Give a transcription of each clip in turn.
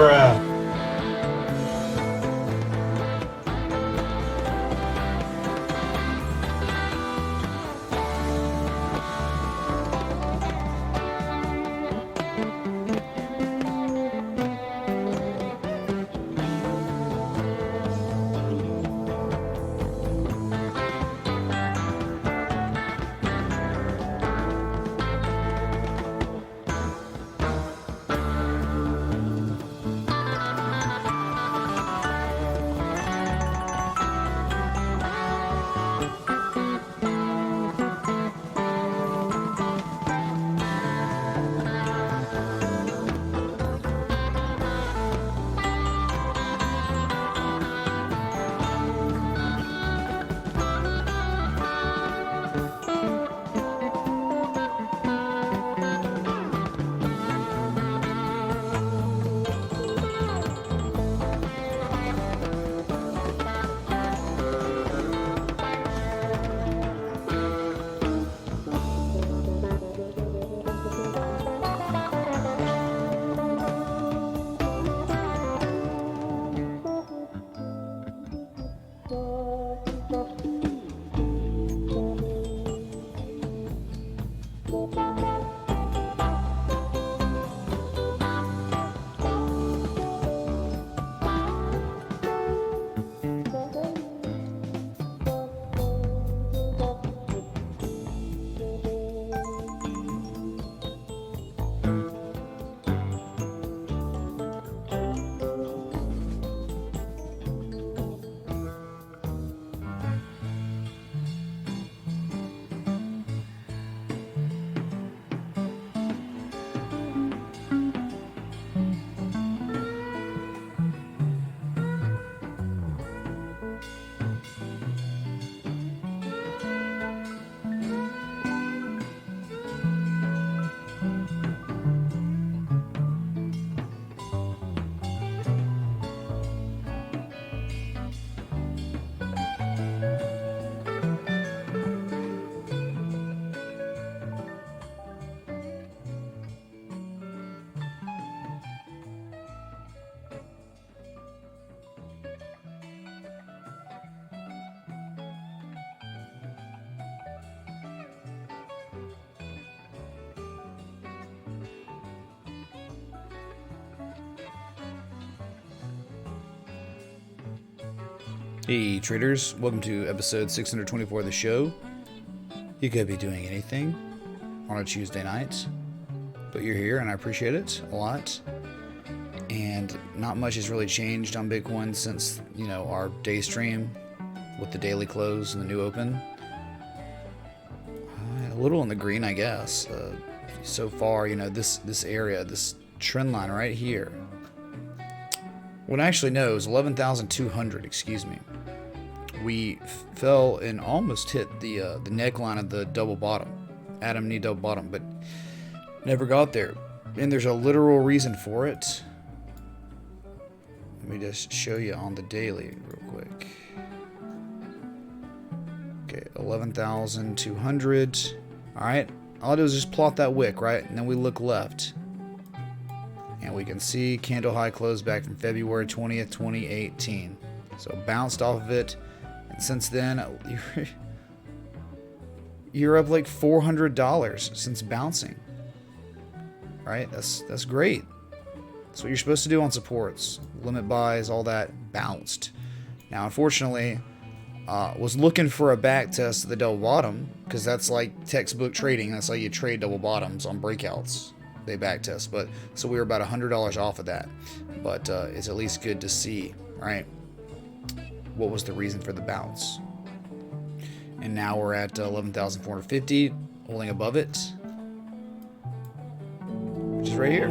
Bruh. Hey traders, welcome to episode 624 of the show. You could be doing anything on a Tuesday night, but you're here and I appreciate it a lot. And not much has really changed on Bitcoin since, our day stream with the daily close and the new open. A little in the green, I guess. So far, this area, this trend line right here. Well, actually, no, it was 11,200, excuse me. We fell and almost hit the neckline of the double bottom, Adam and Eve double bottom, but never got there. And there's a literal reason for it. Let me just show you on the daily real quick. Okay, 11,200. All right, all I do is just plot that wick, right? And then we look left. And we can see candle high close back from February 20th, 2018. So bounced off of it. And since then, you're up like $400 since bouncing. Right? That's great. That's what you're supposed to do on supports. Limit buys, all that, bounced. Now, unfortunately, was looking for a back test of the double bottom, because that's like textbook trading. That's how you trade double bottoms on breakouts. They back test, but so we were about $100 off of that, but it's at least good to see, right? What was the reason for the bounce? And now we're at 11,450, holding above it, which is right here.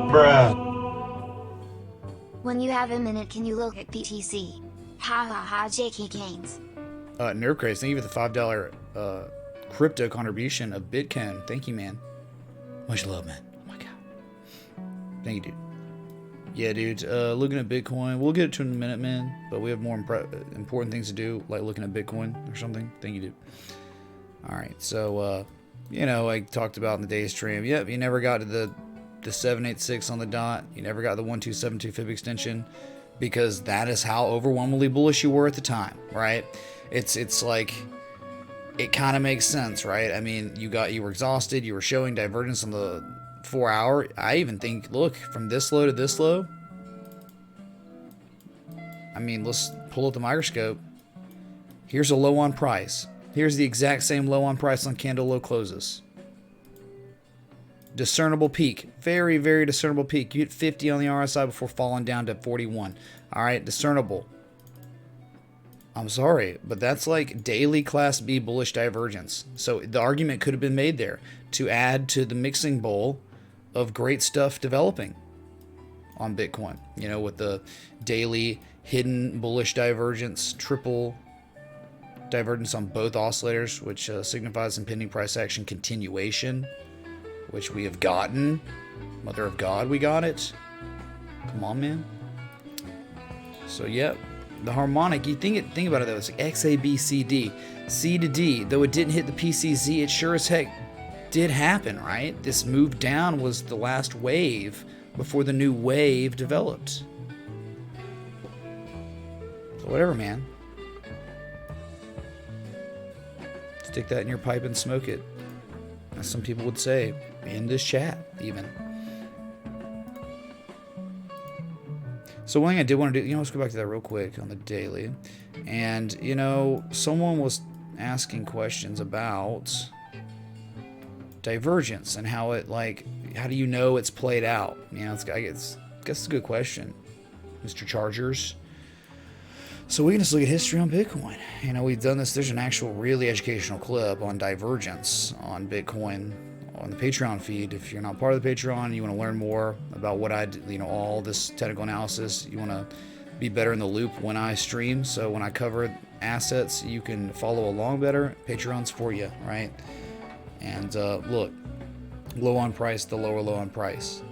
Bruh. When you have a minute, can you look at BTC? Ha ha ha, JK Games. Nerve Craze, thank you for the $5 crypto contribution of Bitcoin. Thank you, man. Much love, man. Oh my god. Thank you, dude. Yeah, dude. Looking at Bitcoin. We'll get to it in a minute, man. But we have more important things to do, like looking at Bitcoin or something. Thank you, dude. All right. So, I talked about in the day stream. Yep, you never got to the the 786 on the dot. You never got the 1272 fib extension, because that is how overwhelmingly bullish you were at the time, right? It's like, it kind of makes sense, right? I mean, you were exhausted. You were showing divergence on the 4 hour. I even think, look, from this low to this low. I mean, let's pull up the microscope. Here's a low on price. Here's the exact same low on price on candle low closes. Discernible peak. Very, very discernible peak. You hit 50 on the RSI before falling down to 41. All right, discernible. I'm sorry, but that's like daily Class B bullish divergence. So the argument could have been made there to add to the mixing bowl of great stuff developing on Bitcoin. You know, with the daily hidden bullish divergence, triple divergence on both oscillators, which signifies impending price action continuation, which we have gotten. Mother of God, we got it. Come on, man. So, yeah. The harmonic, you think about it though, it's like X, A, B, C, D. C to D, though it didn't hit the PCZ, it sure as heck did happen, right? This move down was the last wave before the new wave developed. So whatever, man. Stick that in your pipe and smoke it. As some people would say, in this chat, even. So one thing I did want to do, let's go back to that real quick on the daily. And, someone was asking questions about divergence and how it, how do you know it's played out? I guess it's a good question, Mr. Chargers. So we can just look at history on Bitcoin. We've done this. There's an actual really educational clip on divergence on Bitcoin on the Patreon feed. If you're not part of the Patreon and you want to learn more about what I do, all this technical analysis, you want to be better in the loop when I stream. So when I cover assets, you can follow along better. Patreon's for you, right? And look, low on price, the lower low on price.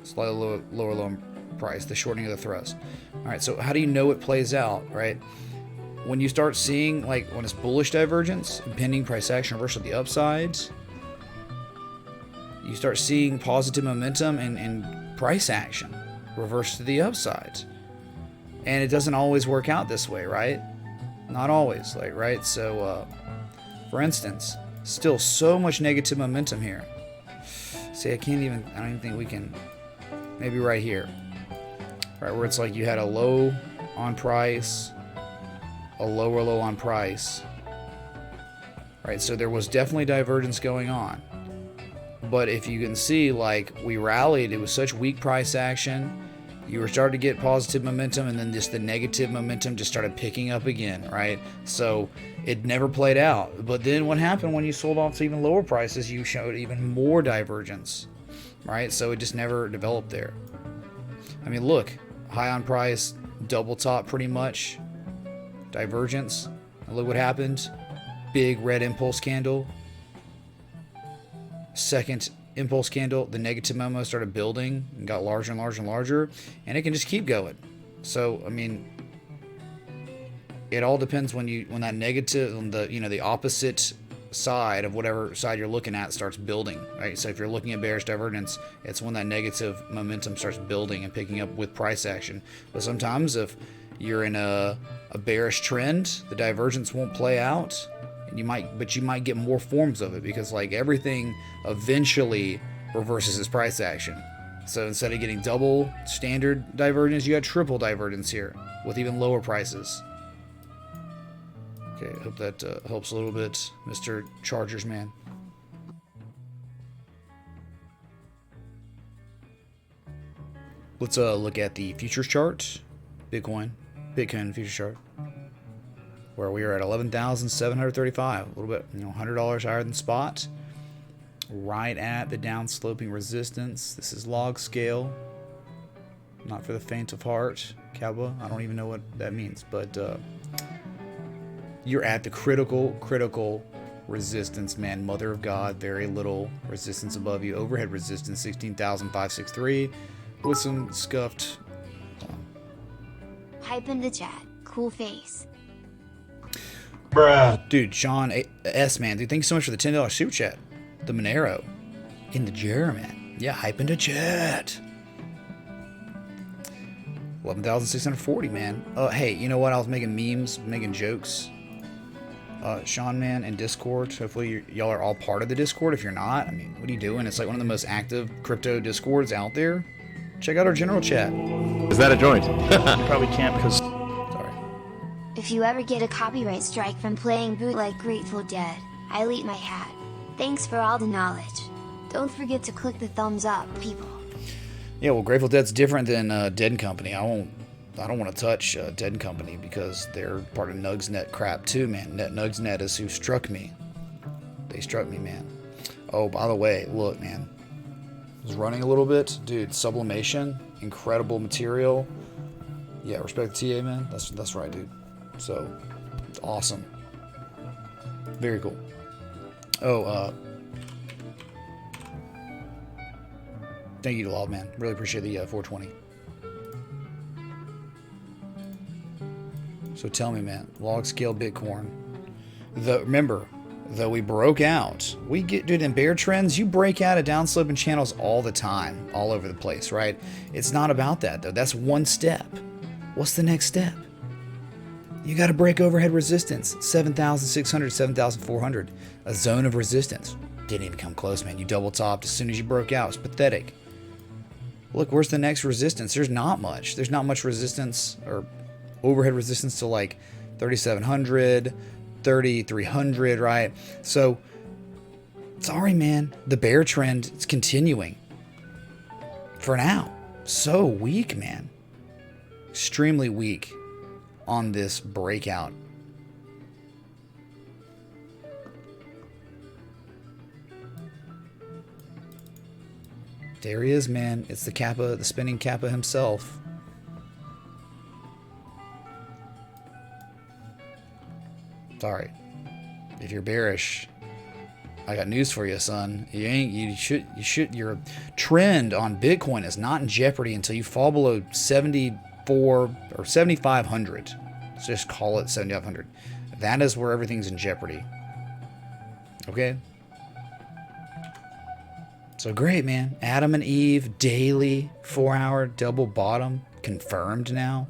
Slightly lower low on price, the shortening of the thrust. All right, so how do you know it plays out, right? When you start seeing, when it's bullish divergence, impending price action reversal to the upside, you start seeing positive momentum and price action reverse to the upside. And it doesn't always work out this way, right? Not always, right? So, for instance, still so much negative momentum here. See, I don't even think we can, maybe right here, right, where it's like you had a low on price, a lower low on price, right? So there was definitely divergence going on. But if you can see, we rallied, it was such weak price action, you were starting to get positive momentum, and then just the negative momentum just started picking up again, right? So it never played out. But then what happened when you sold off to even lower prices, you showed even more divergence, right? So it just never developed there. I mean, look, high on price, double top pretty much, divergence. And look what happened. Big red impulse candle. Second impulse candle, the negative memo started building and got larger and larger and larger, and it can just keep going. So, I mean, it all depends when that negative, on the opposite side of whatever side you're looking at starts building, right? So if you're looking at bearish divergence, it's when that negative momentum starts building and picking up with price action. But sometimes if you're in a bearish trend, the divergence won't play out. You might get more forms of it, because everything eventually reverses its price action. So instead of getting double standard divergence, you got triple divergence here with even lower prices. Okay, I hope that helps a little bit, Mr. Chargers man. Let's look at the futures chart, Bitcoin futures chart, where we are at 11,735, a little bit, $100 higher than spot, right at the downsloping resistance. This is log scale, not for the faint of heart. Cowboy, I don't even know what that means, but you're at the critical resistance, man. Mother of God, very little resistance above you. Overhead resistance 16,563 with some scuffed. Hype in the chat. Cool face. Bruh. Dude, Sean S, man, dude, thank you so much for the $10 super chat. The Monero in the jar, man. Yeah, hype into chat. 11,640, man. Hey, you know what? I was making memes, making jokes. Sean, man, in Discord. Hopefully y'all are all part of the Discord. If you're not, I mean, what are you doing? It's like one of the most active crypto Discords out there. Check out our general chat. Is that a joint? You probably can't because... Sorry. If you ever get a copyright strike from playing bootleg Grateful Dead, I'll eat my hat. Thanks for all the knowledge. Don't forget to click the thumbs up, people. Yeah, well, Grateful Dead's different than Dead & Company. I don't want to touch Dead & Company because they're part of Nugsnet crap too, man. Nugsnet is who struck me. They struck me, man. Oh, by the way, look, man. I was running a little bit. Dude, sublimation, incredible material. Yeah, respect the TA, man. That's right, dude. So, it's awesome. Very cool. Oh, thank you to Law, man. Really appreciate the 420. So tell me, man, log scale Bitcoin. Remember, though we broke out, we get, dude, in bear trends, you break out of downsloping channels all the time, all over the place, right? It's not about that, though. That's one step. What's the next step? You got to break overhead resistance, 7,600, 7,400, a zone of resistance. Didn't even come close, man. You double topped as soon as you broke out. It's pathetic. Look, where's the next resistance? There's not much. There's not much resistance or overhead resistance to like 3,700, 3,300, right? So, sorry, man. The bear trend is continuing for now. So weak, man. Extremely weak on this breakout. There he is, man. It's the Kappa, the spinning Kappa himself. Sorry. If you're bearish, I got news for you, son. You should your trend on Bitcoin is not in jeopardy until you fall below 74 or 7,500. Let's just call it 7,500. That is where everything's in jeopardy. Okay? So great, man. Adam and Eve daily 4-hour double bottom confirmed now.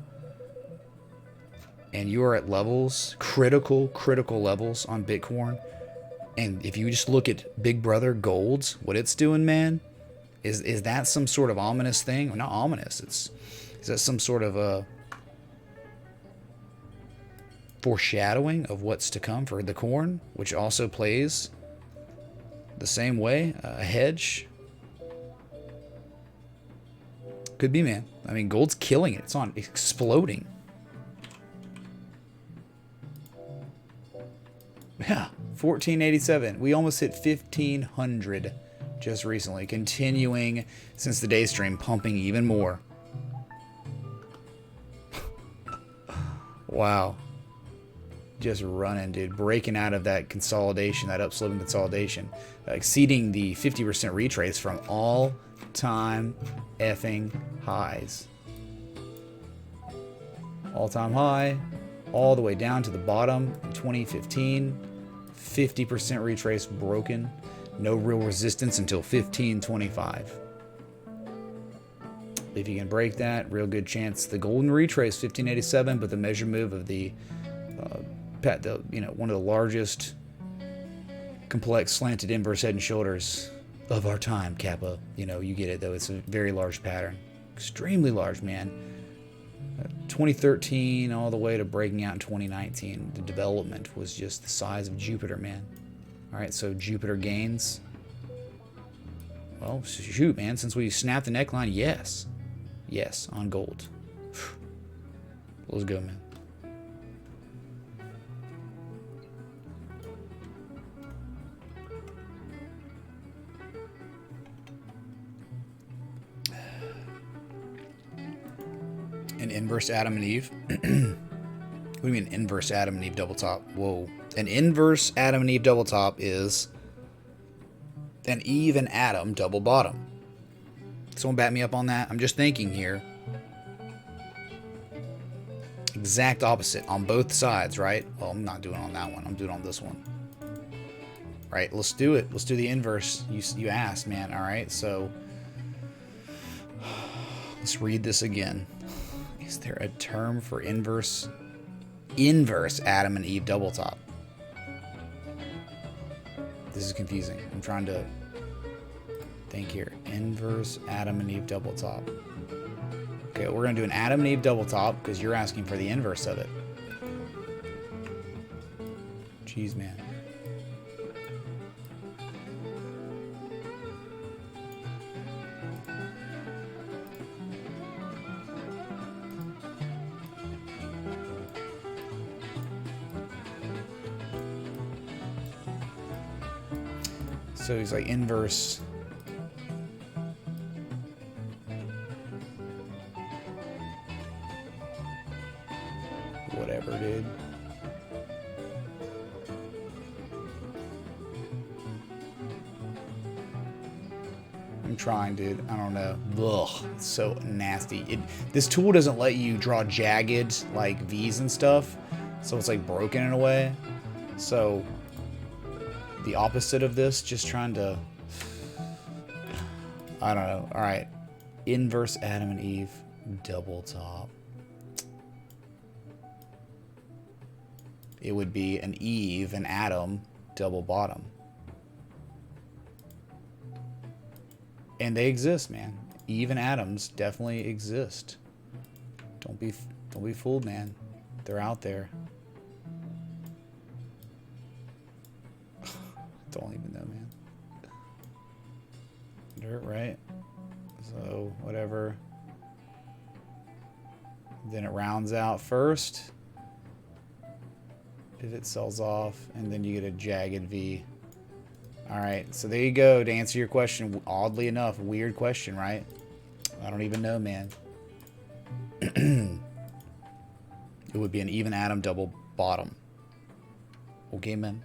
And you are at levels, critical levels on Bitcoin. And if you just look at Big Brother Gold's, what it's doing, man, is that some sort of ominous thing? Well, not ominous. Is that some sort of a foreshadowing of what's to come for the corn, which also plays the same way, a hedge? Could be, man. I mean, gold's killing it. It's exploding. Yeah, 1487. We almost hit 1500 just recently. Continuing since the day stream, pumping even more. Wow. Just running, dude. Breaking out of that consolidation, that upsloping consolidation. Exceeding the 50% retrace from all-time effing highs. All-time high, all the way down to the bottom in 2015. 50% retrace broken. No real resistance until 1525. If you can break that, real good chance. The golden retrace 1587, but the measure move of the one of the largest complex slanted inverse head and shoulders of our time, Kappa. You get it though. It's a very large pattern, extremely large, man. 2013 all the way to breaking out in 2019, the development was just the size of Jupiter, man. All right, so Jupiter gains. Well, shoot, man, since we snapped the neckline, yes, on gold. Let's go, man. An inverse Adam and Eve? What do you mean inverse Adam and Eve double top? Whoa. An inverse Adam and Eve double top is an Eve and Adam double bottom. Someone back me up on that? I'm just thinking here. Exact opposite on both sides, right? Well, I'm not doing it on that one. I'm doing it on this one. Right, let's do it. Let's do the inverse. You asked, man. All right, so Let's read this again. Is there a term for inverse Adam and Eve double top? This is confusing. I'm trying to think here. Inverse Adam and Eve double top. Okay, we're going to do an Adam and Eve double top because you're asking for the inverse of it. Jeez, man. So he's like inverse. Whatever, dude. I'm trying, dude. I don't know. Ugh, it's so nasty. This tool doesn't let you draw jagged like V's and stuff, so it's like broken in a way. So the opposite of this, just trying to, I don't know. All right, inverse Adam and Eve double top. It would be an Eve and Adam double bottom. And they exist, man. Eve and Adams definitely exist. Don't be fooled, man. They're out there. Don't even know, man. Dirt, right? So, whatever. Then it rounds out first. Pivot sells off, and then you get a jagged V. Alright, so there you go. To answer your question, oddly enough, weird question, right? I don't even know, man. It would be an even Adam double bottom. Okay, man.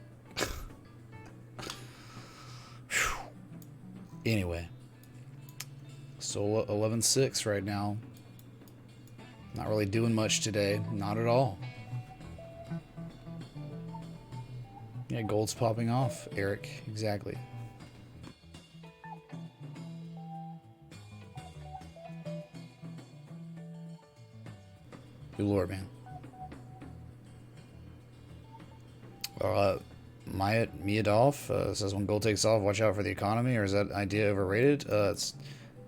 Anyway, so 11.6 right now. Not really doing much today. Not at all. Yeah, gold's popping off, Eric. Exactly. Good Lord, man. Mia Dolph says, when gold takes off, watch out for the economy. Or is that idea overrated?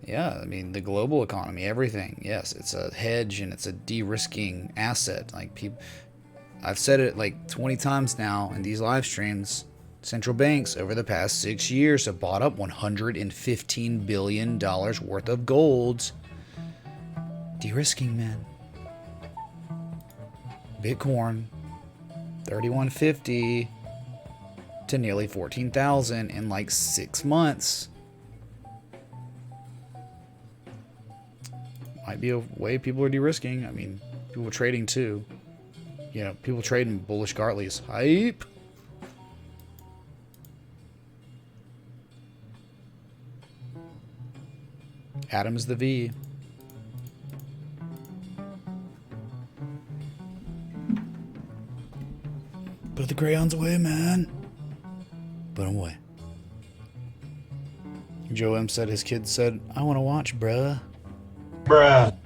Yeah, I mean, the global economy, everything. Yes, it's a hedge and it's a de-risking asset. Like, people, I've said it like 20 times now in these live streams. Central banks over the past 6 years have bought up $115 billion worth of gold. De-risking, man. Bitcoin, 3150 to nearly 14,000 in like 6 months. Might be a way people are de-risking. I mean, people trading too. You know, people trading bullish Gartleys. Hype. Adam's the V. Put the crayons away, man. Put them away. Joe M said his kid said, I want to watch, bruh. Bruh.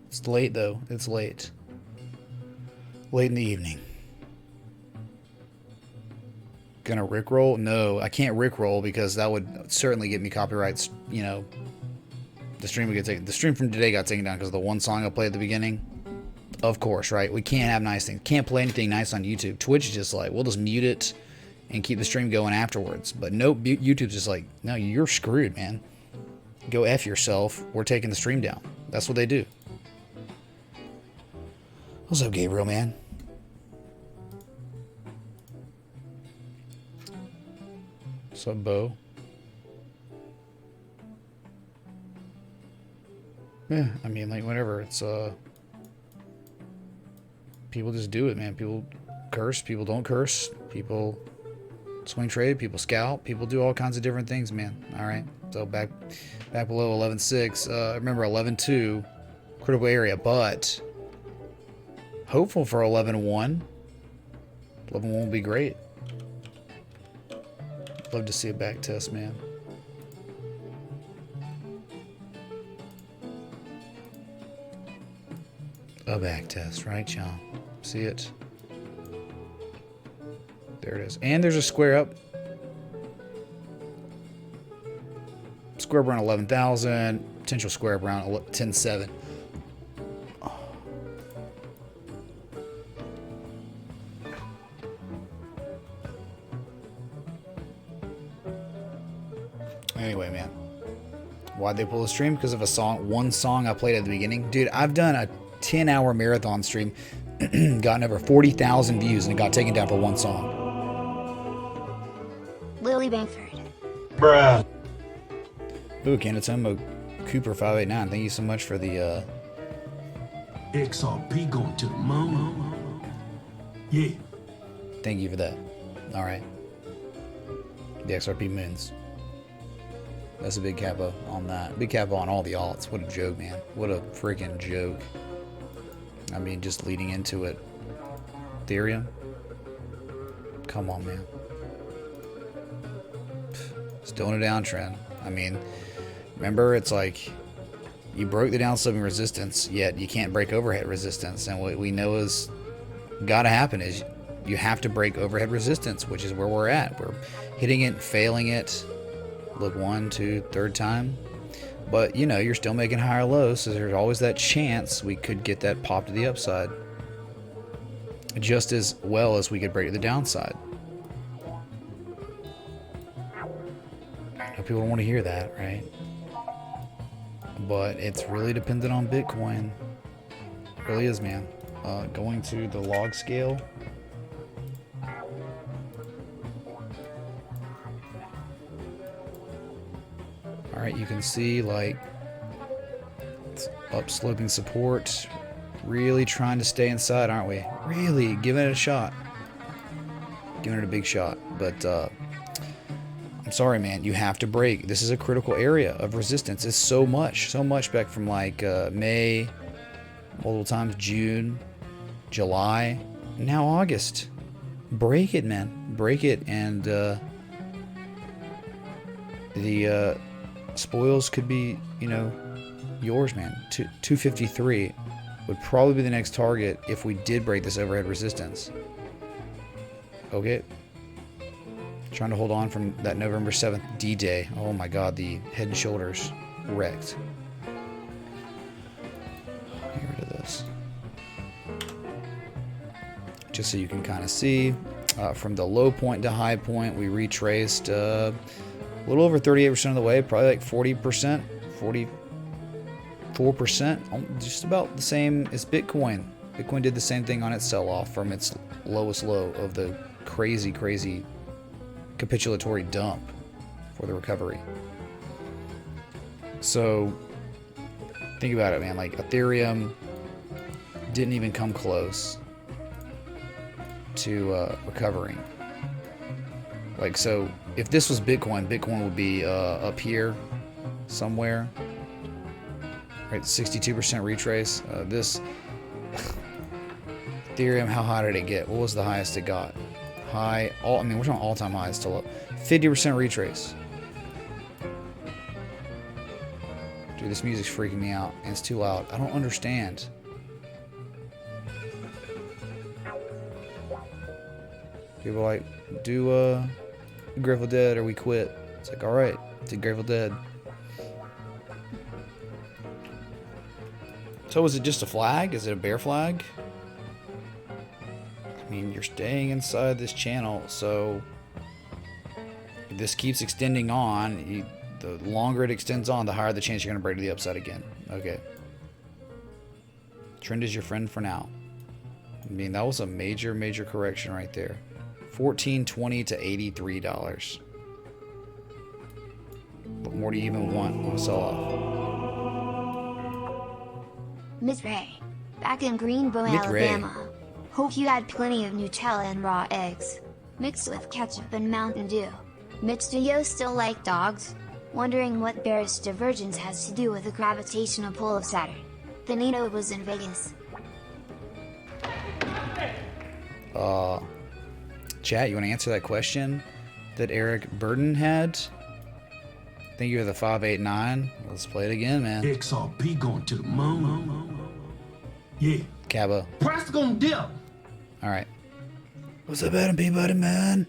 It's late, though. It's late. Late in the evening. Gonna rickroll? No, I can't rickroll because that would certainly get me copyrights. You know, the stream would get taken. The stream from today got taken down because of the one song I played at the beginning. Of course, right? We can't have nice things. Can't play anything nice on YouTube. Twitch is just like, we'll just mute it and keep the stream going afterwards. But nope, YouTube's just like, no, you're screwed, man. Go F yourself. We're taking the stream down. That's what they do. What's up, Gabriel, man? What's up, Bo? Yeah, I mean, like, whatever. It's, people just do it, man. People curse, people don't curse, people swing trade, people scalp, people do all kinds of different things, man. All right, so back below 11.6. Remember 11.2 critical area, but hopeful for 11.1. 11.1 will be great. Love to see a back test, man. A back test, right, y'all? See it? There it is. And there's a square up. Square up around 11,000. Potential square up around 10.7. Anyway, man. Why'd they pull the stream? Because of a song, one song I played at the beginning. Dude, I've done a 10-hour marathon stream, gotten over 40,000 views, and it got taken down for one song. Lily Bankford. Bruh. Ooh, Canatomo Cooper 589. Thank you so much for the XRP going to the moon. Yeah. thank you for that. All right. The XRP moons. That's a big capo on that. Big capo on all the alts. What a joke, man. What a freaking joke. I mean, just leading into it. Ethereum. Come on, man. Still in a downtrend. I mean, remember, it's like you broke the downsloping resistance, yet you can't break overhead resistance. And what we know is got to happen is you have to break overhead resistance, which is where we're at. We're hitting it, failing it. Look, 1, 2, third time. But, you know, you're still making higher lows, so there's always that chance we could get that pop to the upside. Just as well as we could break to the downside. I know people don't want to hear that, right? But it's really dependent on Bitcoin. It really is, man. Going to the log scale. Alright, you can see, like, upsloping support. Really trying to stay inside, aren't we? Really giving it a shot. Giving it a big shot. But, I'm sorry, man. You have to break. This is a critical area of resistance. It's so much back from, like, May, multiple times, June, July, now August. Break it, man. Break it, and, the, spoils could be, you know, yours, man. 253 would probably be the next target if we did break this overhead resistance. Okay. Trying to hold on from that November 7th D-Day. Oh my god, the Head and Shoulders wrecked. Get rid of this. Just so you can kind of see, from the low point to high point, we retraced a little over 38% of the way, probably like 40%, 44%, just about the same as Bitcoin. Bitcoin did the same thing on its sell-off from its lowest low of the crazy capitulatory dump for the recovery. So think about it, man. Like, Ethereum didn't even come close to recovering. Like, so if this was Bitcoin, Bitcoin would be up here somewhere, right? 62% retrace. This Ethereum, how high did it get? What was the highest it got? I mean, we're talking all-time highs to low. 50% retrace. Dude, this music's freaking me out, and it's too loud. I don't understand. People are like, do Grateful Dead or we quit. It's like, alright, did Grateful Dead. So is it just a flag? Is it a bear flag? I mean, you're staying inside this channel, so if this keeps extending on, the longer it extends on, the higher the chance you're going to break to the upside again. Okay. Trend is your friend for now. I mean, that was a major correction right there. $14.20 to $83. What more do you even want on a sell-off? Miss Ray, back in Greenbow, Miss Ray. Alabama. Hope you had plenty of Nutella and raw eggs, mixed with ketchup and Mountain Dew. Mitch, do you still like dogs? Wondering what bearish divergence has to do with the gravitational pull of Saturn. Benito was in Vegas. Chat, you want to answer that question that Eric Burden had? I think you're the 589. Let's play it again, man. XRP going to the moon. Yeah. Cabo. Price gonna dip. All right. What's up, Adam Peabody, man?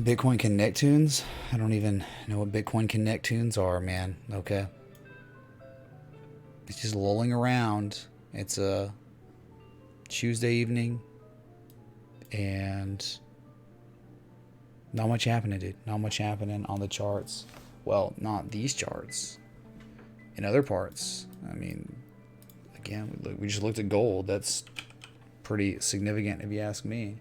Bitcoin Connect tunes? I don't even know what Bitcoin Connect tunes are, man. Okay. It's just lolling around. It's a Tuesday evening. And not much happening, dude. Not much happening on the charts. Well, not these charts. In other parts. I mean, again, we just looked at gold. That's pretty significant if you ask me.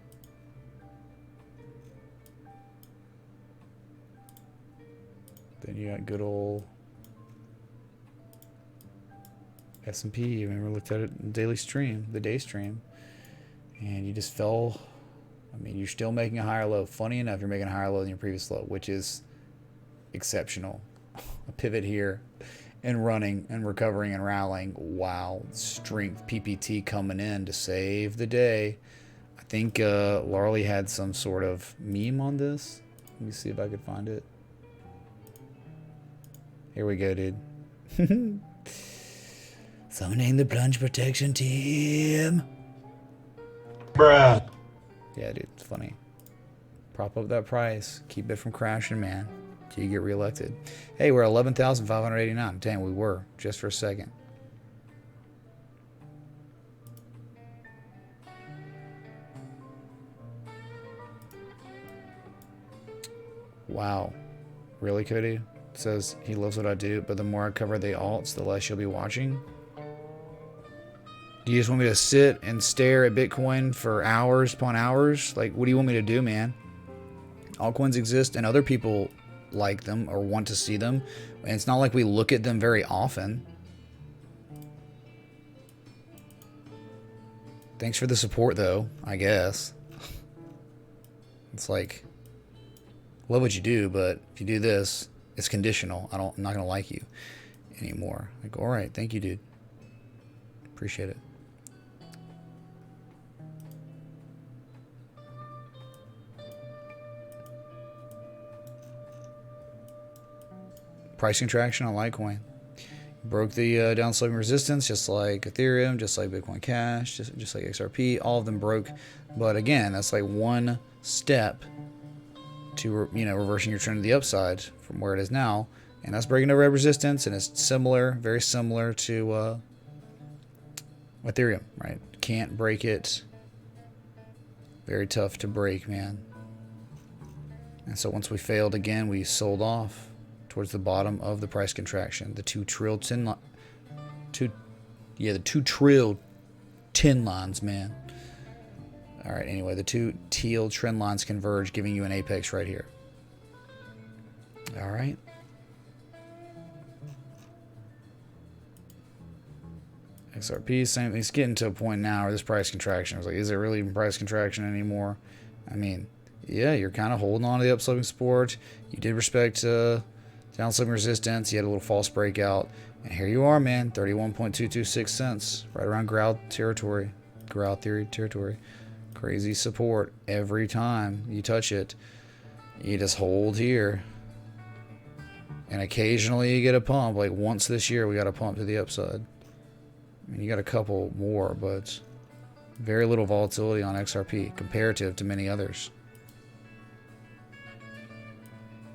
Then you got good old S&P. You remember looked at it in daily stream, the day stream, and you just fell. I mean, you're still making a higher low. Funny enough, you're making a higher low than your previous low, which is exceptional. A pivot here and running and recovering and rallying. Wow, strength PPT coming in to save the day. I think Larley had some sort of meme on this. Let me see if I could find it. Here we go, dude. Summoning the plunge protection team. Bruh. Yeah, dude, it's funny. Prop up that price. Keep it from crashing, man. Till you get reelected. Hey, we're 11,589. Dang, we were. Just for a second. Wow. Really, Cody? Says he loves what I do, but the more I cover the alts, the less you'll be watching. Do you just want me to sit and stare at Bitcoin for hours upon hours? Like, what do you want me to do, man? Altcoins exist and other people like them or want to see them. And it's not like we look at them very often. Thanks for the support, though, I guess. It's like, love what you do, but if you do this, it's conditional. I'm not going to like you anymore. Like, all right, thank you, dude. Appreciate it. Price contraction on Litecoin. Broke the downsloping resistance, just like Ethereum, just like Bitcoin Cash, just like XRP. All of them broke. But again, that's like one step to reversing your trend to the upside from where it is now, and that's breaking over resistance, and it's similar, very similar to Ethereum, right? Can't break it. Very tough to break, man. And so once we failed again, we sold off towards the bottom of the price contraction. The 2 trill tin lines, man. All right, anyway, the 2 teal trend lines converge, giving you an apex right here. All right. XRP, same. It's getting to a point now where this price contraction is like, is it really even price contraction anymore? I mean, yeah, you're kind of holding on to the upsloping support. You did respect downsloping resistance. You had a little false breakout. And here you are, man, 31.226 cents, right around Growl territory, Growl theory territory. Crazy support every time you touch it. You just hold here. And occasionally you get a pump. Like once this year we got a pump to the upside. I mean, you got a couple more, but very little volatility on XRP comparative to many others.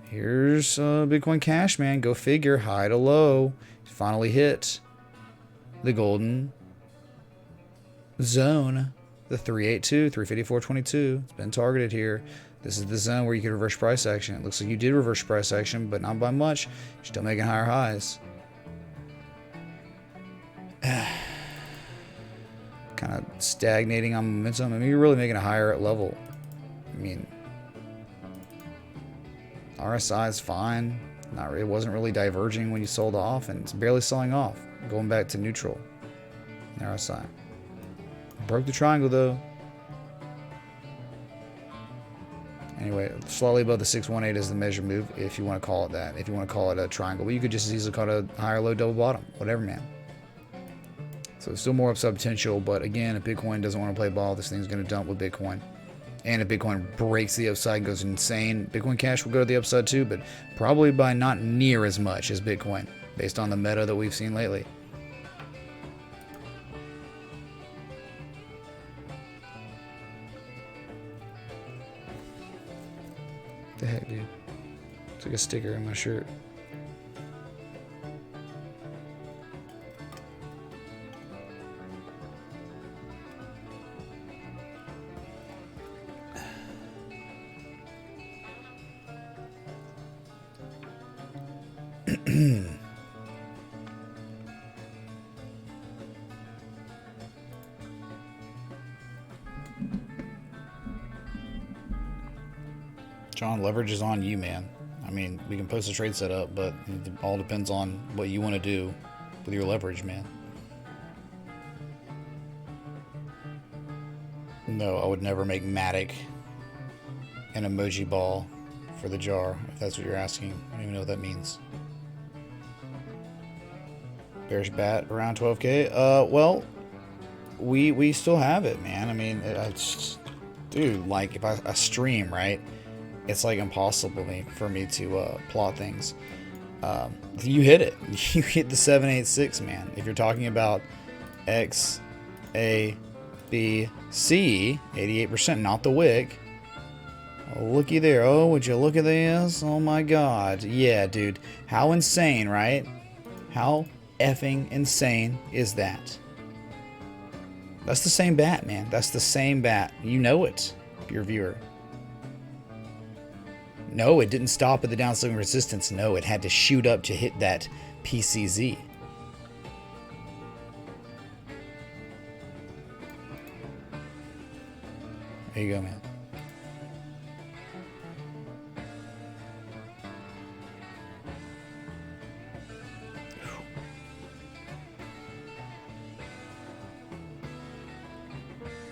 Here's Bitcoin Cash, man. Go figure. High to low. Finally hit the golden zone. The 382, 354.22. It's been targeted here. This is the zone where you can reverse price action. It looks like you did reverse price action, but not by much. You're still making higher highs. Kind of stagnating on momentum. I mean, you're really making a higher level. I mean, RSI is fine. It wasn't really diverging when you sold off, and it's barely selling off. Going back to neutral in RSI. Broke the triangle though. Anyway, slightly above the 618 is the measure move, if you want to call it that. If you want to call it a triangle, but you could just as easily call it a higher low double bottom, whatever, man. So still more upside potential, but again, if Bitcoin doesn't want to play ball, this thing's going to dump with Bitcoin. And if Bitcoin breaks the upside and goes insane, Bitcoin Cash will go to the upside too, but probably by not near as much as Bitcoin, based on the meta that we've seen lately. heck, dude? It's like a sticker in my shirt. John, leverage is on you, man. I mean, we can post a trade setup, but it all depends on what you want to do with your leverage, man. No, I would never make Matic an emoji ball for the jar, if that's what you're asking. I don't even know what that means. Bearish bat around 12K? Well, we still have it, man. I mean, dude, like, if I stream, right? It's like impossible for me to plot things. You hit it. You hit the 786, man. If you're talking about X, A, B, C, 88%, not the wick. Oh, looky there. Oh, would you look at this? Oh my God. Yeah, dude. How insane, right? How effing insane is that? That's the same bat, man. That's the same bat. You know it, your viewer. No, it didn't stop at the downswing resistance. No, it had to shoot up to hit that PCZ. There you go, man.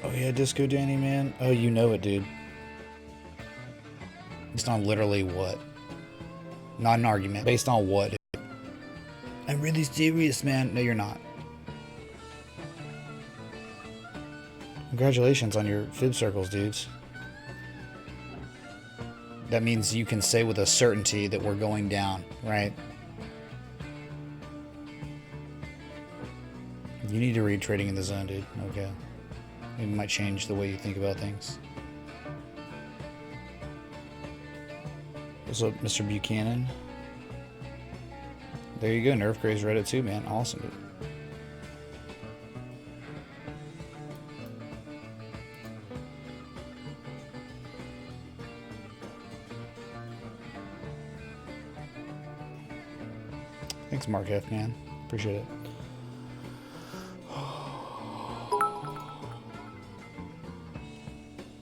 Oh yeah, Disco Danny, man. Oh, you know it, dude. Based on literally what? Not an argument. Based on what? I'm really serious, man. No, you're not. Congratulations on your fib circles, dudes. That means you can say with a certainty that we're going down, right? You need to read Trading in the Zone, dude. Okay. It might change the way you think about things. What's up, Mr. Buchanan? There you go. Nerf Gray's read it too, man. Awesome, dude. Thanks, Mark F, man. Appreciate it.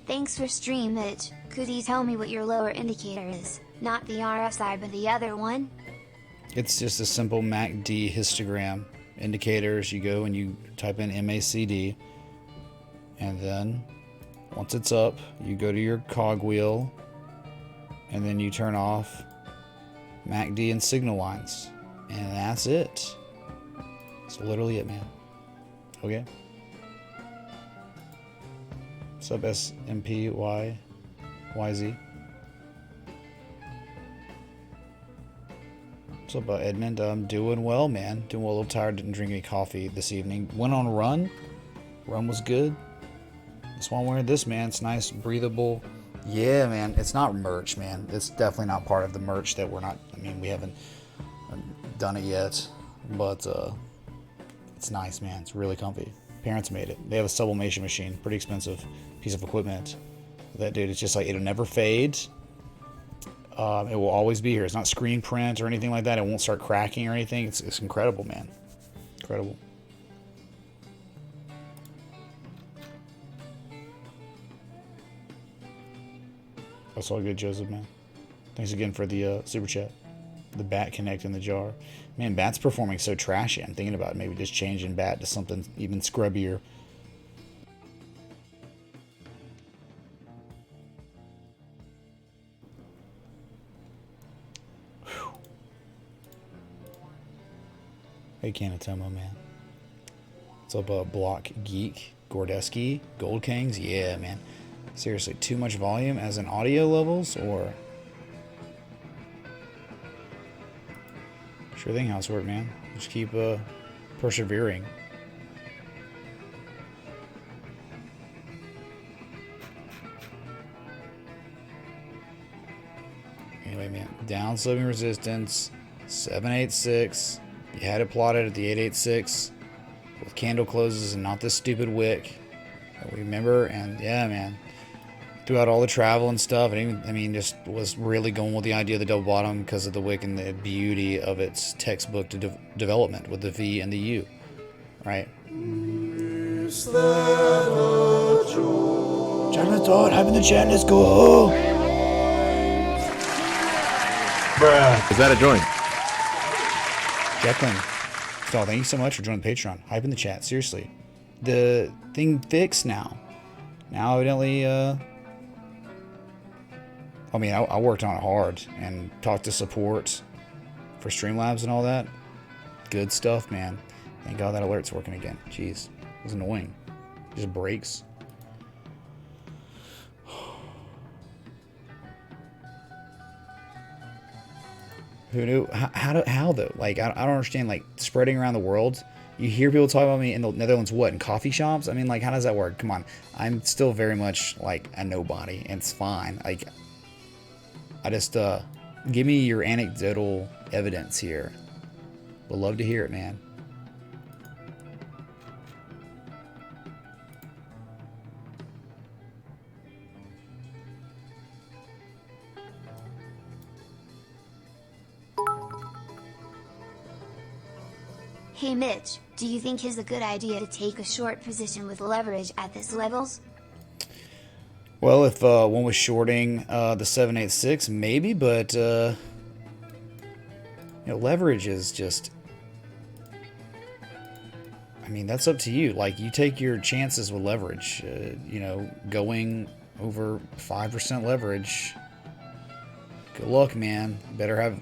Thanks for stream it. Could you tell me what your lower indicator is? Not the RSI but the other one? It's just a simple MACD histogram. Indicators, you go and you type in MACD. And then, once it's up, you go to your cogwheel. And then you turn off MACD and signal lines. And that's it. That's literally it, man. Okay? What's up, SMPYYZ? What's up, Edmund? I'm doing well, man. Doing well. A little tired. Didn't drink any coffee this evening. Went on a run. Run was good. That's why I'm wearing this, man. It's nice, breathable. Yeah, man. It's not merch, man. It's definitely not part of the merch that we're not. I mean, we haven't done it yet, but it's nice, man. It's really comfy. Parents made it. They have a sublimation machine. Pretty expensive piece of equipment. That, dude, it's just like, it'll never fade. It will always be here. It's not screen print or anything like that. It won't start cracking or anything. It's incredible, man. Incredible. That's all good, Joseph, man. Thanks again for the super chat. The Bat Connect in the jar. Man, Bat's performing so trashy. I'm thinking about maybe just changing Bat to something even scrubbier. Whew. Hey, Canatomo, man. What's up, Block Geek? Gordeski? Gold Kings? Yeah, man. Seriously, too much volume as in audio levels, or... Sure thing, housework, man. Just keep persevering. Anyway, man, down sloping resistance, 786. You had it plotted at the 886 with candle closes and not this stupid wick. Remember? And yeah, man, throughout all the travel and stuff, and I mean, just was really going with the idea of the double bottom because of the wick and the beauty of its textbook development with the V and the U, right? Gentlemen, thought, hype in the chat, let's go. Bruh. Is that a joint? Jacqueline, so thank you so much for joining the Patreon. Hype in the chat, seriously. The thing fixed now. Now, evidently, I mean, I worked on it hard and talked to support for Streamlabs and all that. Good stuff, man. Thank God that alert's working again. Jeez, it was annoying. It just breaks. Who knew? How though? Like, I don't understand. Like, spreading around the world. You hear people talk about me in the Netherlands, what, in coffee shops? I mean, like, how does that work? Come on. I'm still very much, like, a nobody. And it's fine. Like, I just, give me your anecdotal evidence here. Would love to hear it, man. Hey Mitch, do you think it's a good idea to take a short position with leverage at this levels? Well, if one was shorting the 786, maybe, but you know, leverage is just, I mean, that's up to you. Like, you take your chances with leverage. You know, going over 5% leverage. Good luck, man. Better have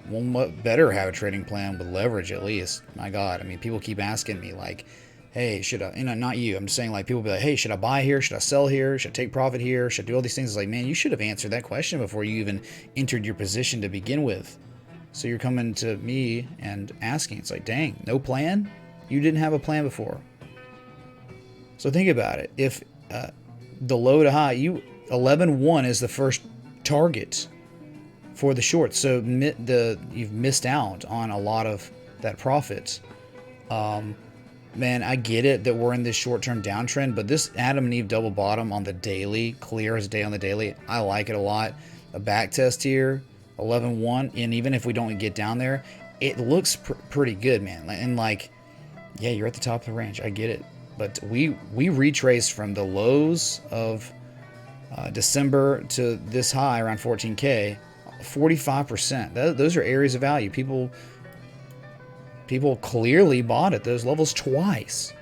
a trading plan with leverage at least. My God, I mean, people keep asking me like, "Hey, should I?" You know, not you. I'm saying like people be like, "Hey, should I buy here? Should I sell here? Should I take profit here? Should I do all these things?" It's like, man, you should have answered that question before you even entered your position to begin with. So you're coming to me and asking. It's like, dang, no plan? You didn't have a plan before. So think about it. If the low to high, 11.1 is the first target for the short, so you've missed out on a lot of that profit. Man, I get it that we're in this short-term downtrend, but this Adam and Eve double bottom on the daily, clear as day on the daily, I like it a lot. A back test here, 11.1, and even if we don't get down there, it looks pretty good, man. And like, yeah, you're at the top of the range. I get it, but we retraced from the lows of December to this high around 14K. 45%. Those are areas of value. People clearly bought at those levels twice.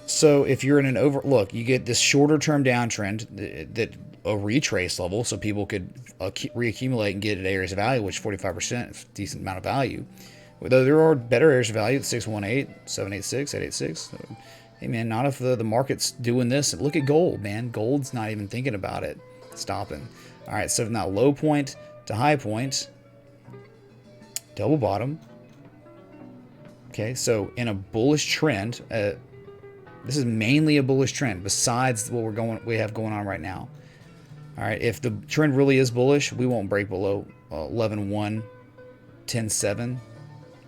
So if you're in an look, you get this shorter term downtrend that a retrace level, so people could reaccumulate and get at areas of value, which 45% is a decent amount of value. Though there are better areas of value at 618, 786, 886. So, hey man, not if the market's doing this. Look at gold, man. Gold's not even thinking about it stopping. All right, so now low point to high point, double bottom. Okay, so in a bullish trend, this is mainly a bullish trend besides what we have going on right now. All right, if the trend really is bullish, we won't break below 11.1, 10.7.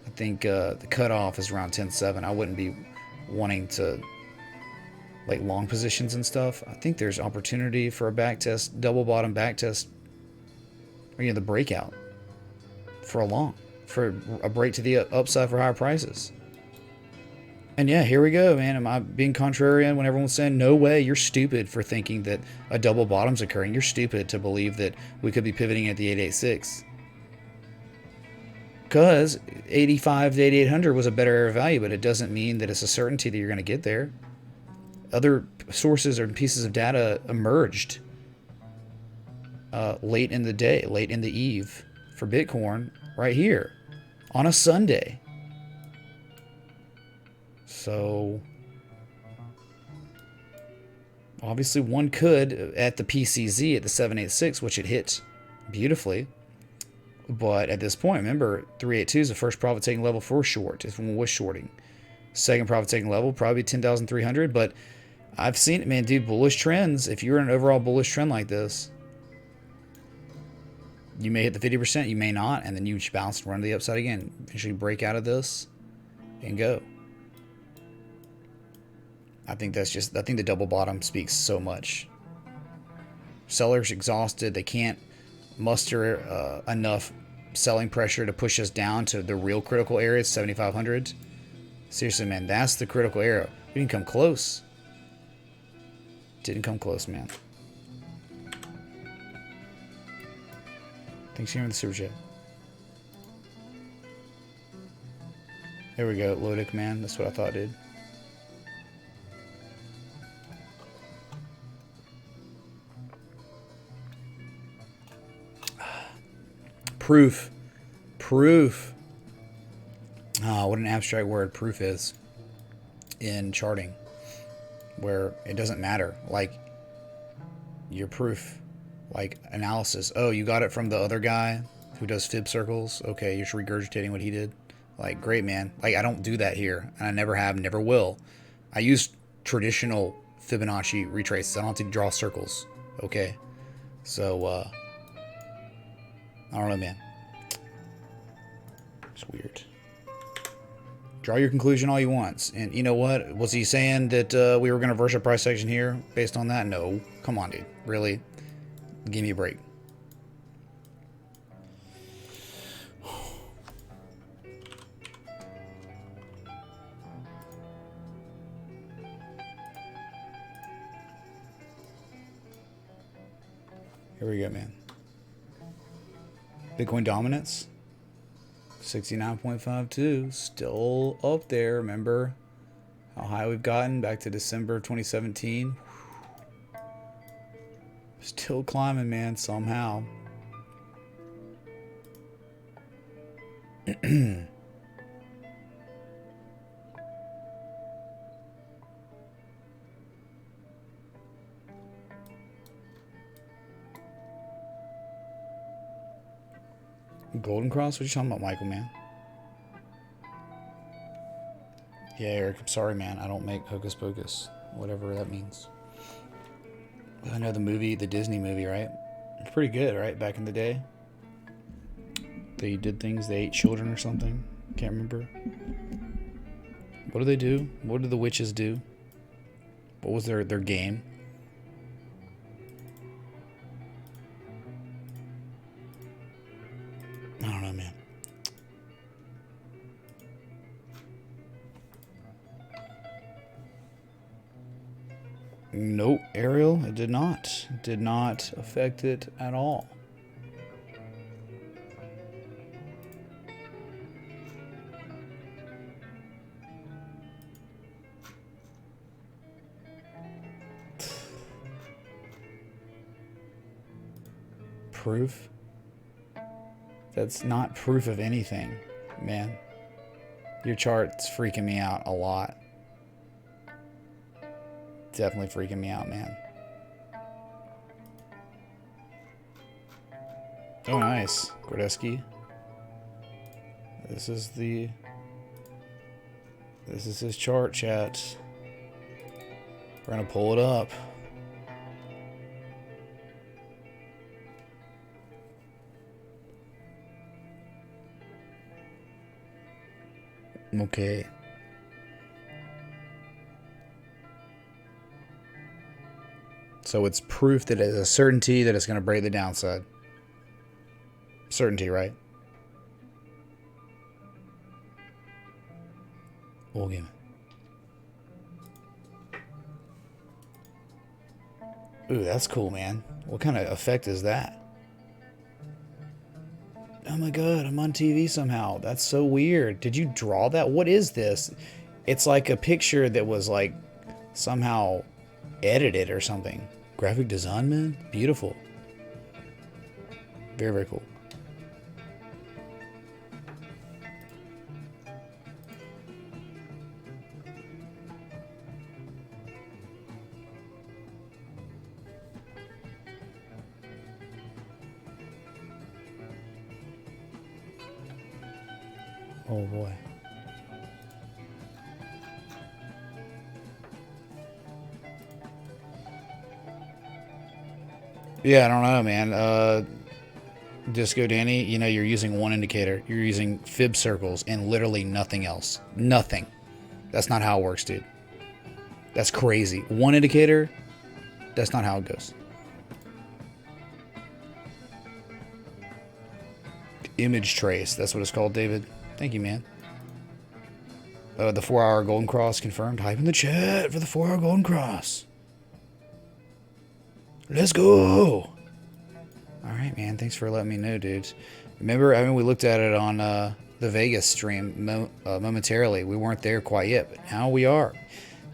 I think the cutoff is around 10.7. I wouldn't be wanting to like long positions and stuff. I think there's opportunity for a back test, double bottom back test, or the breakout for a break to the upside for higher prices. And yeah, here we go, man. Am I being contrarian when everyone's saying, no way, you're stupid for thinking that a double bottom's occurring. You're stupid to believe that we could be pivoting at the 886. Because 85 to 8800 was a better area of value, but it doesn't mean that it's a certainty that you're going to get there. Other sources or pieces of data emerged late in the day, late in the eve for Bitcoin right here on a Sunday. So obviously one could at the PCZ at the 786, which it hit beautifully. But at this point, remember, 382 is the first profit taking level for short if one was shorting. Second profit taking level, probably 10,300, but I've seen it, man, dude, bullish trends. If you're in an overall bullish trend like this, You may hit the 50%, you may not, and then you bounce and run to the upside again. Eventually break out of this and go. I think the double bottom speaks so much. Sellers exhausted. They can't muster enough selling pressure to push us down to the real critical area, 7,500. Seriously, man, that's the critical area. We didn't come close. Didn't come close, man. Thanks for the super chat. There we go, load a command. That's what I thought, dude. Proof. Proof. Ah, what an abstract word proof is in charting, where it doesn't matter. Like, your proof, like analysis. Oh, you got it from the other guy who does fib circles. Okay, you're just regurgitating what he did. Like, great, man. Like, I don't do that here, and I never have, never will. I use traditional Fibonacci retraces. I don't have to draw circles. Okay, so I don't know, man. It's weird. Draw your conclusion all you want. And you know what? Was he saying that we were going to reverse our price action here based on that? No. Come on, dude. Really? Give me a break. Here we go, man. Bitcoin dominance. 69.52. Still up there. Remember how high we've gotten back to December 2017? Still climbing, man, somehow. Golden Cross? What you talking about, Michael, man? Yeah, Eric, I'm sorry, man. I don't make hocus pocus. Whatever that means. I know the movie, the Disney movie, right? It's pretty good, right? Back in the day. They did things, they ate children or something. Can't remember. What do they do? What did the witches do? What was their game? I don't know, man. Nope, Ariel, it did not. It did not affect it at all. Proof? That's not proof of anything, man. Your chart's freaking me out a lot. Definitely freaking me out, man. Oh, nice. Gordeski. This is his chart, chat. We're gonna pull it up. Okay. So it's proof that it's a certainty that it's going to break the downside. Certainty, right? We'll give it. Ooh, that's cool, man. What kind of effect is that? Oh my god, I'm on TV somehow. That's so weird. Did you draw that? What is this? It's like a picture that was like somehow edited or something. Graphic design, man? Beautiful. Very, very cool. Oh boy. Yeah, I don't know, man. Disco Danny, you know, you're using one indicator. You're using fib circles and literally nothing else. Nothing. That's not how it works, dude. That's crazy. One indicator, that's not how it goes. Image trace, that's what it's called, David. Thank you, man. The 4-hour golden cross confirmed. Hype in the chat for the 4-hour golden cross. Let's go. All right, man. Thanks for letting me know, dudes. Remember, I mean, we looked at it on the Vegas stream momentarily. We weren't there quite yet, but now we are.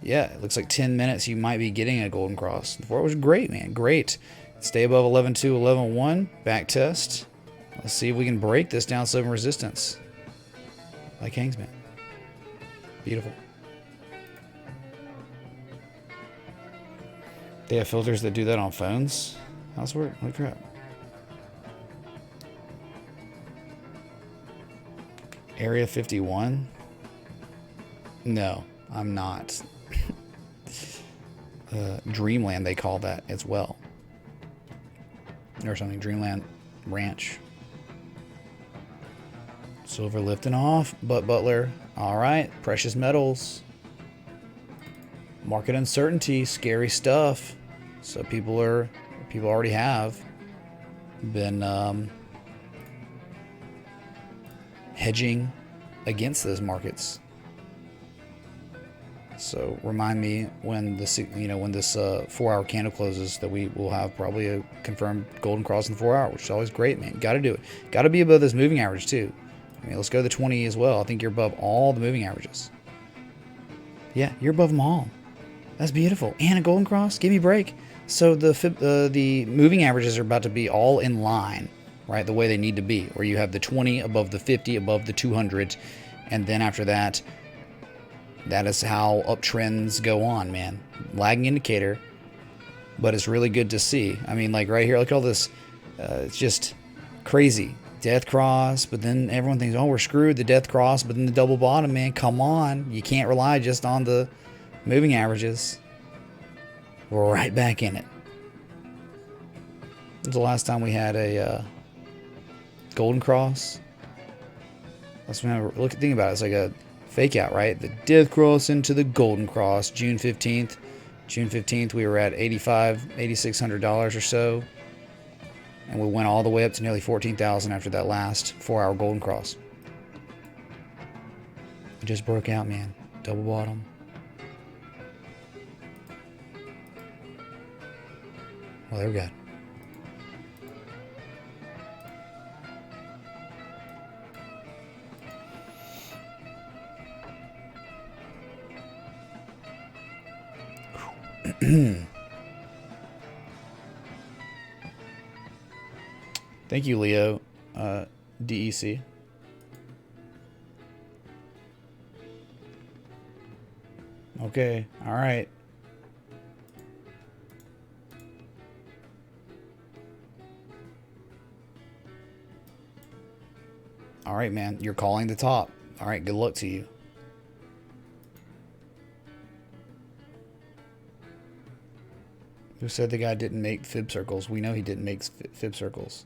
Yeah, it looks like 10 minutes you might be getting a golden cross. The 4 was great, man. Great. Stay above 11.2, 11.1. Back test. Let's see if we can break this down 7 resistance. Like Kingsman. Beautiful. They have filters that do that on phones? How's it work? Holy crap. Area 51? No, I'm not. Dreamland, they call that as well. Or something. Dreamland Ranch. Silver lifting off. Butler. Alright. Precious metals. Market uncertainty. Scary stuff. So people already have been hedging against those markets. So remind me when this, when this 4-hour candle closes, that we will have probably a confirmed golden cross in the 4 hour, which is always great, man. Got to do it. Got to be above this moving average too. I mean, let's go to the 20 as well. I think you're above all the moving averages. Yeah, you're above them all. That's beautiful. And a golden cross. Give me a break. So the moving averages are about to be all in line, right? The way they need to be, where you have the 20 above the 50, above the 200, and then after that, that is how uptrends go on, man. Lagging indicator, but it's really good to see. I mean, like right here, look at all this. It's just crazy. Death cross, but then everyone thinks, oh, we're screwed. The death cross, but then the double bottom, man. Come on. You can't rely just on the moving averages. We're right back in it. When's the last time we had a golden cross? Let's remember. Think about it. It's like a fake out, right? The death cross into the golden cross. June 15th. June 15th, we were at $8,600 or so. And we went all the way up to nearly $14,000 after that last 4-hour golden cross. It just broke out, man. Double bottom. Well, there we go. Thank you, Leo. DEC. Okay. All right. All right, man. You're calling the top. All right. Good luck to you. Who said the guy didn't make fib circles? We know he didn't make fib circles.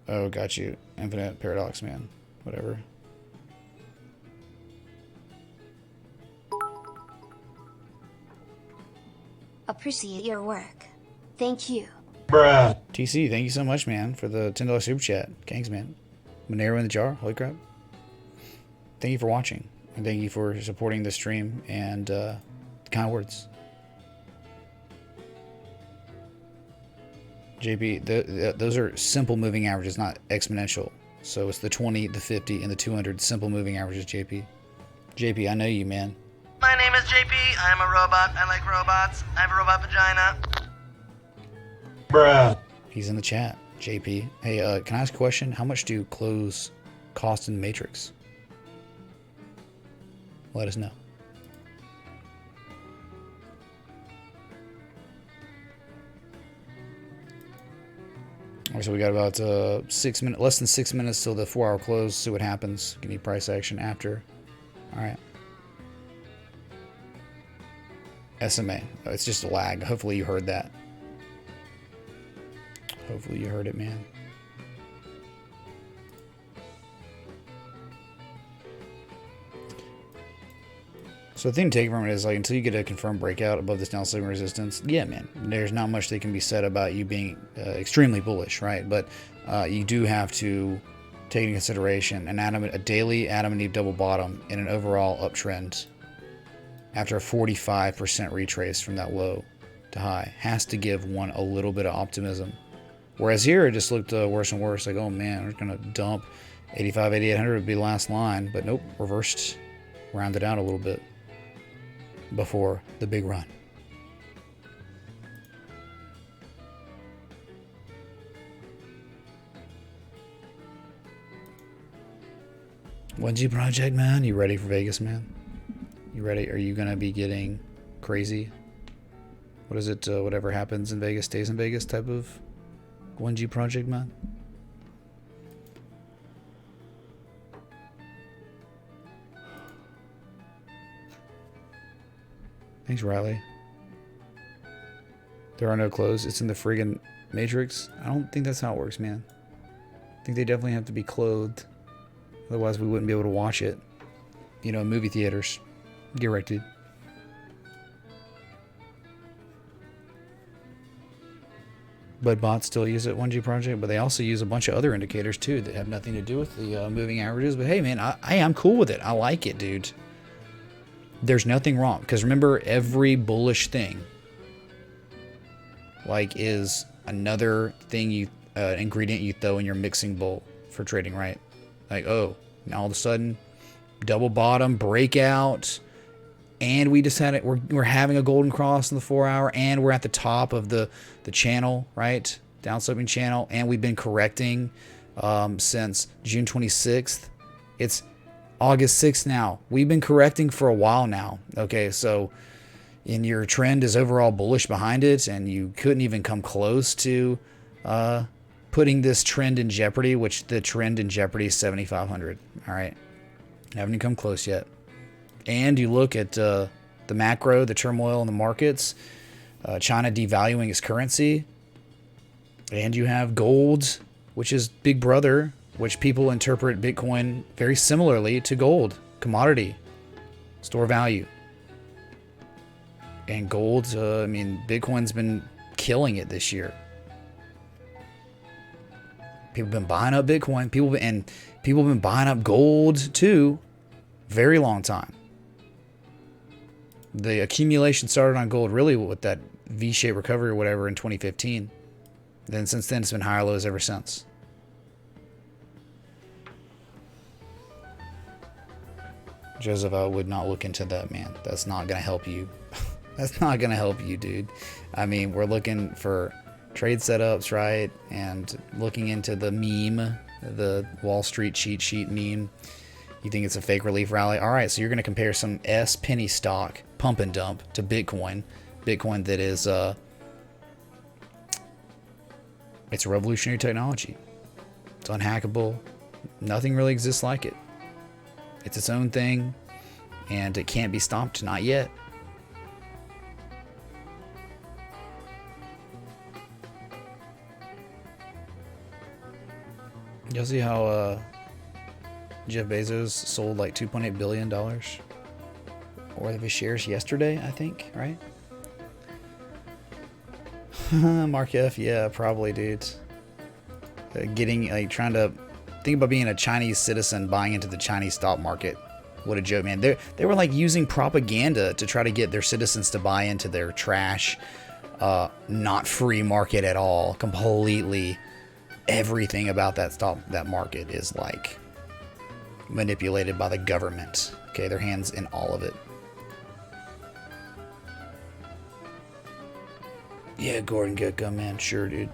Oh, got you. Infinite paradox, man. Whatever. Appreciate your work. Thank you. Bruh. TC, thank you so much, man, for the $10 super chat. Gangs, man. Monero in the jar. Holy crap. Thank you for watching. And thank you for supporting the stream and the kind words. JP, those are simple moving averages, not exponential. So it's the 20, the 50, and the 200 simple moving averages, JP. JP, I know you, man. My name is JP. I'm a robot. I like robots. I have a robot vagina. Bruh. He's in the chat, JP. Hey, can I ask a question? How much do clothes cost in the Matrix? Let us know. Alright, so we got about 6 minutes, less than 6 minutes till the 4-hour close. See what happens. Give me price action after. Alright. SMA. It's just a lag. Hopefully you heard that. Hopefully you heard it, man. So the thing to take from it is, like, until you get a confirmed breakout above this down segment resistance, yeah, man, there's not much that can be said about you being extremely bullish, right? But you do have to take into consideration a daily Adam and Eve double bottom in an overall uptrend after a 45% retrace from that low to high has to give one a little bit of optimism. Whereas here it just looked worse and worse, like, oh man, we're gonna dump 85, 8800 would be the last line, but nope, reversed, rounded out a little bit before the big run. When's your project, man? You ready for Vegas, man? You ready? Are you gonna be getting crazy? What is it? Whatever happens in Vegas stays in Vegas type of 1G project, man? Thanks, Riley. There are no clothes. It's in the friggin' Matrix. I don't think that's how it works, man. I think they definitely have to be clothed. Otherwise, we wouldn't be able to watch it. You know, movie theaters. Get right, dude. But bots still use it 1G project, but they also use a bunch of other indicators too that have nothing to do with the moving averages. But hey, man, I'm cool with it. I like it, dude. There's nothing wrong, because remember, every bullish thing like is another thing you ingredient you throw in your mixing bowl for trading, right? Like, oh, now all of a sudden double bottom breakout, and we decided we're having a golden cross in the 4 hour, and we're at the top of the channel, right? Downsloping channel, and we've been correcting since June 26th. It's August 6th now. We've been correcting for a while now. Okay, so and your trend is overall bullish behind it, and you couldn't even come close to putting this trend in jeopardy, which the trend in jeopardy is 7,500. All right, haven't even come close yet. And you look at the macro, the turmoil in the markets, China devaluing its currency, and you have gold, which is big brother, which people interpret Bitcoin very similarly to gold, commodity, store value. And gold, I mean, Bitcoin's been killing it this year. People have been buying up Bitcoin. People have been buying up gold too, very long time. The accumulation started on gold really with that V-shaped recovery or whatever in 2015. Then since then, it's been higher lows ever since. Joseph, I would not look into that, man. That's not going to help you. That's not going to help you, dude. I mean, we're looking for trade setups, right? And looking into the meme, the Wall Street cheat sheet meme. You think it's a fake relief rally? All right, so you're going to compare some S penny stock pump and dump to Bitcoin. Bitcoin that is, it's a revolutionary technology. It's unhackable. Nothing really exists like it. It's its own thing, and it can't be stopped, not yet. You'll see how Jeff Bezos sold like $2.8 billion worth of his shares yesterday, I think, right? Mark F, yeah, probably, dude. Trying to think about being a Chinese citizen buying into the Chinese stock market. What a joke, man. They were like using propaganda to try to get their citizens to buy into their trash, not free market at all. Completely everything about that market is like manipulated by the government. Okay, their hands in all of it. Yeah, Gordon Gekko, man. Sure, dude.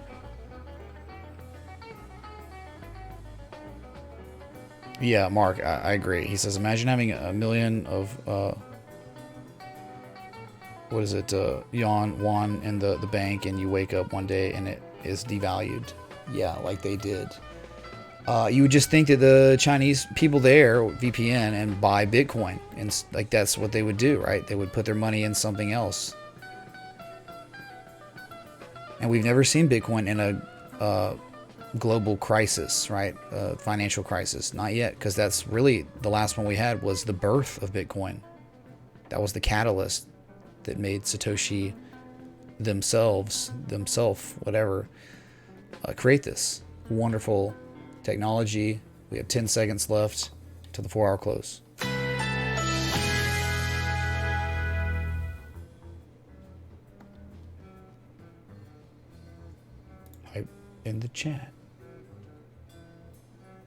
Yeah, Mark, I agree. He says, imagine having a million of, yuan in the bank, and you wake up one day and it is devalued. Yeah, like they did. You would just think that the Chinese people there, VPN, and buy Bitcoin. And like that's what they would do, right? They would put their money in something else. And we've never seen Bitcoin in a global crisis, right? Financial crisis. Not yet, because that's really the last one we had was the birth of Bitcoin. That was the catalyst that made Satoshi whatever, create this wonderful technology. We have 10 seconds left to the 4-hour close. Type in the chat.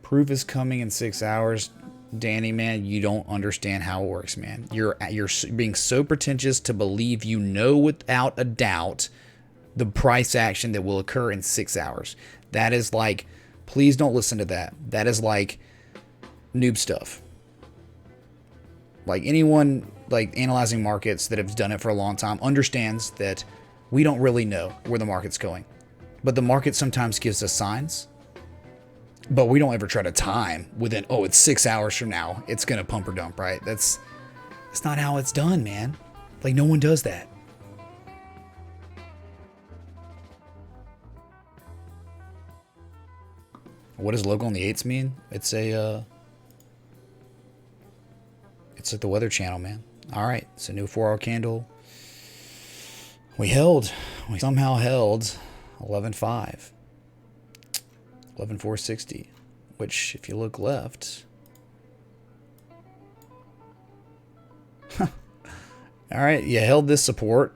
Proof is coming in 6 hours. Danny, man, you don't understand how it works, man. You're being so pretentious to believe you know without a doubt the price action that will occur in 6 hours. That is like, please don't listen to that. That is like noob stuff. Like anyone like analyzing markets that have done it for a long time understands that we don't really know where the market's going. But the market sometimes gives us signs. But we don't ever try to time within, oh, it's 6 hours from now, it's going to pump or dump, right? That's not how it's done, man. Like, no one does that. What does logo on the 8s mean? It's a, it's at the Weather Channel, man. All right, it's a new 4-hour candle. We somehow held 11.5. 11,460, which if you look left, all right, you held this support,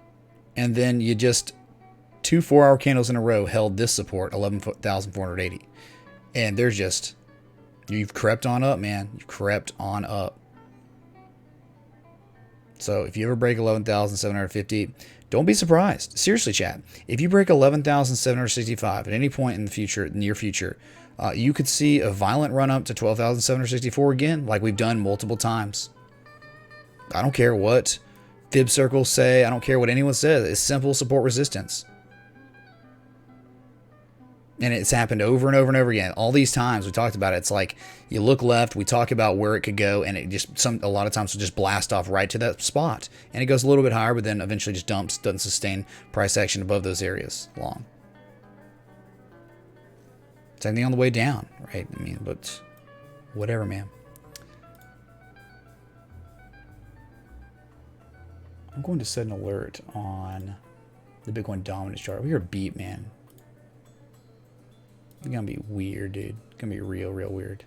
and then you just 2 4-hour candles in a row held this support, 11,480, and there's just, you've crept on up, man. You've crept on up. So if you ever break 11,750, don't be surprised. Seriously, chat. If you break 11,765 at any point in the future, near future, you could see a violent run up to 12,764 again, like we've done multiple times. I don't care what fib circles say. I don't care what anyone says. It's simple support resistance. And it's happened over and over and over again. All these times we talked about it. It's like you look left, we talk about where it could go, and it just a lot of times will just blast off right to that spot. And it goes a little bit higher, but then eventually just dumps, doesn't sustain price action above those areas long. Same thing on the way down, right? I mean, but whatever, man. I'm going to set an alert on the Bitcoin dominance chart. We hear a beep, man. It's gonna be weird, dude. It's gonna be real weird.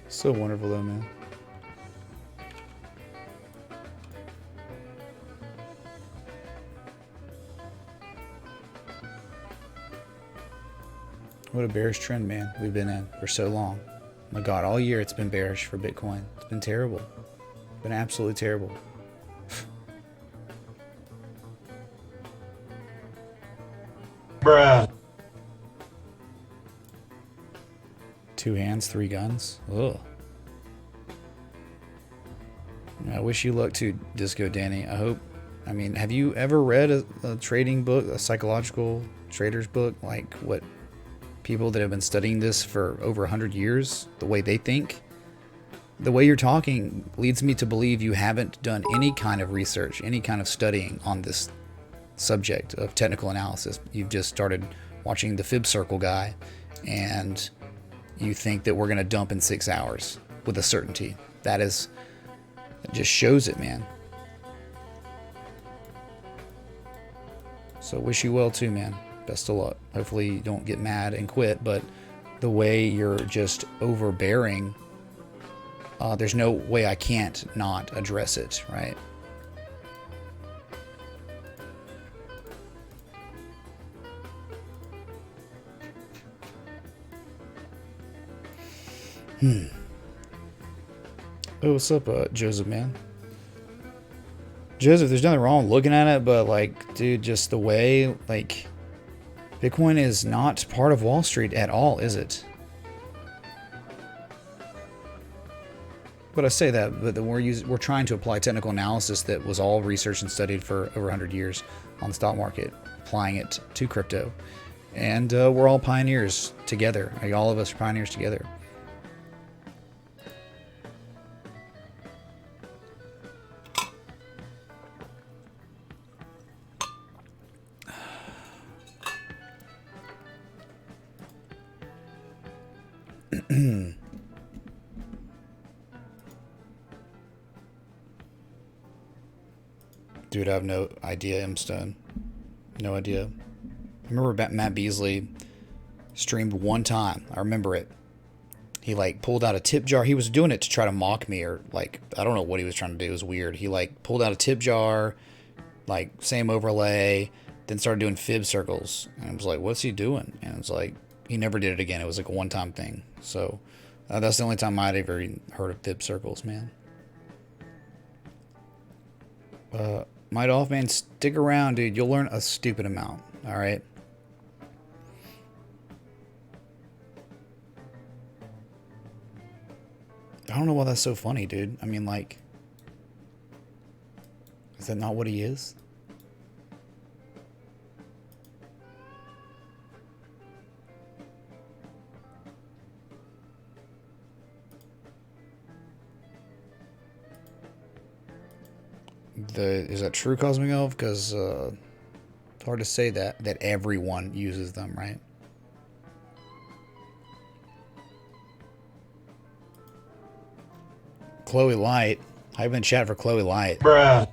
So wonderful though, man. What a bearish trend, man, we've been in for so long. My God, all year it's been bearish for Bitcoin. It's been terrible. It's been absolutely terrible. Bruh. 2 hands, 3 guns. Ugh. I wish you luck too, Disco Danny. I mean, have you ever read a trading book, a psychological trader's book, like what people that have been studying this for over 100 years, the way they think? The way you're talking leads me to believe you haven't done any kind of research, any kind of studying on this subject of technical analysis. You've just started watching the Fib Circle guy, and you think that we're going to dump in 6 hours with a certainty. It just shows it, man. So wish you well too, man. Best of luck. Hopefully you don't get mad and quit, but the way you're just overbearing, there's no way I can't not address it, right? Oh, what's up, Joseph, man? Joseph, there's nothing wrong looking at it, but like, dude, just the way, like, Bitcoin is not part of Wall Street at all, is it? But I say that, but we're trying to apply technical analysis that was all researched and studied for over 100 years on the stock market, applying it to crypto. And we're all pioneers together. Like, all of us are pioneers together. Dude, I have no idea, M-Stone. No idea. I remember Matt Beasley streamed one time. I remember it. He, like, pulled out a tip jar. He was doing it to try to mock me, or, like, I don't know what he was trying to do. It was weird. He, like, pulled out a tip jar, like, same overlay, then started doing fib circles. And I was like, what's he doing? And it was like, he never did it again. It was like a one-time thing. So that's the only time I'd ever heard of fib circles, man. Might off, man, stick around, dude. You'll learn a stupid amount. All right. I don't know why that's so funny, dude. I mean, like, is that not what he is? Is that true, Cosmic Elf? Because it's hard to say that everyone uses them, right? Chloe Light. I've been chat for Chloe Light. Bruh.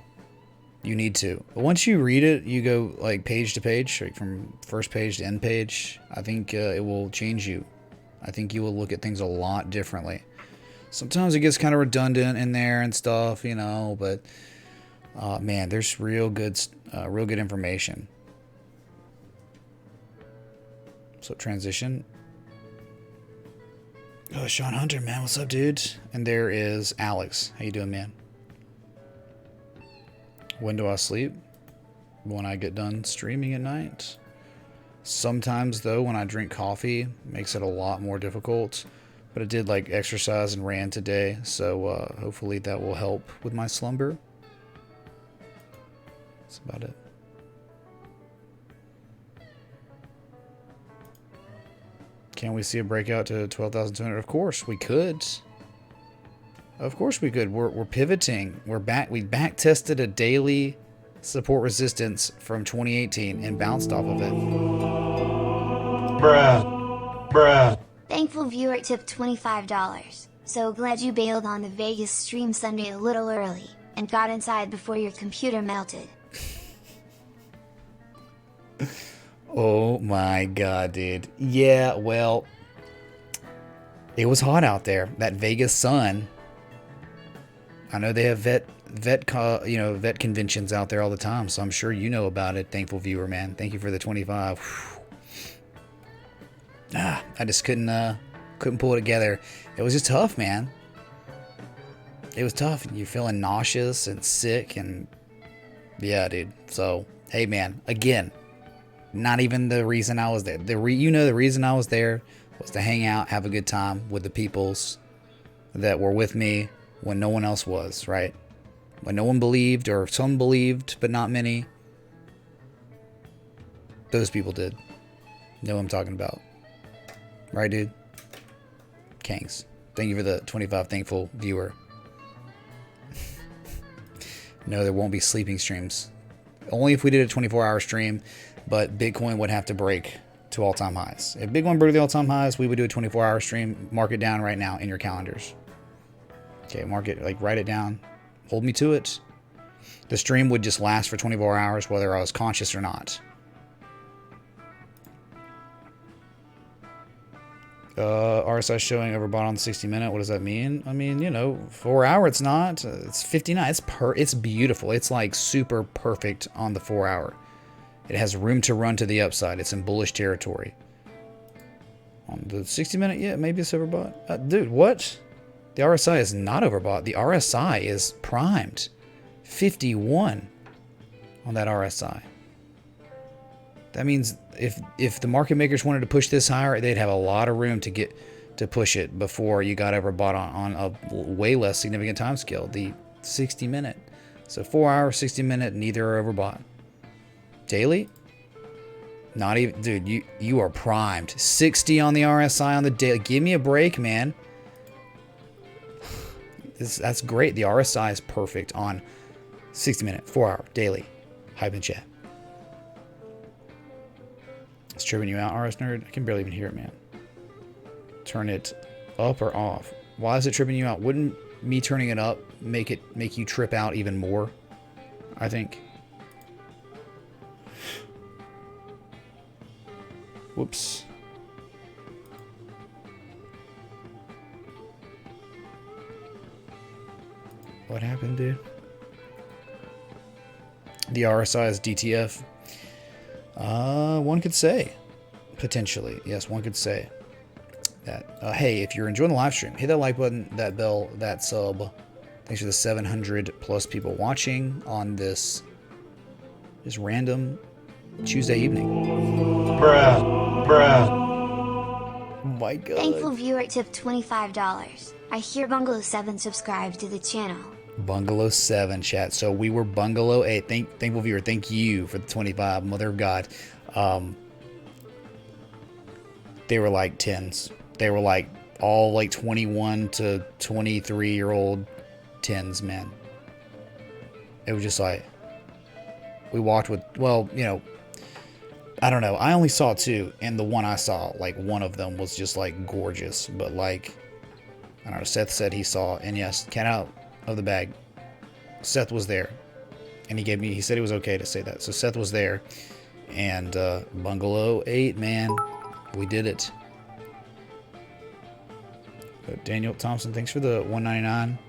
You need to. But once you read it, you go like page to page, like from first page to end page. I think it will change you. I think you will look at things a lot differently. Sometimes it gets kind of redundant in there and stuff, you know, but man, there's real good information. So transition. Oh, Sean Hunter, man, what's up, dude? And there is Alex. How you doing, man? When do I sleep? When I get done streaming at night. Sometimes, though, when I drink coffee, it makes it a lot more difficult. But I did, like, exercise and ran today, so hopefully that will help with my slumber. That's about it. Can we see a breakout to 12,200? Of course we could. Of course we could. We're pivoting. We're back. We back tested a daily support resistance from 2018 and bounced off of it. Bruh. Bruh. Thankful viewer tipped $25. So glad you bailed on the Vegas stream Sunday a little early, and got inside before your computer melted. Oh my god, dude. Yeah, well, it was hot out there. That Vegas sun. I know they have vet conventions out there all the time, so I'm sure you know about it. Thankful viewer, man. Thank you for the 25. I just couldn't pull it together. It was just tough, man. It was tough. You're feeling nauseous and sick, and yeah, dude. So, hey, man, again, not even the reason I was there. The reason I was there was to hang out, have a good time with the peoples that were with me when no one else was, right? When no one believed, or some believed, but not many. Those people did. Know what I'm talking about. Right, dude? Kangs. Thank you for the 25 thankful viewer. No, there won't be sleeping streams. Only if we did a 24-hour stream, but Bitcoin would have to break to all-time highs. If Bitcoin broke the all-time highs, we would do a 24-hour stream. Mark it down right now in your calendars. Okay, mark it, like, write it down. Hold me to it. The stream would just last for 24 hours, whether I was conscious or not. RSI showing overbought on the 60-minute. What does that mean? I mean, you know, 4 hour it's not. It's 59. It's beautiful. It's like super perfect on the 4 hour. It has room to run to the upside. It's in bullish territory. On the 60-minute, yeah, maybe it's overbought. Dude, what? The RSI is not overbought. The RSI is primed. 51 on that RSI. That means if the market makers wanted to push this higher, they'd have a lot of room to to push it before you got overbought on a way less significant time scale, the 60 minute. So 4 hour, 60 minute, neither are overbought. Daily? Not even, dude, you are primed. 60 on the RSI on the daily. Give me a break, man. That's great. The RSI is perfect on 60 minute, 4 hour, daily. Hype in chat. It's tripping you out, RS Nerd? I can barely even hear it, man. Turn it up or off. Why is it tripping you out? Wouldn't me turning it up make you trip out even more? I think. Whoops. What happened, dude? The RSI is DTF. One could say. Potentially. Yes, one could say that. Hey, if you're enjoying the live stream, hit that like button, that bell, that sub. Thanks for the 700 plus people watching on this just random Tuesday evening. Bruh. Oh my god. Thankful viewer tip $25. I hear Bungalow 7 subscribed to the channel. Bungalow 7 chat. So we were Bungalow 8. Thankful viewer, thank you for the 25. Mother of God. They were like 10s. They were like all like 21 to 23-year-old 10s, man. It was just like we walked with, well, you know, I don't know. I only saw 2, and the one I saw, like one of them was just like gorgeous, but like I don't know. Seth said he saw, and yes, cat out of the bag. Seth was there, and he said it was okay to say that. So Seth was there, and Bungalow 8, man, we did it. Daniel Thompson, thanks for the 199.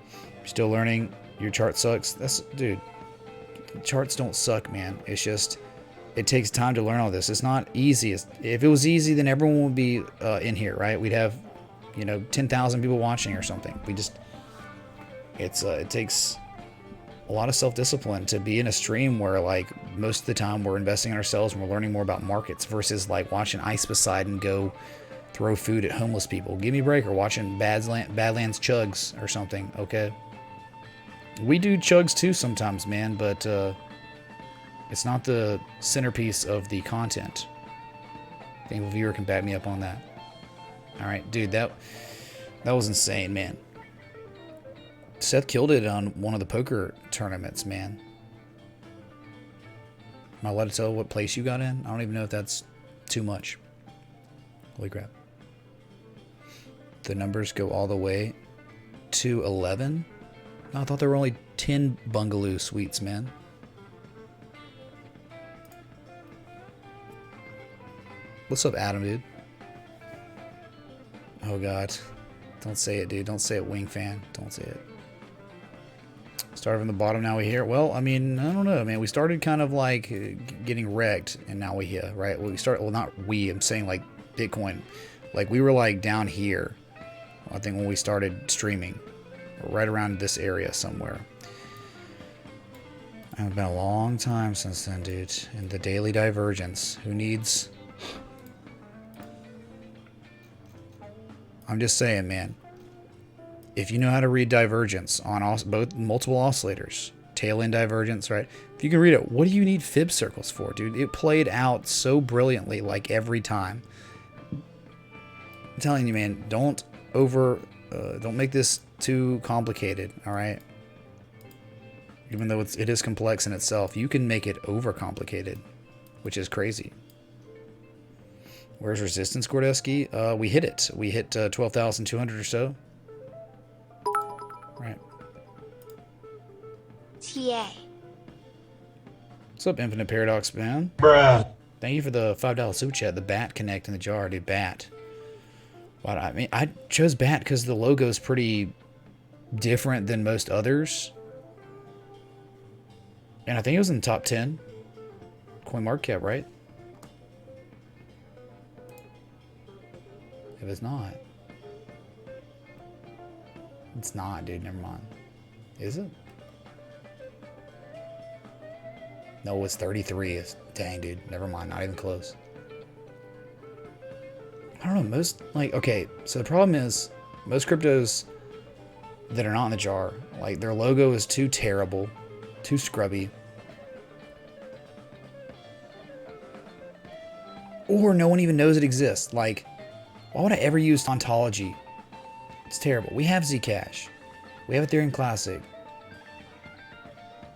Still learning. Your chart sucks. That's, dude. Charts don't suck, man. It's just it takes time to learn all this. It's not easy. If it was easy, then everyone would be in here, right? We'd have, 10,000 people watching or something. It takes a lot of self-discipline to be in a stream where like most of the time we're investing in ourselves and we're learning more about markets versus like watching Ice Poseidon go throw food at homeless people. Give me a break. Or watching Badlands Chugs or something. Okay. We do chugs too sometimes, man, but it's not the centerpiece of the content. I think a viewer can back me up on that. All right, dude, that was insane, man. Seth killed it on one of the poker tournaments, man. Am I allowed to tell what place you got in? I don't even know if that's too much. Holy crap. The numbers go all the way to 11? No, I thought there were only 10 bungalow suites, man. What's up, Adam, dude? Oh, God. Don't say it, dude. Don't say it, Wing Fan. Don't say it. Started from the bottom, now we here. Well, I mean, I don't know, man. We started kind of like getting wrecked, and now we here, right? Well, not we. I'm saying like Bitcoin. Like we were like down here, I think, when we started streaming. Right around this area somewhere. It's been a long time since then, dude. And the daily divergence. Who needs... I'm just saying, man. If you know how to read divergence on both multiple oscillators, tail end divergence, right? If you can read it, what do you need fib circles for, dude? It played out so brilliantly, like every time. I'm telling you, man, don't make this too complicated, all right? Even though it is complex in itself, you can make it overcomplicated, which is crazy. Where's resistance, Gordeski? We hit it. We hit 12,200 or so. Right. TA. What's up, Infinite Paradox, man? Bruh. Thank you for the $5 super chat. The bat connect in the jar, dude. Bat. But I mean, I chose bat because the logo is pretty different than most others. And I think it was in the top 10. CoinMarketCap, right? If it's not. It's not, dude. Never mind. Is it? No, it's 33. Dang, dude. Never mind. Not even close. I don't know, most, like, okay, so the problem is, most cryptos that are not in the jar, like, their logo is too terrible, too scrubby, or no one even knows it exists. Like, why would I ever use ontology? It's terrible. We have Zcash. We have Ethereum Classic.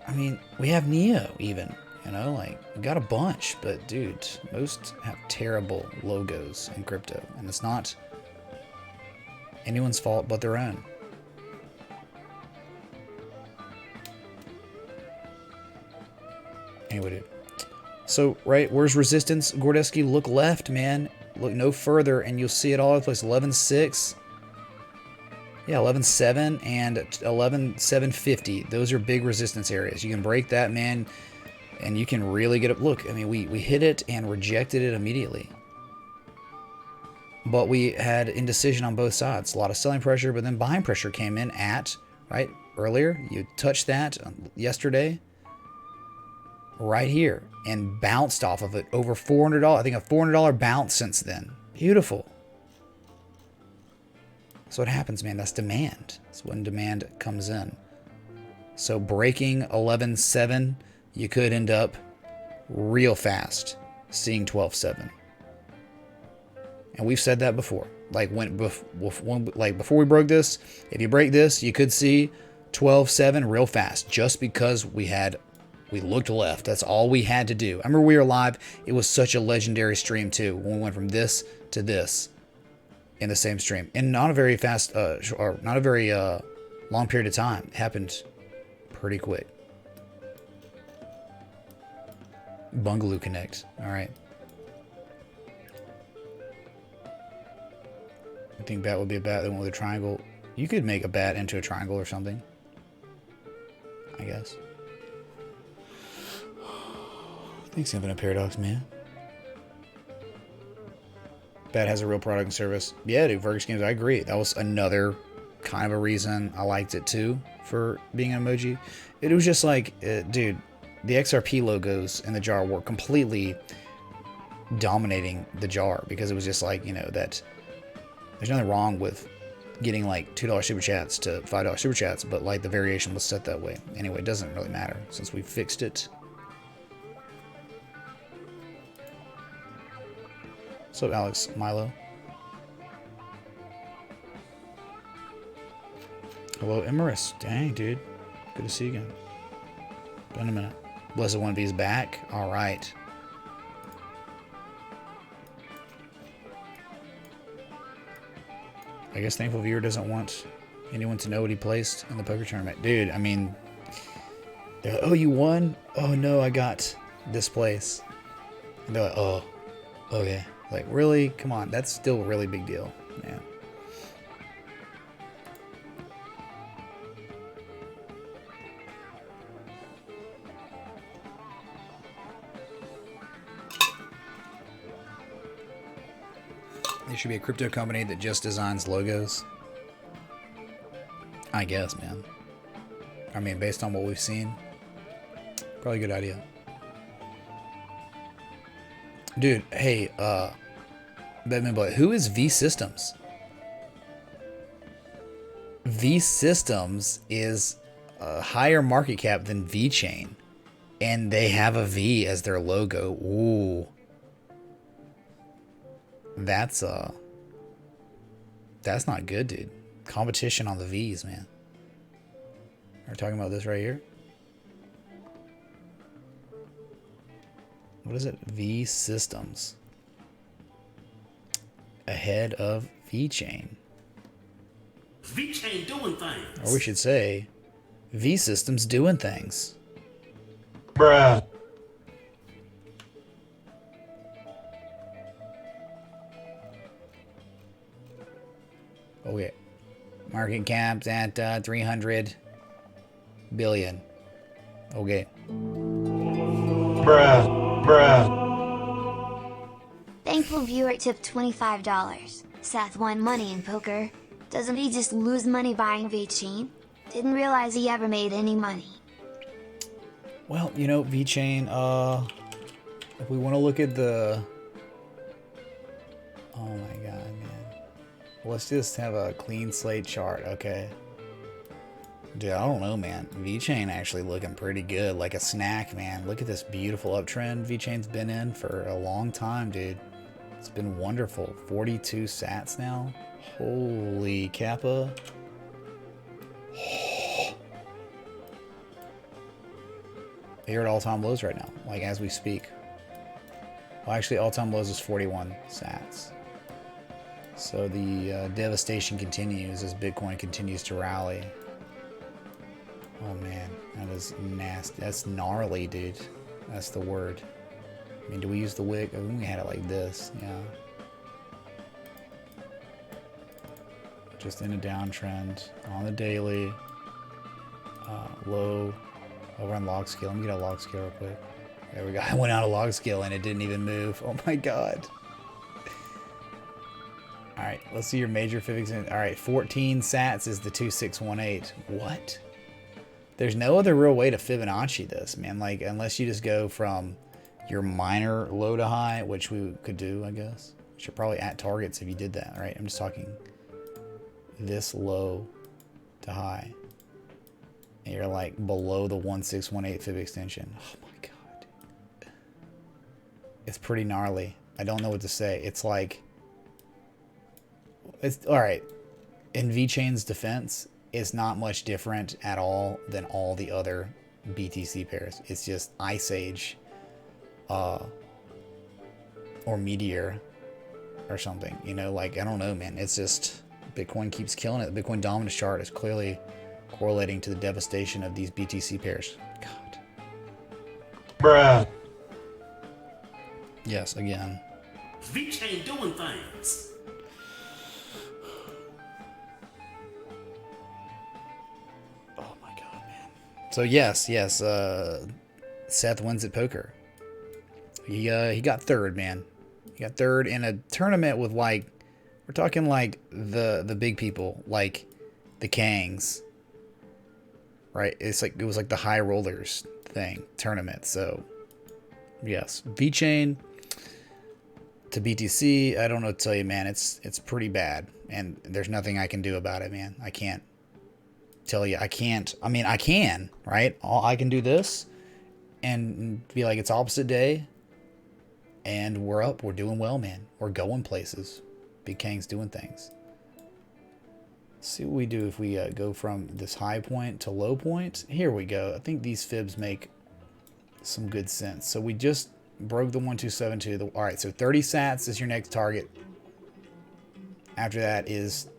I mean, we have Neo even. You know, like, we got a bunch. But, dude, most have terrible logos in crypto. And it's not anyone's fault but their own. Anyway, dude. So, right, where's resistance? Gordeski, look left, man. Look no further, and you'll see it all over the place. 11.6. Yeah, 11.7 and 11.750. Those are big resistance areas. You can break that, man, and you can really get up. Look, I mean, we hit it and rejected it immediately. But we had indecision on both sides. A lot of selling pressure, but then buying pressure came in at, right, earlier. You touched that yesterday. Right here, and bounced off of it over $400. I think a $400 bounce since then. Beautiful. That's what happens, man. That's demand. That's when demand comes in. So breaking 11.7, you could end up real fast seeing 12.7. And we've said that before. Like before we broke this, if you break this, you could see 12.7 real fast, just because we looked left. That's all we had to do. I remember we were live. It was such a legendary stream too, when we went from this to this in the same stream, and not a very fast, or not a very long period of time. It happened pretty quick. Bungaloo Connect. All right. I think bat would be a bat that went with a triangle. You could make a bat into a triangle or something, I guess. Thanks, Infinite Paradox, man. Bat has a real product and service. Yeah, dude, Vergus Games, I agree. That was another kind of a reason I liked it too, for being an emoji. It was just like, dude, the XRP logos in the jar were completely dominating the jar, because it was just like, you know, that there's nothing wrong with getting like $2 super chats to $5 super chats, but like the variation was set that way. Anyway, it doesn't really matter since we fixed it. What's up, Alex Milo? Hello, Emerus. Dang, dude. Good to see you again. Been a minute. Blessed One B's back. All right. I guess Thankful Viewer doesn't want anyone to know what he placed in the poker tournament. Dude, I mean, they're like, oh, you won? Oh, no, I got this place. And they're like, oh, okay. Like, really? Come on. That's still a really big deal, man. There should be a crypto company that just designs logos. I guess, man. I mean, based on what we've seen, probably a good idea. Dude, hey, Batman Boy, who is V Systems? V Systems is a higher market cap than VeChain, and they have a V as their logo. Ooh. That's not good, dude. Competition on the V's, man. We're talking about this right here. What is it? V Systems. Ahead of VeChain. VeChain doing things. Or we should say, V Systems doing things. Bruh. Okay. Market cap's at 300 billion. Okay. Bruh. Thankful Viewer tipped $25. Seth won money in poker. Doesn't he just lose money buying VeChain? Didn't realize he ever made any money. Well, you know, VeChain, if we want to look at the Oh my god, man. Let's just have a clean slate chart, okay? Dude, I don't know, man. VeChain actually looking pretty good, like a snack, man. Look at this beautiful uptrend VeChain's been in for a long time, dude. It's been wonderful. 42 sats now. Holy Kappa. You're at all-time lows right now, like as we speak. Well, actually, all-time lows is 41 sats. So the devastation continues as Bitcoin continues to rally. Oh man, that is nasty. That's gnarly, dude. That's the word. I mean, do we use the wick? I think we had it like this, yeah. Just in a downtrend on the daily. Low. Over on log scale. Let me get a log scale real quick. There we go. I went out of log scale and it didn't even move. Oh my god. Alright, let's see your major physics. Alright, 14 sats is the 2618. What? There's no other real way to Fibonacci this, man. Like, unless you just go from your minor low to high, which we could do, I guess. Which are probably at targets if you did that, right? I'm just talking this low to high. And you're like below the 1618 fib extension. Oh my god. It's pretty gnarly. I don't know what to say. It's like, it's alright. In VeChain's defense, it's not much different at all than all the other BTC pairs. It's just Ice Age or Meteor or something. You know, like, I don't know, man. It's just Bitcoin keeps killing it. The Bitcoin dominance chart is clearly correlating to the devastation of these BTC pairs. God. Bruh. Yes, again. VeChain doing things. Oh my god, man. So yes, Seth wins at poker. He got third, man. He got third in a tournament with, like, we're talking like the big people, like the Kangs. Right? It's like, it was like the high rollers thing, tournament. So yes, VeChain to BTC, I don't know what to tell you, man. It's pretty bad, and there's nothing I can do about it, man. I can't tell you. I can't. I mean, I can, right? I can do this and be like, it's opposite day, and we're up. We're doing well, man. We're going places. Big Kang's doing things. Let's see what we do if we go from this high point to low point. Here we go. I think these fibs make some good sense. So we just broke the 1272. All right, so 30 sats is your next target. After that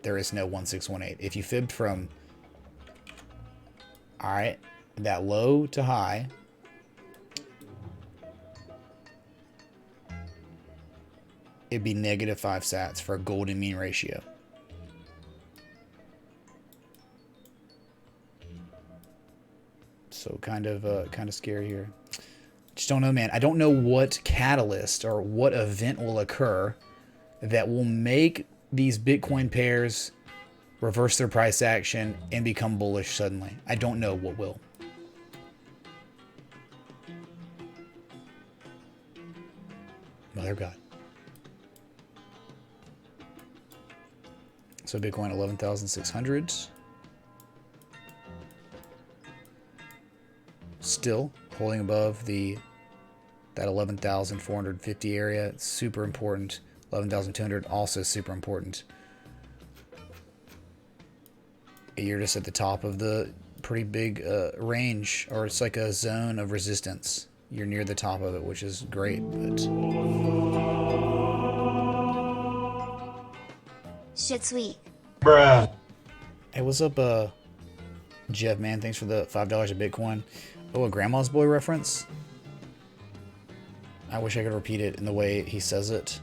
there is no 1618. If you fibbed from, all right, that low to high, it'd be negative 5 sats for a golden mean ratio. So kind of scary here. Just don't know, man. I don't know what catalyst or what event will occur that will make these Bitcoin pairs reverse their price action and become bullish suddenly. I don't know what will. Mother of God. So Bitcoin 11,600. Still holding above that 11,450 area. It's super important. 11,200 also super important. You're just at the top of the pretty big range, or it's like a zone of resistance. You're near the top of it, which is great. But Shit sweet. Bruh. hey, what's up, Jeff? Man, thanks for the $5 a Bitcoin. Oh, a Grandma's Boy reference? I wish I could repeat it in the way he says it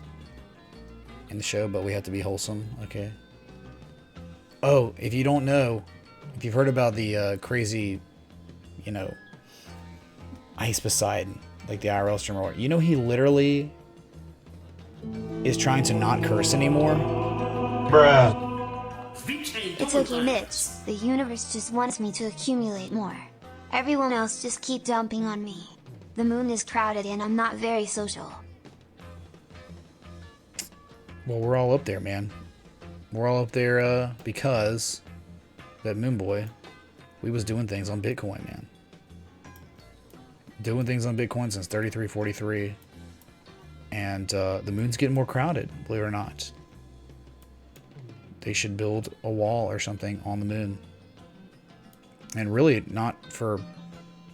in the show, but we have to be wholesome. Okay. Oh, if you don't know, if you've heard about the crazy, you know, Ice Poseidon, like the IRL streamer, you know, he literally is trying to not curse anymore. Bruh. It's okay, Mitch. The universe just wants me to accumulate more. Everyone else just keep dumping on me. The moon is crowded and I'm not very social. Well, we're all up there, man. We're all up there because that Moon Boy, we was doing things on Bitcoin, man. Doing things on Bitcoin since 33.43. And the moon's getting more crowded, believe it or not. They should build a wall or something on the moon. And really not for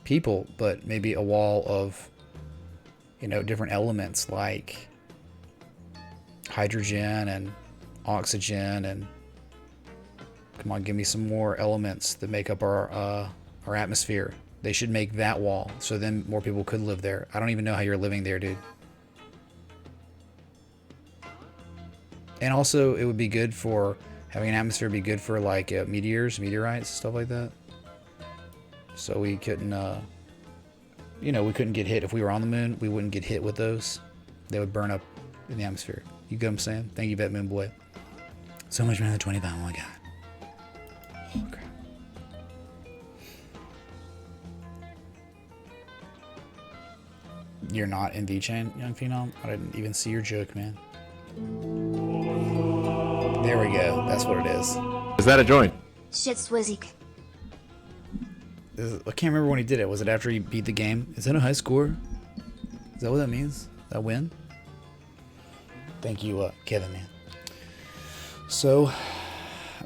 people, but maybe a wall of, you know, different elements like hydrogen and oxygen and come on, give me some more elements that make up our atmosphere. They should make that wall so then more people could live there. I don't even know how you're living there, dude. And also, it would be good for having an atmosphere. Be good for like meteorites, stuff like that. So we couldn't, you know, we couldn't get hit if we were on the moon. We wouldn't get hit with those. They would burn up in the atmosphere. You get what I'm saying? Thank you, Bet Moon Boy. So much better than 25. Oh my god. Oh, crap. You're not in VeChain, Young Phenom? I didn't even see your joke, man. There we go. That's what it is. Is that a joint? Shit Swizzy. I can't remember when he did it. Was it after he beat the game? Is that a high score? Is that what that means? That win? Thank you, Kevin, man. So,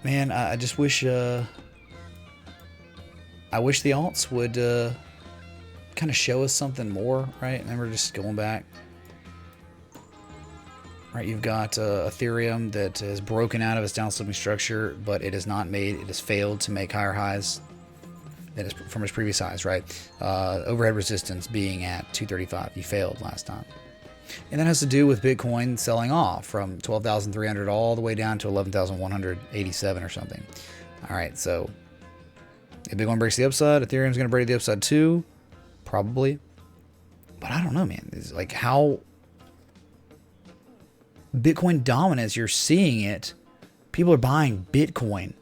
man, I just wish I wish the alts would kind of show us something more, right? And then we're just going back. Right, you've got Ethereum that is broken out of its down-slipping structure, but it has not made, it has failed to make higher highs than from its previous highs, right? Overhead resistance being at 235. You failed last time. And that has to do with Bitcoin selling off from 12,300 all the way down to 11,187 or something. All right, so if Bitcoin breaks the upside, Ethereum's going to break the upside too, probably. But I don't know, man. It's like how Bitcoin dominance, you're seeing it. People are buying Bitcoin.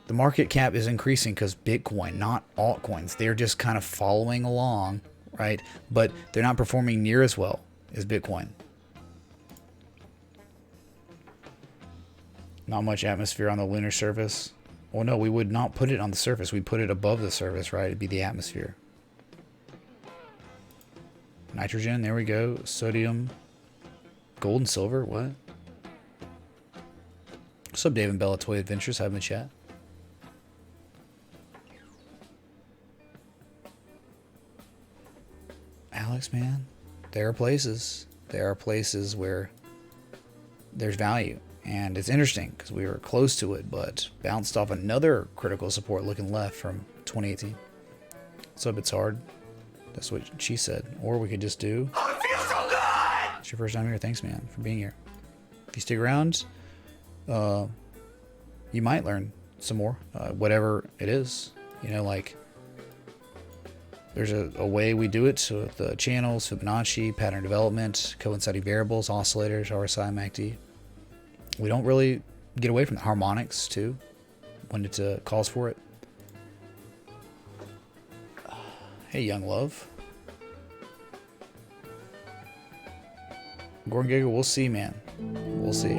The market cap is increasing because Bitcoin, not altcoins. They're just kind of following along, right? But they're not performing near as well as Bitcoin. Not much atmosphere on the lunar surface. Well, no, we would not put it on the surface. We put it above the surface, right? It'd be the atmosphere. Nitrogen, there we go. Sodium. Gold and silver, what? What's up, Dave and Bella Toy Adventures? Having a chat. Alex, man, there are places where there's value. And it's interesting because we were close to it, but bounced off another critical support looking left from 2018. So it's hard. That's what she said. Or we could just do... It's your first time here. Thanks, man, for being here. If you stick around, you might learn some more, whatever it is. You know, like there's a way we do it with the channels, Fibonacci, pattern development, coinciding variables, oscillators, RSI, MACD. We don't really get away from the harmonics too when it calls for it. Hey, young love. Gordon Giggle, we'll see, man. We'll see.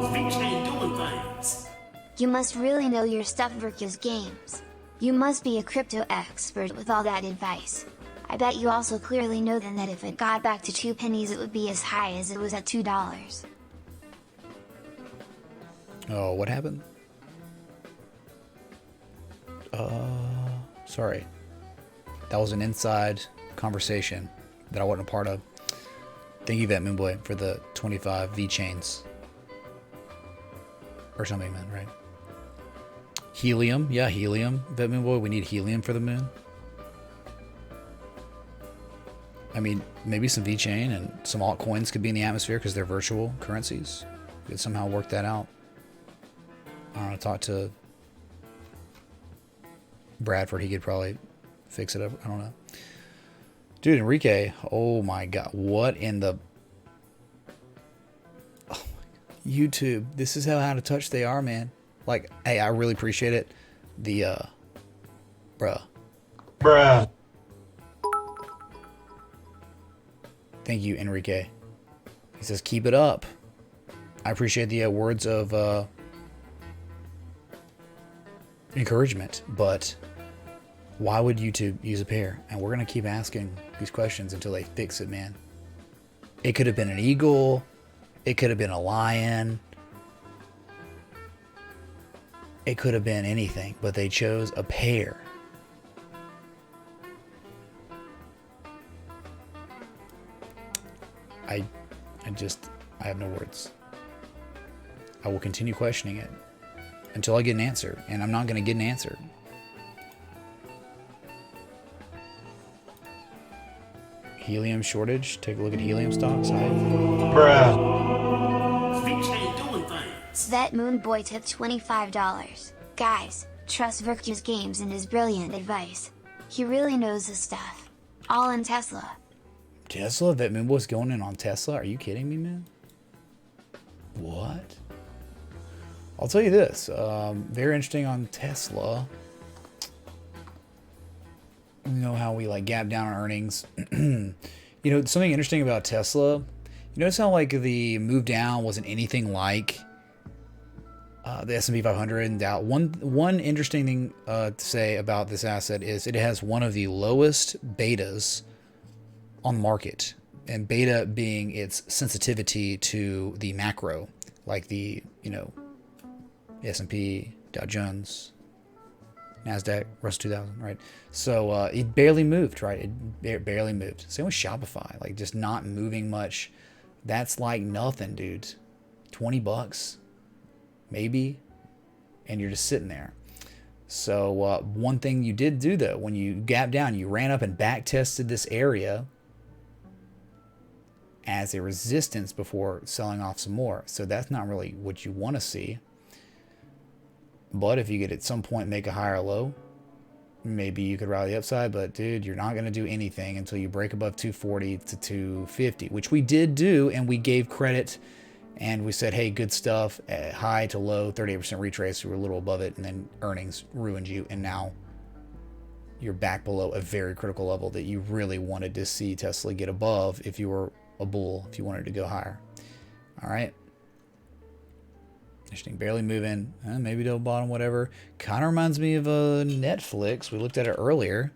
VeChain doing things. You must really know your stuff versus games. You must be a crypto expert with all that advice. I bet you also clearly know then that if it got back to 2 pennies it would be as high as it was at $2. Oh, what happened? Sorry. That was an inside conversation that I wasn't a part of. Thank you, Vet Moonboy, for the 25 VeChains. Or something, man, right? Helium. Yeah, helium. Vet Moonboy, we need helium for the moon. I mean, maybe some VeChain and some altcoins could be in the atmosphere because they're virtual currencies. We could somehow work that out. I don't know, talk to Bradford. He could probably fix it up. I don't know. Dude, Enrique, oh my god, what in the... Oh my god. YouTube, this is how out of touch they are, man. Like, hey, I really appreciate it. The, bruh. Bruh. Thank you, Enrique. He says, keep it up. I appreciate the words of encouragement, but why would YouTube use a pair? And we're going to keep asking these questions until they fix it, man. It could have been an eagle. It could have been a lion. It could have been anything, but they chose a pair. I have no words. I will continue questioning it until I get an answer, and I'm not going to get an answer. Helium shortage. Take a look at helium stocks. Bruh. Finch ain't doing things. That Moon Boy tipped $25. Guys, trust Virtue's games and his brilliant advice. He really knows his stuff. All in Tesla. Tesla? That Moon Boy's going in on Tesla? Are you kidding me, man? What? I'll tell you this. Very interesting on Tesla. You know how we like gap down on earnings. You know, something interesting about Tesla. You notice how like the move down wasn't anything like the S&P 500 and Dow. One interesting thing to say about this asset is it has one of the lowest betas on the market, and beta being its sensitivity to the macro, like the S&P, Dow Jones, NASDAQ, Russell 2000, right? So it barely moved, right? It barely moved. Same with Shopify, like just not moving much. That's like nothing, dude. $20, maybe, and you're just sitting there. So one thing you did do though, when you gapped down, you ran up and back tested this area as a resistance before selling off some more. So that's not really what you want to see. But if you could at some point make a higher low, maybe you could rally the upside. But dude, you're not going to do anything until you break above 240 to 250, which we did do, and we gave credit and we said, hey, good stuff, high to low, 38% retrace. We were a little above it, and then earnings ruined you, and now you're back below a very critical level that you really wanted to see Tesla get above if you were a bull, if you wanted to go higher. All right. Interesting. Barely moving. Maybe double bottom, whatever. Kind of reminds me of Netflix. We looked at it earlier.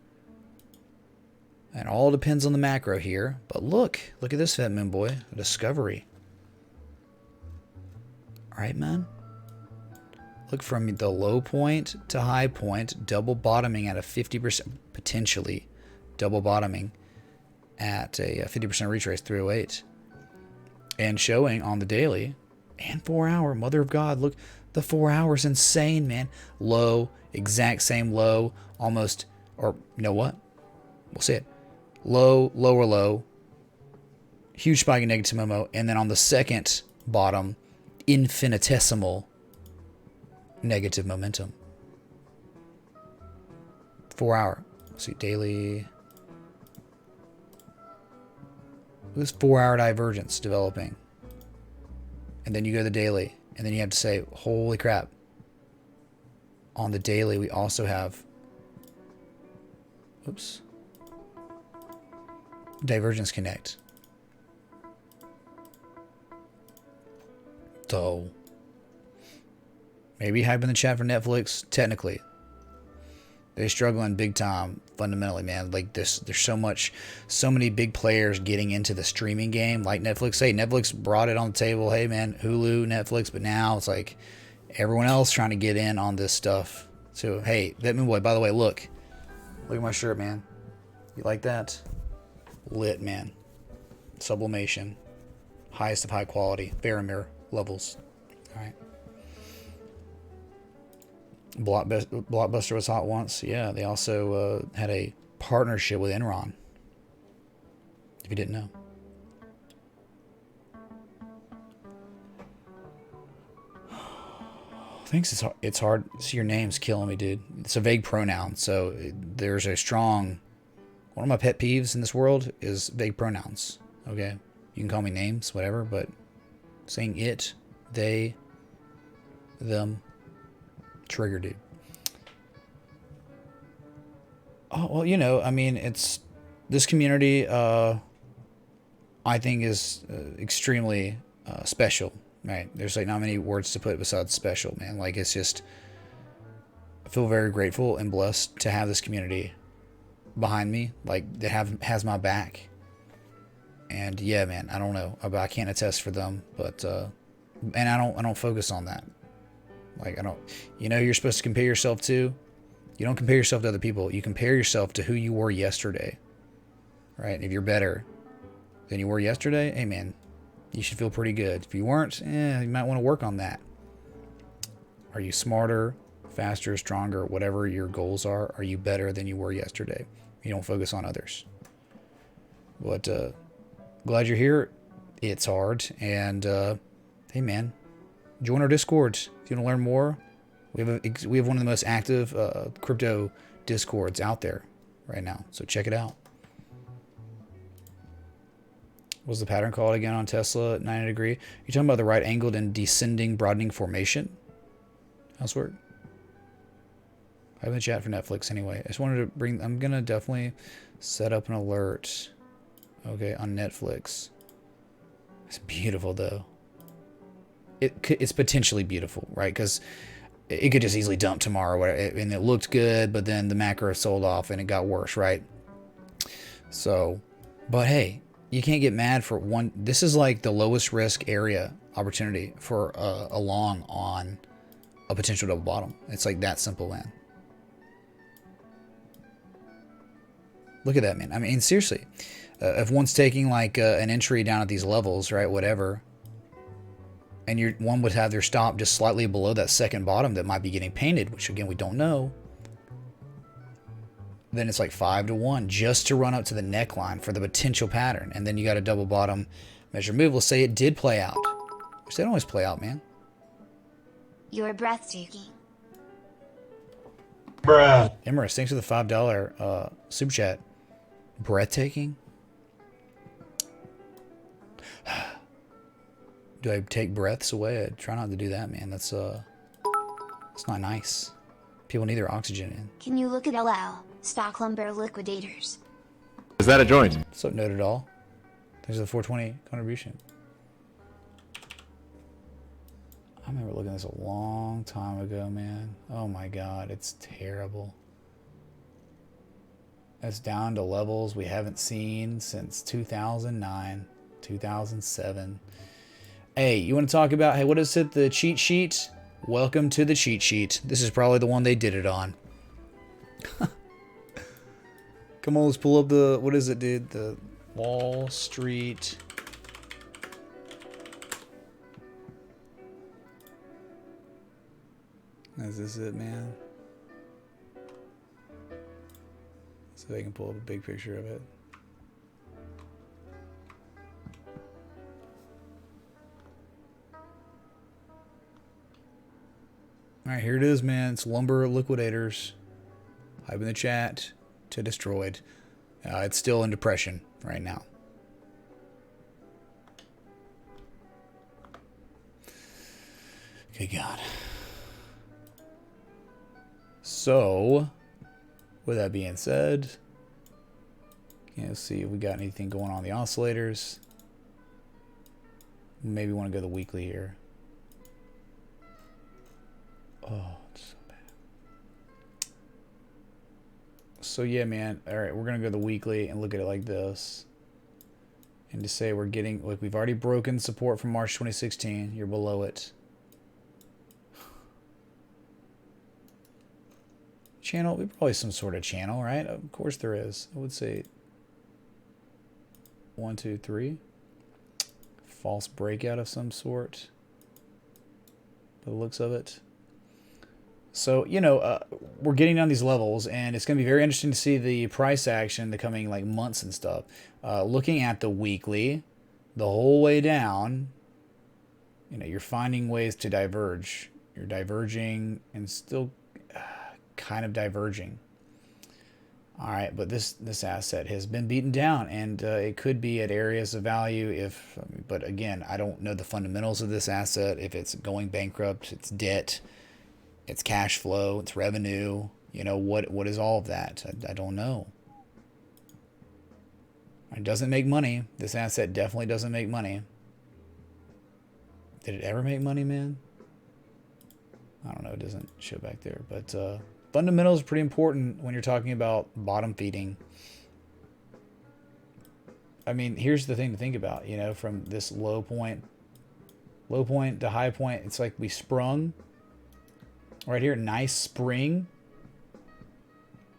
And all depends on the macro here. But look at this Fat Moon Boy. A discovery. All right, man. Look, from the low point to high point, double bottoming at a 50%, potentially double bottoming at a 50% retrace, 308, and showing on the daily and 4 hour. Mother of God, look, the 4 hours, insane, man. Low, exact same low, almost, or you know what? We'll see it. Low, lower low, huge spike in negative Momo, and then on the second bottom, infinitesimal negative momentum. 4 hour. Let's see, daily. This 4 hour divergence developing. And then you go to the daily, and then you have to say, holy crap. On the daily, we also have, oops, divergence connect. So, maybe hype in the chat for Netflix. Technically, they're struggling big time fundamentally, man. Like there's so many big players getting into the streaming game, like Netflix. Hey, Netflix brought it on the table. Hey, man, Hulu, Netflix, but now it's like everyone else trying to get in on this stuff. So, hey, that Moon Boy, by the way, look at my shirt, man. You like that? Lit, man. Sublimation, highest of high quality, Faramir levels. All right. Blockbuster was hot once. Yeah, they also had a partnership with Enron. If you didn't know. Thanks. It's hard. See, your name's killing me, dude. It's a vague pronoun, so there's a strong. One of my pet peeves in this world is vague pronouns. Okay, you can call me names, whatever, but saying it, they, them. Trigger, dude. Oh, well, I mean, it's this community I think is extremely special, right? There's like not many words to put besides special, man. Like it's just, I feel very grateful and blessed to have this community behind me, like that has my back. And yeah, man, I don't know, I can't attest for them, but and I don't focus on that. Like I don't, you know, you're supposed to compare yourself to. You don't compare yourself to other people. You compare yourself to who you were yesterday, right? If you're better than you were yesterday, hey man, you should feel pretty good. If you weren't, you might want to work on that. Are you smarter, faster, stronger, whatever your goals are you better than you were yesterday? You don't focus on others. But glad you're here. It's hard. And hey man, join our Discord if you want to learn more. We have one of the most active crypto Discords out there right now. So check it out. What's the pattern called again on Tesla at 90 degree? You're talking about the right angled and descending broadening formation? How's it work? I have a chat for Netflix anyway. I just wanted to bring, I'm going to definitely set up an alert. Okay, on Netflix. It's beautiful though. It's potentially beautiful, right? Because it could just easily dump tomorrow, and it looked good, but then the macro sold off and it got worse, right? So, but hey, you can't get mad for one. This is like the lowest risk area opportunity for a long on a potential double bottom. It's like that simple, man. Look at that, man. I mean, seriously, if one's taking like an entry down at these levels, right, whatever, and one would have their stop just slightly below that second bottom that might be getting painted, which again, we don't know. Then it's like 5 to 1 just to run up to the neckline for the potential pattern. And then you got a double bottom measure move. Let's say it did play out. Which they don't always play out, man. You're breathtaking. Bruh. Emrys, thanks for the $5 super chat. Breathtaking? Do I take breaths away? I try not to do that, man. That's not nice. People need their oxygen in. Can you look at LL, Stock Lumber Liquidators? Is that a joint? So note it all. There's the 420 contribution. I remember looking at this a long time ago, man. Oh my god, it's terrible. It's down to levels we haven't seen since 2009, 2007. Hey, you want to talk about, hey, what is it, the cheat sheet? Welcome to the cheat sheet. This is probably the one they did it on. Come on, let's pull up the, what is it, dude? The Wall Street. Is this it, man? So I can pull up a big picture of it. Alright, here it is, man. It's Lumber Liquidators. Hype in the chat to destroyed. It's still in depression right now. Okay, God. So, with that being said, let's see if we got anything going on the oscillators. Maybe want to go the weekly here. Oh, it's so bad. So yeah, man. All right, we're gonna go the weekly and look at it like this, and to say we're getting, like, we've already broken support from March 2016. You're below it. Channel, probably some sort of channel, right? Of course there is. I would say 1, 2, 3. False breakout of some sort. By the looks of it. So, you know, we're getting down these levels, and it's going to be very interesting to see the price action in the coming, like, months and stuff. Looking at the weekly, the whole way down, you know, you're finding ways to diverge. You're diverging and still kind of diverging. All right, but this asset has been beaten down, and it could be at areas of value if, but again, I don't know the fundamentals of this asset. If it's going bankrupt, it's debt, it's cash flow, it's revenue, you know, what is all of that? I don't know. It doesn't make money. This asset definitely doesn't make money. Did it ever make money, man? I don't know. It doesn't show back there. But fundamentals are pretty important when you're talking about bottom feeding. I mean, here's the thing to think about. You know, from this low point to high point, it's like we sprung. Right here, nice spring.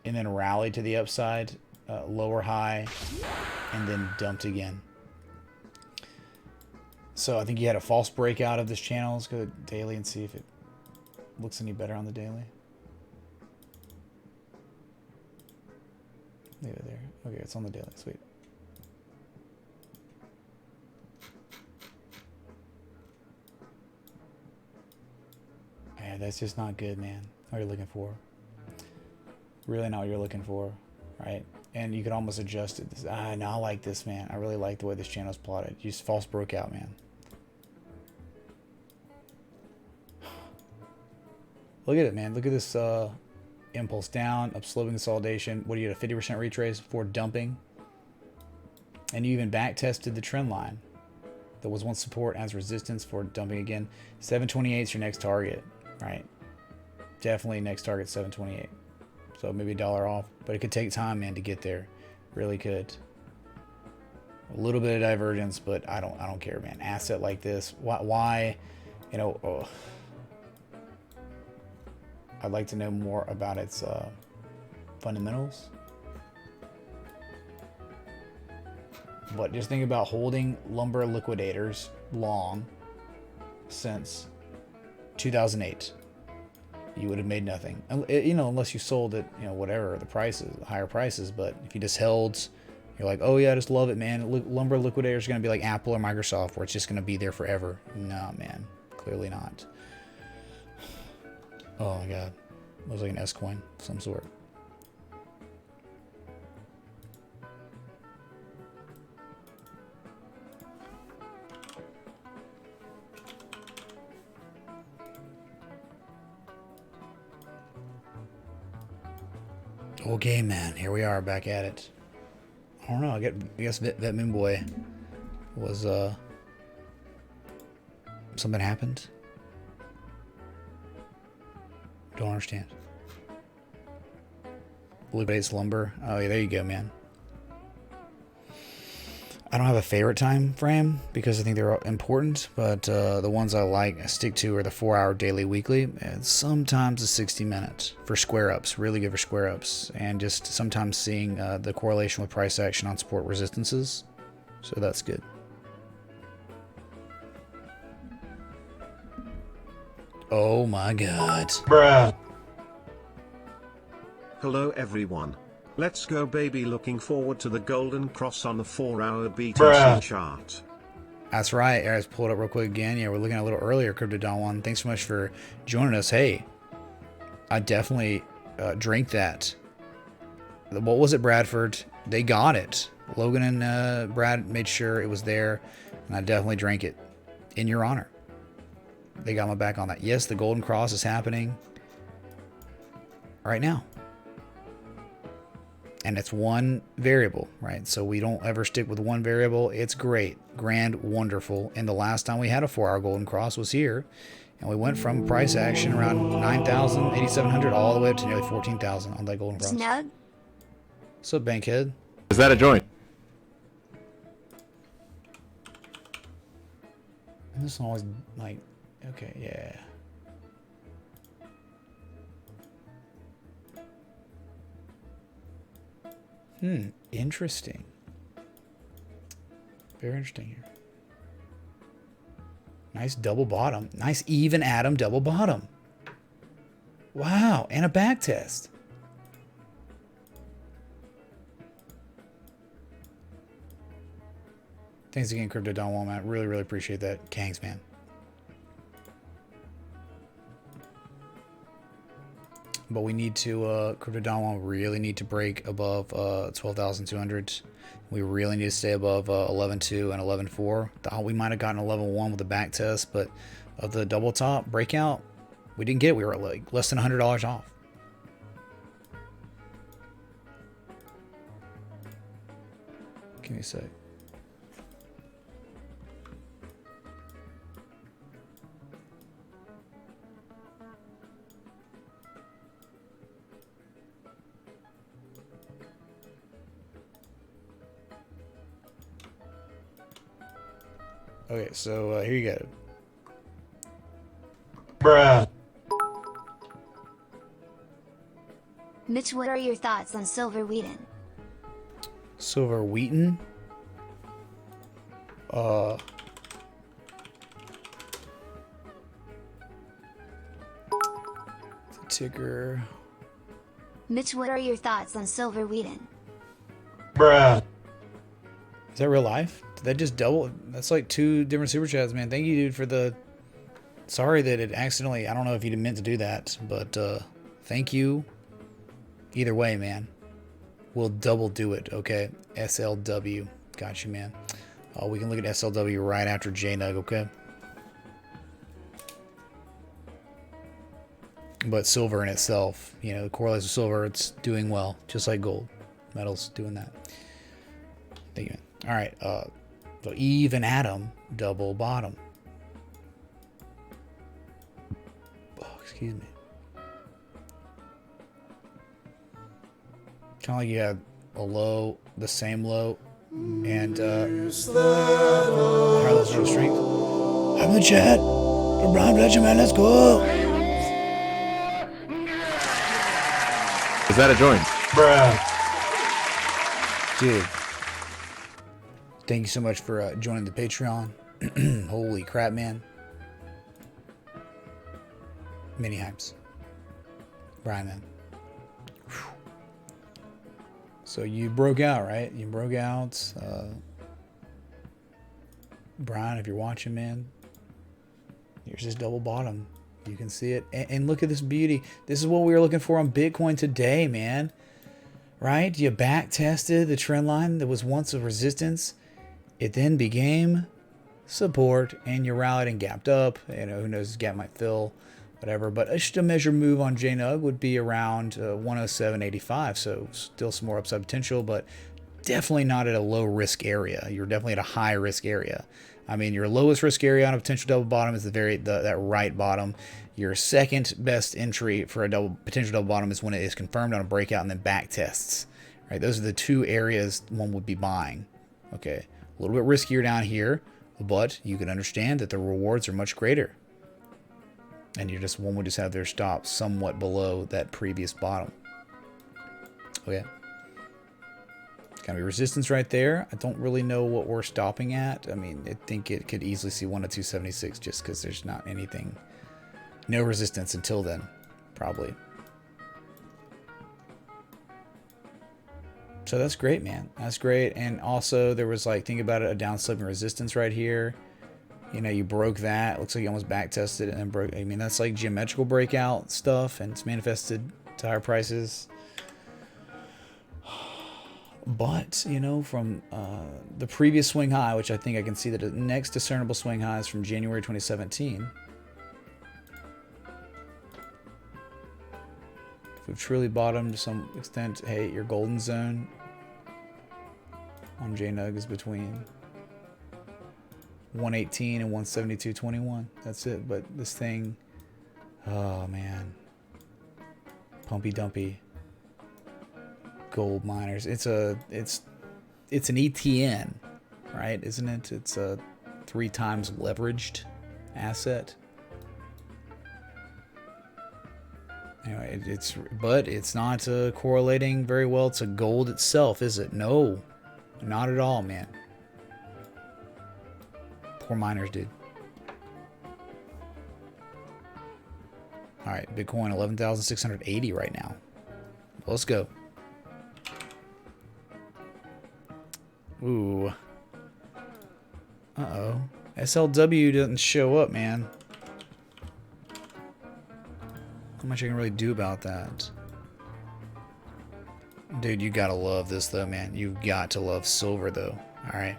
And then rally to the upside. Lower high. And then dumped again. So I think you had a false breakout of this channel. Let's go to daily and see if it looks any better on the daily. Leave it there. Okay, it's on the daily. Sweet. Yeah, that's just not good, man. What you're looking for. Really not what you're looking for, right? And you could almost adjust it. No, I like this, man. I really like the way this channel's plotted. You just false broke out, man. Look at it, man. Look at this impulse down, upsloping consolidation. What do you get, a 50% retrace before dumping? And you even back tested the trend line that was once support as resistance for dumping again. 728 is your next target, right? Definitely next target 728. So maybe $1 off, but it could take time, man, to get there. Really could. A little bit of divergence, but I don't care, man. Asset like this, why, you know? Oh. I'd like to know more about its fundamentals. But just think about holding lumber liquidators long since 2008. You would have made nothing, you know, unless you sold it, you know, whatever the prices, higher prices. But if you just held, you're like, oh yeah, I just love it, man. Lumber liquidators are going to be like Apple or Microsoft, where it's just going to be there forever. No, man, clearly not. Oh my god, it was like an S coin of some sort. Okay, man, here we are back at it. I don't know. I guess that Moon Boy was something happened. Don't understand. Liquidates lumber. Oh yeah, there you go, man. I don't have a favorite time frame because I think they're important, but the ones I stick to are the 4-hour daily, weekly, and sometimes the 60-minute for square ups. Really good for square ups, and just sometimes seeing the correlation with price action on support resistances. So that's good. Oh my god. Bruh. Hello everyone. Let's go baby, looking forward to the golden cross on the 4-hour BTC Bruh. chart. That's right. I just pulled it up real quick again. Yeah, we're looking at a little earlier, Crypto Don One. Thanks so much for joining us. Hey, I definitely drank that. What was it, Bradford? They got it. Logan and Brad made sure it was there, and I definitely drank it in your honor. They got my back on that. Yes, the golden cross is happening right now. And it's one variable, right? So we don't ever stick with one variable. It's great, grand, wonderful. And the last time we had a 4-hour golden cross was here. And we went from price action around 9,000, 8,700, all the way up to nearly 14,000 on that golden cross. Snug? What's up, Bankhead? Is that a joint? This one always, like, okay, yeah. Interesting. Very interesting here. Nice double bottom. Nice even atom double bottom. Wow, and a back test. Thanks again, Crypto Don Wall, man. Really, really appreciate that. Kangs, man. But we need to, Crypto Don Wall, really need to break above 12,200. We really need to stay above 11.2 and 11.4. We might have gotten 11.1 with the back test, but of the double top breakout, we didn't get it. We were like less than $100 off. Give me a sec. Okay, so here you go. Bruh. Mitch, what are your thoughts on Silver Wheaton? Silver Wheaton. The ticker. Mitch, what are your thoughts on Silver Wheaton? Bruh. Is that real life? Did that just double? That's like 2 different super chats, man. Thank you, dude, for the... Sorry that it accidentally... I don't know if you meant to do that, but thank you. Either way, man. We'll double do it, okay? SLW. Got you, man. We can look at SLW right after JNUG, okay? But silver in itself, you know, correlates with silver, it's doing well, just like gold. Metal's doing that. Thank you, man. All right, so Eve and Adam, double bottom. Oh, excuse me. Kind of like you have a low, the same low, and higher levels of strength. I'm in the chat. LeBron Fletcher, man, let's go. Is that a join? Bruh. Dude, thank you so much for joining the Patreon. Holy crap, man. Mini hypes. Brian, man. Whew. So you broke out, right? You broke out. Brian, if you're watching, man, here's this double bottom. You can see it. And look at this beauty. This is what we were looking for on Bitcoin today, man. Right? You back tested the trend line that was once a resistance. It then became support, and you rallied and gapped up. You know, who knows, this gap might fill, whatever. But a measure move on JNUG would be around 107.85. So still some more upside potential, but definitely not at a low risk area. You're definitely at a high risk area. I mean, your lowest risk area on a potential double bottom is that right bottom. Your second best entry for a potential double bottom is when it is confirmed on a breakout and then back tests. Right? Those are the 2 areas one would be buying. Okay, a little bit riskier down here, but you can understand that the rewards are much greater. And one would just have their stop somewhat below that previous bottom. Okay. Gonna be resistance right there. I don't really know what we're stopping at. I mean, I think it could easily see 1 to 276 just because there's not anything, no resistance until then, probably. So that's great, man. That's great. And also there was, like, think about it, a downsloping resistance right here. You know, you broke that. Looks like you almost back tested and then broke. I mean, that's like geometrical breakout stuff, and it's manifested to higher prices. But, you know, from the previous swing high, which I think I can see that the next discernible swing high is from January 2017. If we've truly bottomed to some extent, hey, your golden zone on JNUG is between 118 and 172.21. That's it. But this thing, oh man, pumpy dumpy. Gold miners. It's an ETN, right? Isn't it? It's a 3 times leveraged asset. Anyway, but it's not correlating very well to gold itself, is it? No, not at all, man. Poor miners, dude. All right, Bitcoin 11,680 right now. Let's go. Ooh. Uh-oh. SLW doesn't show up, man. Not much I can really do about that. Dude, you gotta love this, though, man. You've got to love silver, though. Alright.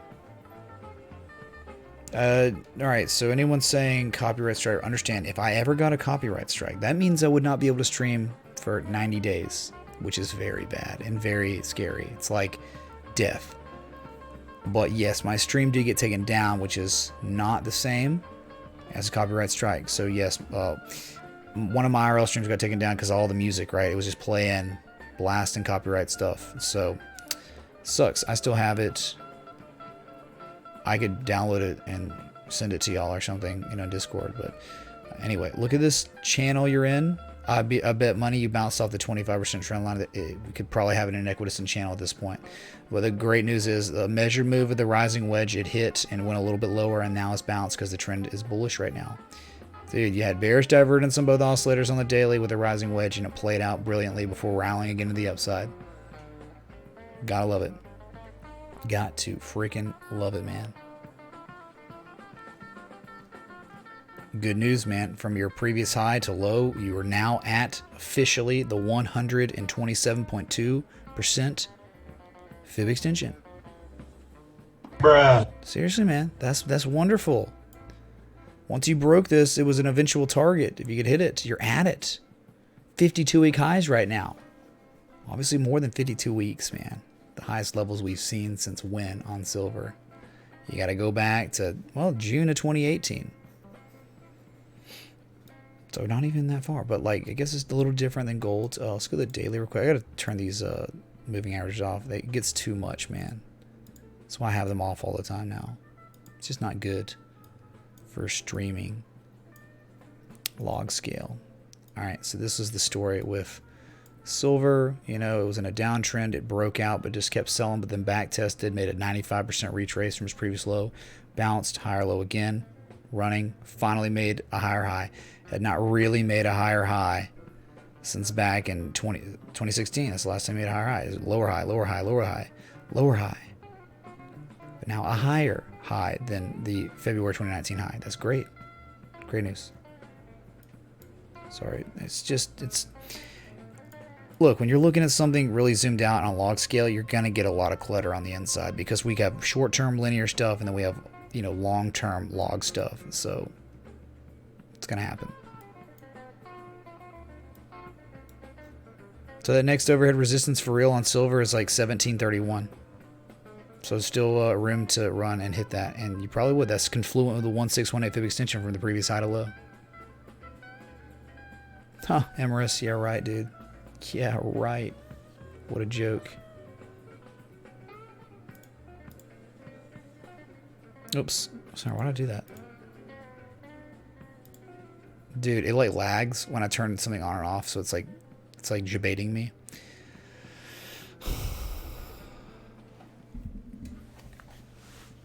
Alright, so anyone saying copyright strike, understand, if I ever got a copyright strike, that means I would not be able to stream for 90 days, which is very bad and very scary. It's like death. But yes, my stream did get taken down, which is not the same as a copyright strike. So yes, one of my IRL streams got taken down because all the music, right? It was just playing, blasting copyright stuff. So sucks. I still have it. I could download it and send it to y'all or something, you know, Discord. But anyway, look at this channel you're in. I bet money you bounced off the 25% trend line. We could probably have an inequidistant channel at this point. But the great news is the measured move of the rising wedge, it hit and went a little bit lower, and now it's bounced because the trend is bullish right now. Dude, you had bearish divergence on both oscillators on the daily with a rising wedge, and it played out brilliantly before rallying again to the upside. Gotta love it. Got to freaking love it, man. Good news, man. From your previous high to low, you are now at officially the 127.2% fib extension. Bruh. Seriously, man. That's wonderful. Once you broke this, it was an eventual target. If you could hit it, you're at it. 52-week highs right now. Obviously more than 52 weeks, man. The highest levels we've seen since when on silver? You got to go back to, well, June of 2018. So not even that far, but like, I guess it's a little different than gold. Let's go to the daily real quick. I got to turn these moving averages off. It gets too much, man. That's why I have them off all the time now. It's just not good for streaming. Log scale. All right, so this is the story with silver. You know, it was in a downtrend. It broke out, but just kept selling, but then back tested, made a 95% retrace from its previous low, bounced, higher low again, running, finally made a higher high. Had not really made a higher high since back in 2016. That's the last time it made a higher high. Lower high, lower high, lower high, lower high. But now a higher high than the February 2019 high. That's great. Great news. Sorry. It's look, when you're looking at something really zoomed out on a log scale, you're going to get a lot of clutter on the inside because we have short-term linear stuff and then we have, you know, long-term log stuff. So it's going to happen. So that next overhead resistance for real on silver is like 1731. So still room to run and hit that. And you probably would. That's confluent with the 1618 fib extension from the previous high to low. Huh, Emerus. Yeah, right, dude. Yeah, right. What a joke. Oops. Sorry, why did I do that? Dude, it like lags when I turn something on and off, so it's like debating me.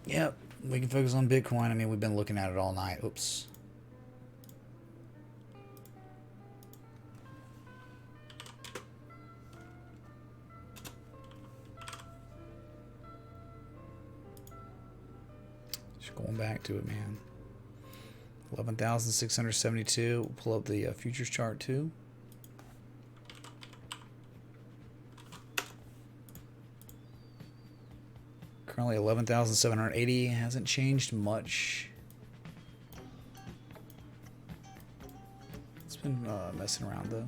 Yep, we can focus on Bitcoin. I mean, we've been looking at it all night. Oops. Just going back to it, man. 11,672. We'll pull up the futures chart too. Currently 11,780. Hasn't changed much. It's been messing around though.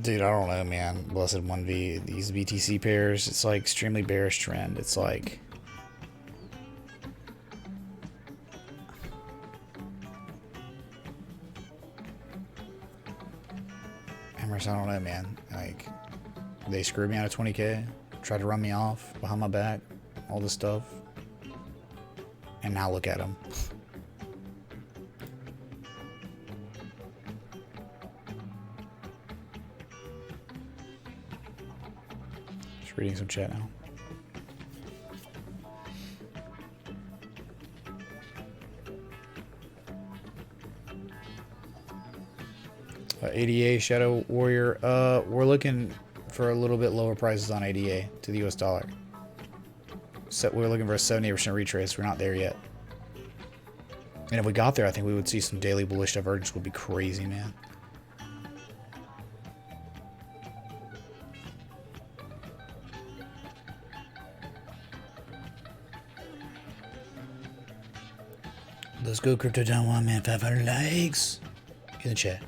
Dude, I don't know, man. Blessed 1V, these BTC pairs, it's like extremely bearish trend. It's like Emerson, I don't know, man. Like, they screwed me out of 20K, tried to run me off behind my back, all this stuff, and now look at them. Reading some chat now. ADA Shadow Warrior. We're looking for a little bit lower prices on ADA to the US dollar. So we're looking for a 78% retrace. We're not there yet. And if we got there, I think we would see some daily bullish divergence. Would be crazy, man. Let's go, Crypto Down 1, man. 500 likes. in the chat.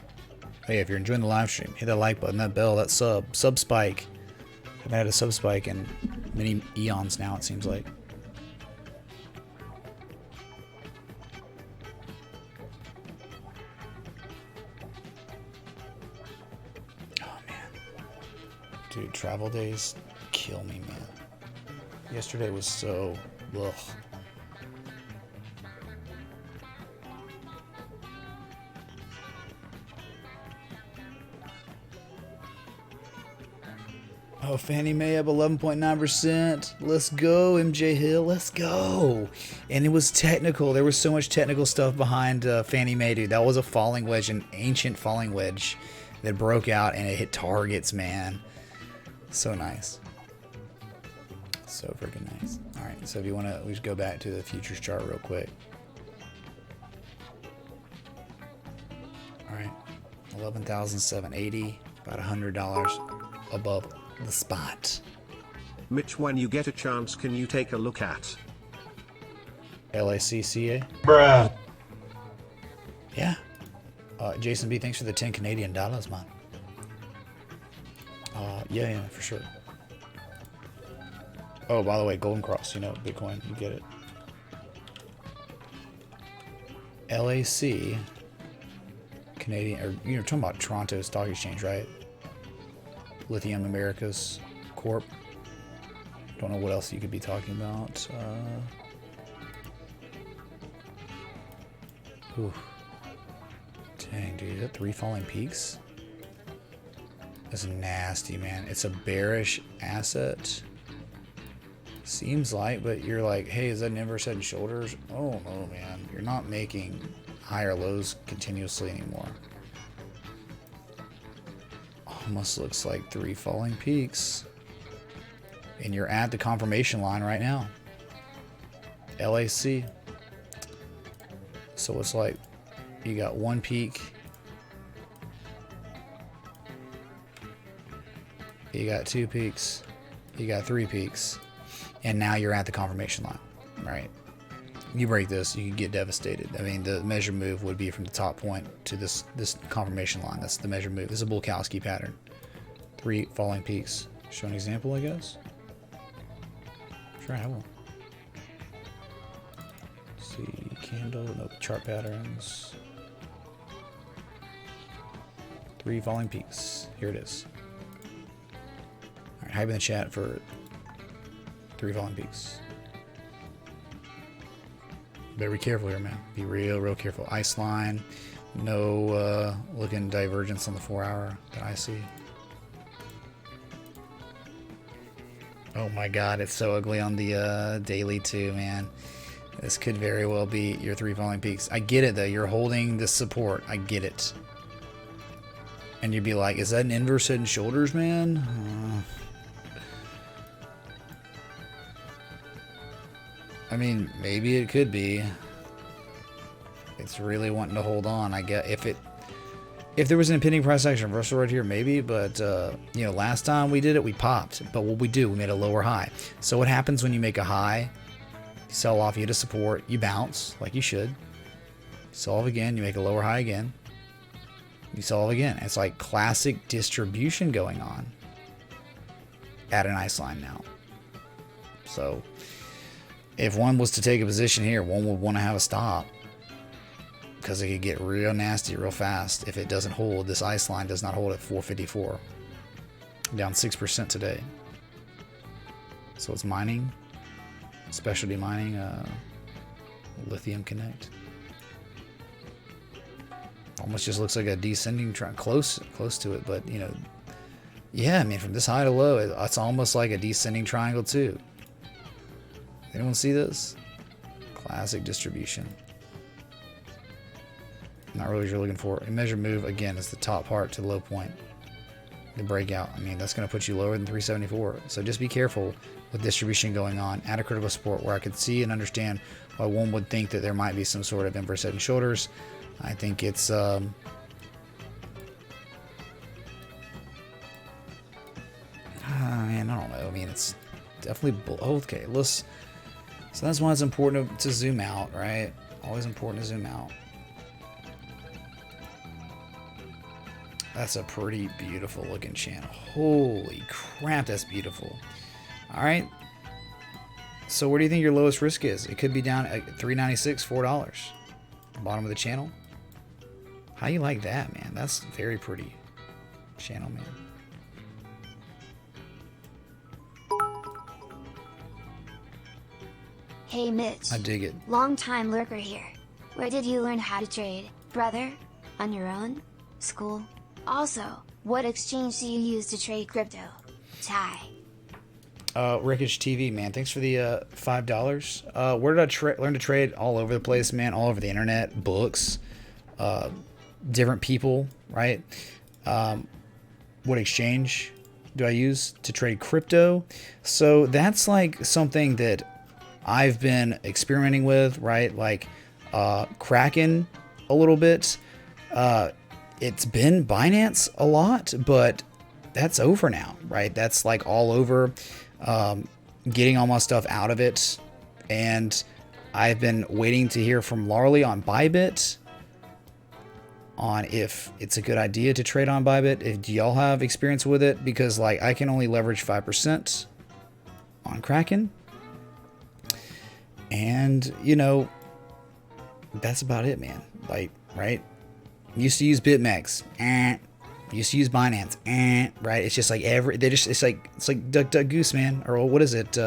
Hey, if you're enjoying the live stream, hit that like button, that bell, that sub spike. I've had a sub spike in many eons now, it seems like. Oh man, dude, travel days kill me, man. Yesterday was so ugh. Oh, Fannie Mae up 11.9%. Let's go, MJ Hill. Let's go. And it was technical. There was so much technical stuff behind Fannie Mae, dude. That was a falling wedge, an ancient falling wedge that broke out and it hit targets, man. So nice. So freaking nice. All right, so if you want to, we just go back to the futures chart real quick. All right, 11,780, about $100 above the spot. Mitch, when you get a chance, can you take a look at LACCA? Bruh. Yeah. Jason B, thanks for the 10 Canadian dollars, man. Yeah, for sure. Oh, by the way, Golden Cross, you know, Bitcoin, you get it. LAC, Canadian, or you're talking about Toronto Stock Exchange, right? Lithium Americas Corp. Don't know what else you could be talking about. Dang, dude, is that 3 falling peaks? That's nasty, man. It's a bearish asset. Seems like, but you're like, hey, is that an inverse head and shoulders? Oh no, man. You're not making higher lows continuously anymore. Almost looks like 3 falling peaks. And you're at the confirmation line right now. LAC. So it's like you got 1 peak. You got 2 peaks. You got 3 peaks. And now you're at the confirmation line, right? You break this, you can get devastated. I mean, the measure move would be from the top point to this confirmation line. That's the measure move. This is a Bulkowski pattern. 3 falling peaks. Show an example, I guess. Sure, I will. Let's see, candle, no chart patterns. 3 falling peaks. Here it is. All right, hype in the chat for 3 falling peaks. Better be careful here, man. Be real careful. Ice line. No looking divergence on the 4-hour that I see. Oh my god, it's so ugly on the daily too, man. This could very well be your 3 falling peaks. I get it though. You're holding the support. I get it. And you'd be like, is that an inverse head and shoulders, man? I mean, maybe it could be. It's really wanting to hold on. I get if there was an impending price action reversal right here, maybe. But you know, last time we did it, we popped. But what we made a lower high. So what happens when you make a high? You sell off, you hit a support, you bounce like you should. You sell off again, you make a lower high again. You sell off again. It's like classic distribution going on at an ice line now. So if one was to take a position here, one would want to have a stop because it could get real nasty real fast if it doesn't hold. This ice line does not hold at 454. Down 6% today. So it's mining, specialty mining, Lithium Connect. Almost just looks like a descending trend, close to it, but you know, yeah, I mean, from this high to low, it's almost like a descending triangle too. Anyone see this? Classic distribution. Not really what you're looking for. A measure move, again, is the top part to the low point. The breakout. I mean, that's going to put you lower than 374. So just be careful with distribution going on at a critical support where I could see and understand why one would think that there might be some sort of inverse head and shoulders. I think it's man, I don't know. I mean, it's definitely okay. Let's. So that's why it's important to zoom out, right? Always important to zoom out. That's a pretty beautiful looking channel. Holy crap, that's beautiful. All right. So where do you think your lowest risk is? It could be down at $3.96, $4. Bottom of the channel. How you like that, man? That's very pretty channel, man. Hey Mitch. I dig it. Long time lurker here. Where did you learn how to trade, brother? On your own? School? Also, what exchange do you use to trade crypto? Ty. Wreckage TV, man. Thanks for the $5. Where did I learn to trade? All over the place, man. All over the internet, books, different people, right? What exchange do I use to trade crypto? So that's like something that I've been experimenting with, right? Like Kraken a little bit. It's been Binance a lot, but that's over now, right? That's like all over. Getting all my stuff out of it, and I've been waiting to hear from Larley on Bybit on if it's a good idea to trade on Bybit. Do y'all have experience with it? Because like I can only leverage 5% on Kraken, and you know that's about it, man. Like, right? Used to use BitMEX, used to use Binance, right? It's just like it's like Duck Duck Goose, man. Or what is it?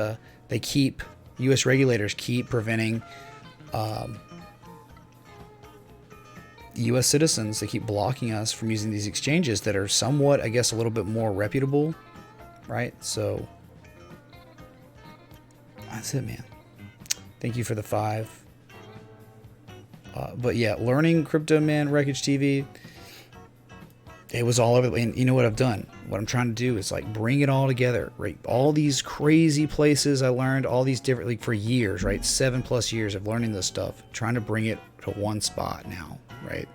They keep U.S. regulators keep preventing U.S. citizens. They keep blocking us from using these exchanges that are somewhat, I guess, a little bit more reputable, right? So that's it, man. Thank you for the 5. But yeah, learning crypto, man. Wreckage TV. It was all over. And you know what I've done? What I'm trying to do is like bring it all together, right? All these crazy places I learned, all these different, like for years, right? 7+ years of learning this stuff, trying to bring it to one spot now, right?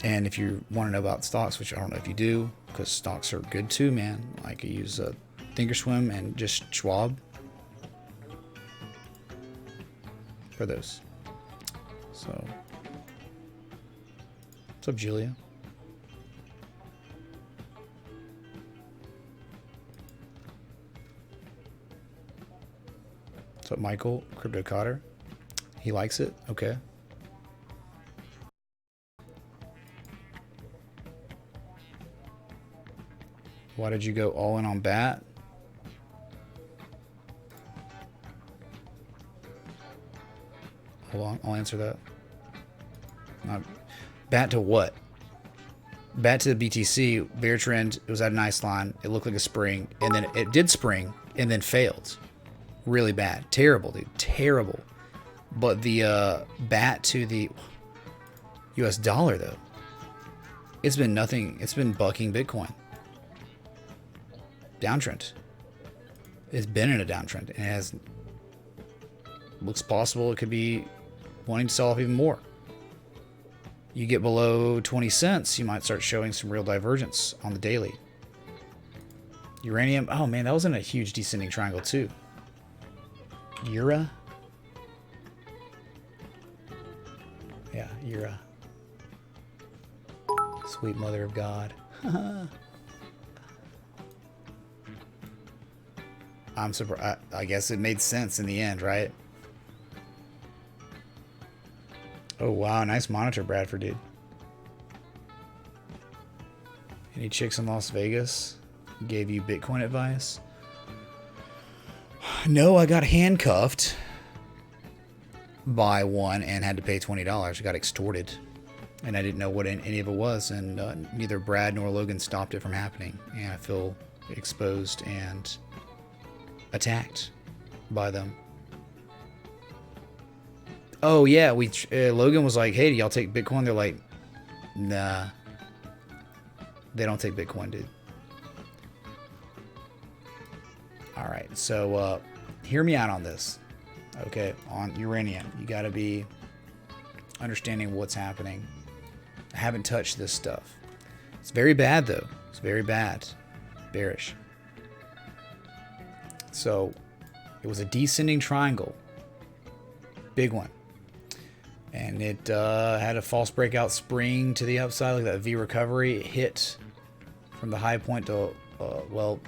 And if you want to know about stocks, which I don't know if you do, because stocks are good too, man. Like I use Thinkorswim and just Schwab for those. So. What's up, Julia? What's up, Michael? Crypto Cotter? He likes it? Okay. Why did you go all in on BAT? Hold on, I'll answer that. BAT to what? BAT to the BTC, bear trend, it was at a nice line. It looked like a spring, and then it did spring, and then failed. Really bad. Terrible, dude. Terrible. But the BAT to the US dollar, though, it's been nothing. It's been bucking Bitcoin. Downtrend. It's been in a downtrend, and it has, looks possible it could be wanting to sell off even more. You get below 20 cents, you might start showing some real divergence on the daily. Uranium, oh man, that was in a huge descending triangle too. Ura? Yeah, Ura. Sweet mother of God. I'm surprised. I guess it made sense in the end, right? Oh, wow. Nice monitor, Bradford, dude. Any chicks in Las Vegas gave you Bitcoin advice? No, I got handcuffed by one and had to pay $20. I got extorted. And I didn't know what any of it was. And neither Brad nor Logan stopped it from happening. And I feel exposed and attacked by them. Oh yeah, Logan was like, "Hey, do y'all take Bitcoin?" They're like, "Nah, they don't take Bitcoin, dude." All right, so hear me out on this, okay? On uranium, you got to be understanding what's happening. I haven't touched this stuff. It's very bad though. It's very bad, bearish. So it was a descending triangle, big one. And it had a false breakout spring to the upside, like that V recovery. It hit from the high point to, from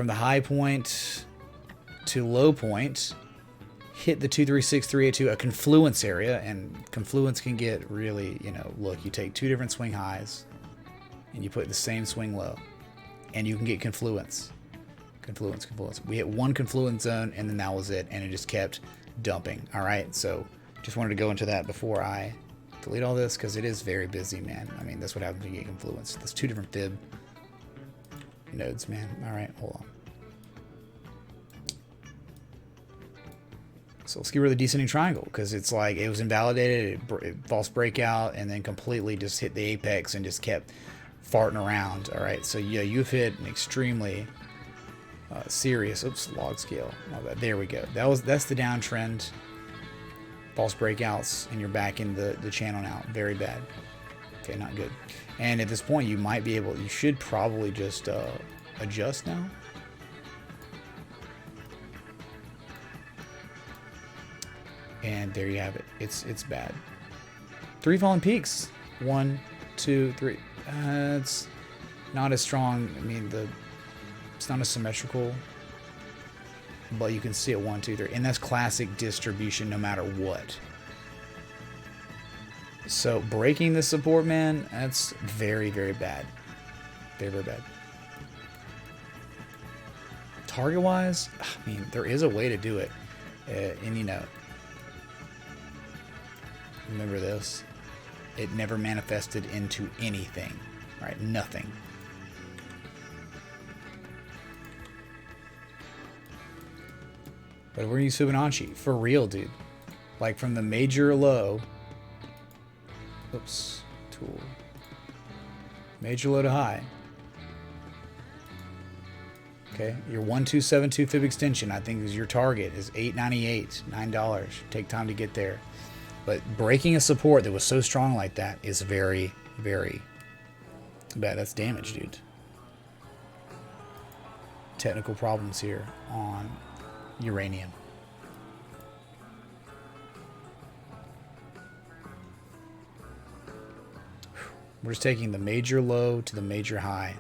the high point to low point. Hit the 236382, a confluence area, and confluence can get really, look, you take two different swing highs and you put the same swing low, and you can get confluence. Confluence. We hit one confluence zone, and then that was it, and it just kept dumping. All right, so just wanted to go into that before I delete all this, because it is very busy, man. I mean, that's what happens when you get confluence. There's two different fib nodes, man. All right, hold on. So let's get rid of the descending triangle, because it's like it was invalidated, it false breakout, and then completely just hit the apex and just kept farting around. All right, so yeah, you've hit an extremely serious, log scale. There we go. That's the downtrend. False breakouts, and you're back in the channel now. Very bad. Okay, not good. And at this point, you should probably just adjust now. And there you have it. It's bad. 3 fallen peaks. 1, 2, 3. It's not as strong. I mean, it's not as symmetrical, but you can see it 1, 2, 3, and that's classic distribution no matter what. So breaking the support, man, that's very, very bad. Very, very bad. Target wise, I mean, there is a way to do it, and remember this, it never manifested into anything, right? Nothing. But we're gonna use Fibonacci for real, dude. Like from the major low. Oops, tool. Major low to high. Okay, your 1272 fib extension, I think, is your target, is $8.98, $9. Take time to get there. But breaking a support that was so strong like that is very, very bad. That's damage, dude. Technical problems here on uranium. We're just taking the major low to the major high,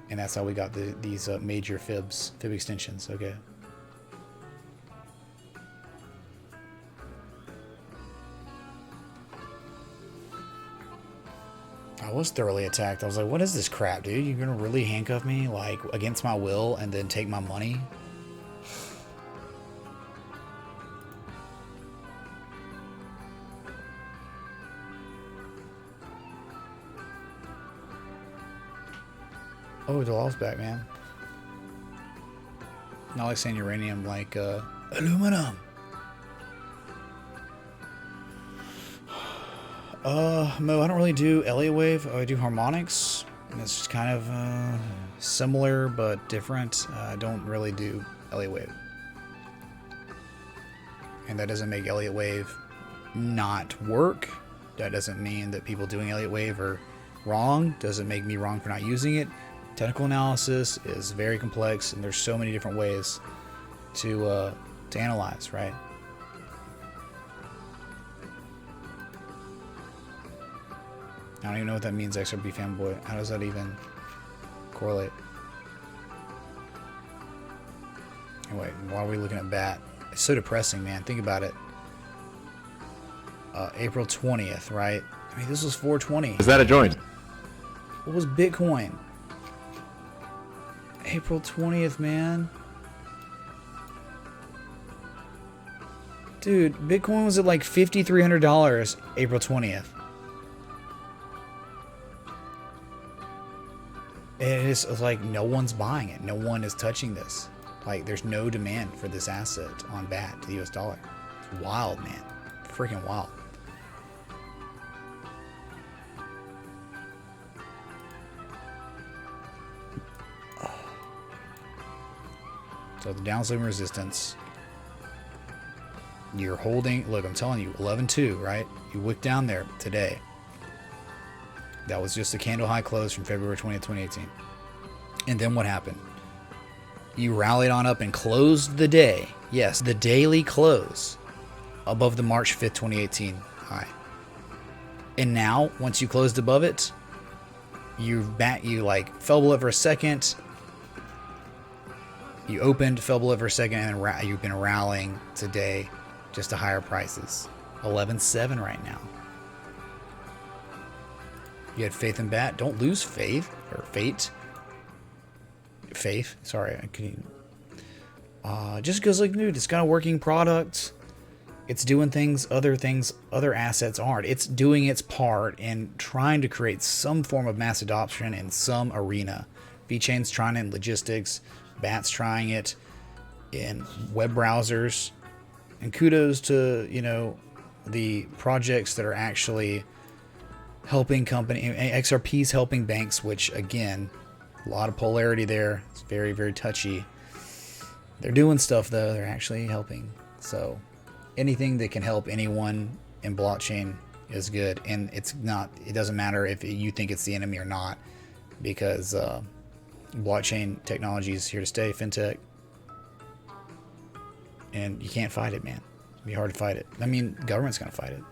and that's how we got these major fib extensions. Okay. I was thoroughly attacked. I was like, what is this crap, dude? You're gonna really handcuff me, like, against my will, and then take my money? Oh, Dalal's back, man. Not like saying uranium, like, aluminum. Mo, I don't really do Elliott wave. I do harmonics, and it's just kind of similar but different. I don't really do Elliott wave, and that doesn't make Elliott wave not work. That doesn't mean that people doing Elliott wave are wrong. Doesn't make me wrong for not using it. Technical analysis is very complex, and there's so many different ways to analyze, right? I don't even know what that means, XRB fanboy. How does that even correlate? Anyway, why are we looking at BAT? It's so depressing, man. Think about it. April 20th, right? I mean, this was 420. Is that a joint? What was Bitcoin? April 20th, man. Dude, Bitcoin was at like $5,300 April 20th. And it's like no one's buying it. No one is touching this. Like, there's no demand for this asset on BAT to the US dollar. It's wild, man. Freaking wild. So the downswing resistance, you're holding, look, I'm telling you, 11.2, right? You wicked down there today. That was just a candle high close from February 20th, 2018. And then what happened? You rallied on up and closed the day. Yes, the daily close above the March 5th, 2018 high. And now, once you closed above it, you like fell below it for a second. You opened, fell below it for a second, and then you've been rallying today just to higher prices. 11.7 right now. You had faith in BAT. Don't lose faith or fate. Faith. Sorry, I couldn't. Just because, like, dude, it's got a working product. It's doing things other assets aren't. It's doing its part in trying to create some form of mass adoption in some arena. VeChain's trying it in logistics. BAT's trying it in web browsers. And kudos to, you know, the projects that are actually helping XRP's helping banks, which, again, a lot of polarity there. It's very, very touchy. They're doing stuff, though. They're actually helping. So anything that can help anyone in blockchain is good. And it doesn't matter if you think it's the enemy or not, because blockchain technology is here to stay, fintech. And you can't fight it, man. It'd be hard to fight it. I mean, government's going to fight it.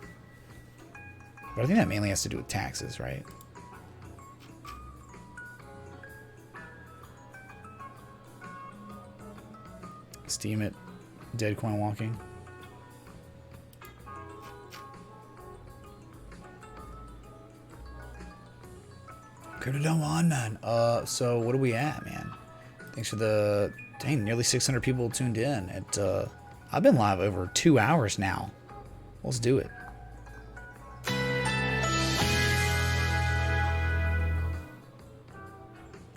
But I think that mainly has to do with taxes, right? Steam it. Dead coin walking. Crypto don't on, man. So what are we at, man? Thanks for the... Dang, nearly 600 people tuned in. I've been live over 2 hours now. Let's do it.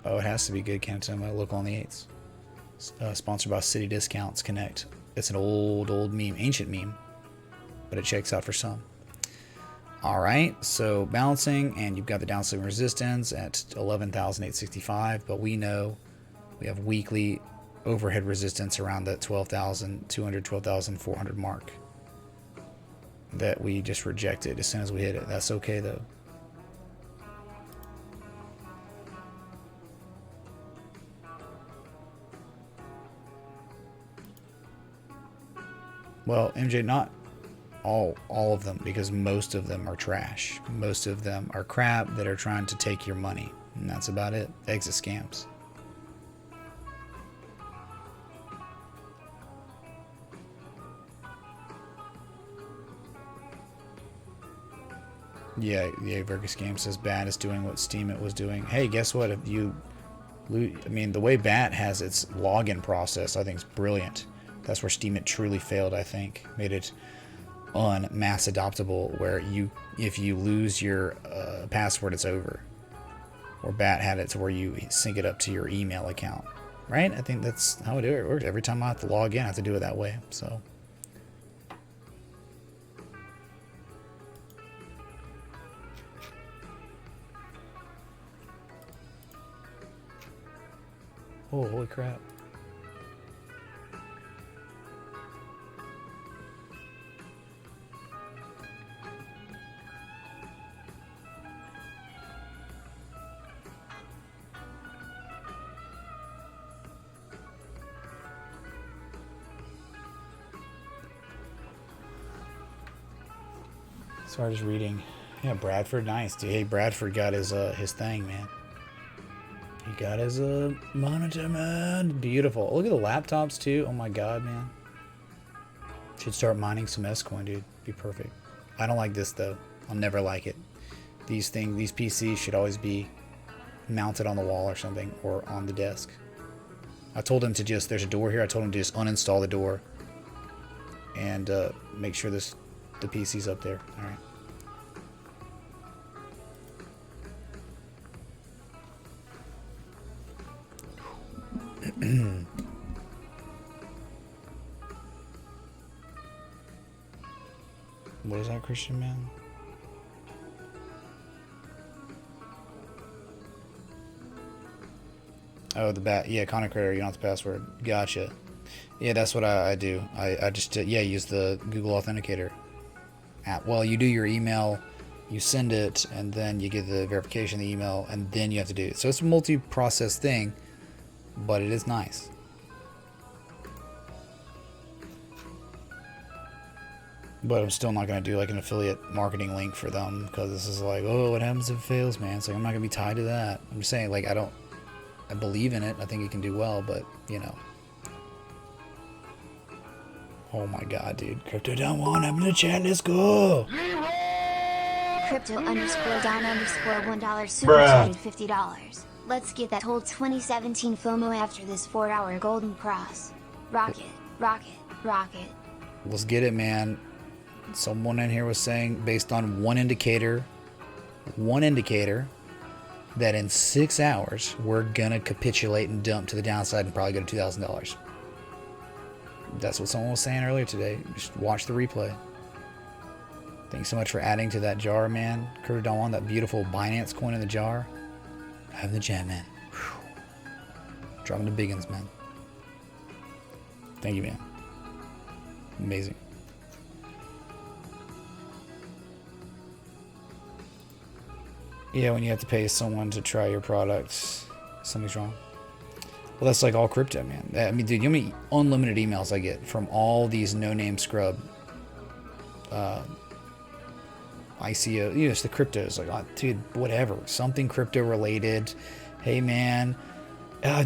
Oh, it has to be good. Can't tell my local on the 8s. Sponsored by City Discounts Connect. It's an old meme, ancient meme, but it checks out for some. All right, so balancing, and you've got the downswing resistance at 11,865, but we know we have weekly overhead resistance around that 12,200, 12,400 mark that we just rejected as soon as we hit it. That's okay, though. Well, MJ, not all of them, because most of them are trash. Most of them are crap that are trying to take your money, and that's about it. Exit scams. Yeah, Vergus Game says BAT is doing what Steemit was doing. Hey, guess what? If you, I mean, the way BAT has its login process, I think is brilliant. That's where Steemit truly failed, I think. Made it unmass adoptable, where if you lose your password, it's over. Or BAT had it to where you sync it up to your email account. Right? I think that's how it works. Every time I have to log in, I have to do it that way. So. Oh, holy crap. Sorry, just reading. Yeah, Bradford, nice, dude. Hey, Bradford got his thing, man. He got his monitor, man. Beautiful. Look at the laptops too. Oh my god, man. Should start mining some S-Coin, dude. Be perfect. I don't like this though. I'll never like it. These PCs should always be mounted on the wall or something, or on the desk. I told him to just, there's a door here. I told him to just uninstall the door and make sure the PC's up there. All right. What is that, Christian man? Oh, the bat. Yeah, Connor Creator, you don't have the password. Gotcha. Yeah, that's what I do. I just, use the Google Authenticator app. Well, you do your email, you send it, and then you get the verification of the email, and then you have to do it. So it's a multi-process thing, but it is nice. But I'm still not going to do like an affiliate marketing link for them because this is like, oh, what happens if it fails, man? It's like, I'm not going to be tied to that. I'm just saying, like, I believe in it. I think it can do well, but, you know. Oh my god, dude. Crypto down one. I'm in the chat. Let's go. Crypto underscore down underscore $1 super Bruh. chatted $50. Let's get that whole 2017 FOMO after this 4-hour golden cross. Rocket, rocket, rocket. Let's get it, man. Someone in here was saying, based on one indicator, that in 6 hours, we're gonna capitulate and dump to the downside and probably go to $2,000. That's what someone was saying earlier today. Just watch the replay. Thanks so much for adding to that jar, man. Crypto Don Juan, that beautiful Binance coin in the jar. Having the jam, man. Whew. Dropping the biggins, man. Thank you, man. Amazing. Yeah, when you have to pay someone to try your products, something's wrong. Well, that's like all crypto, man. I mean, dude, you know how many unlimited emails I get from all these no-name scrub ICO, you know, it's the cryptos. Like, oh, dude, whatever, something crypto related. Hey, man,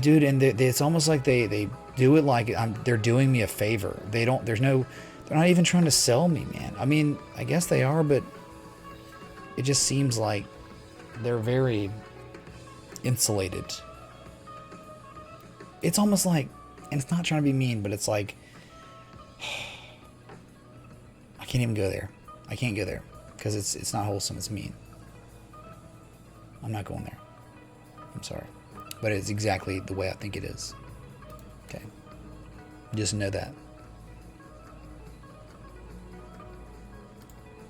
dude, and it's almost like they do it like they're doing me a favor. They're not even trying to sell me, man. I mean, I guess they are, but it just seems like they're very insulated. It's almost like, and it's not trying to be mean, but it's like, I can't even go there. I can't go there because it's not wholesome. It's mean. I'm not going there. I'm sorry, but it's exactly the way I think it is. Okay, just know that.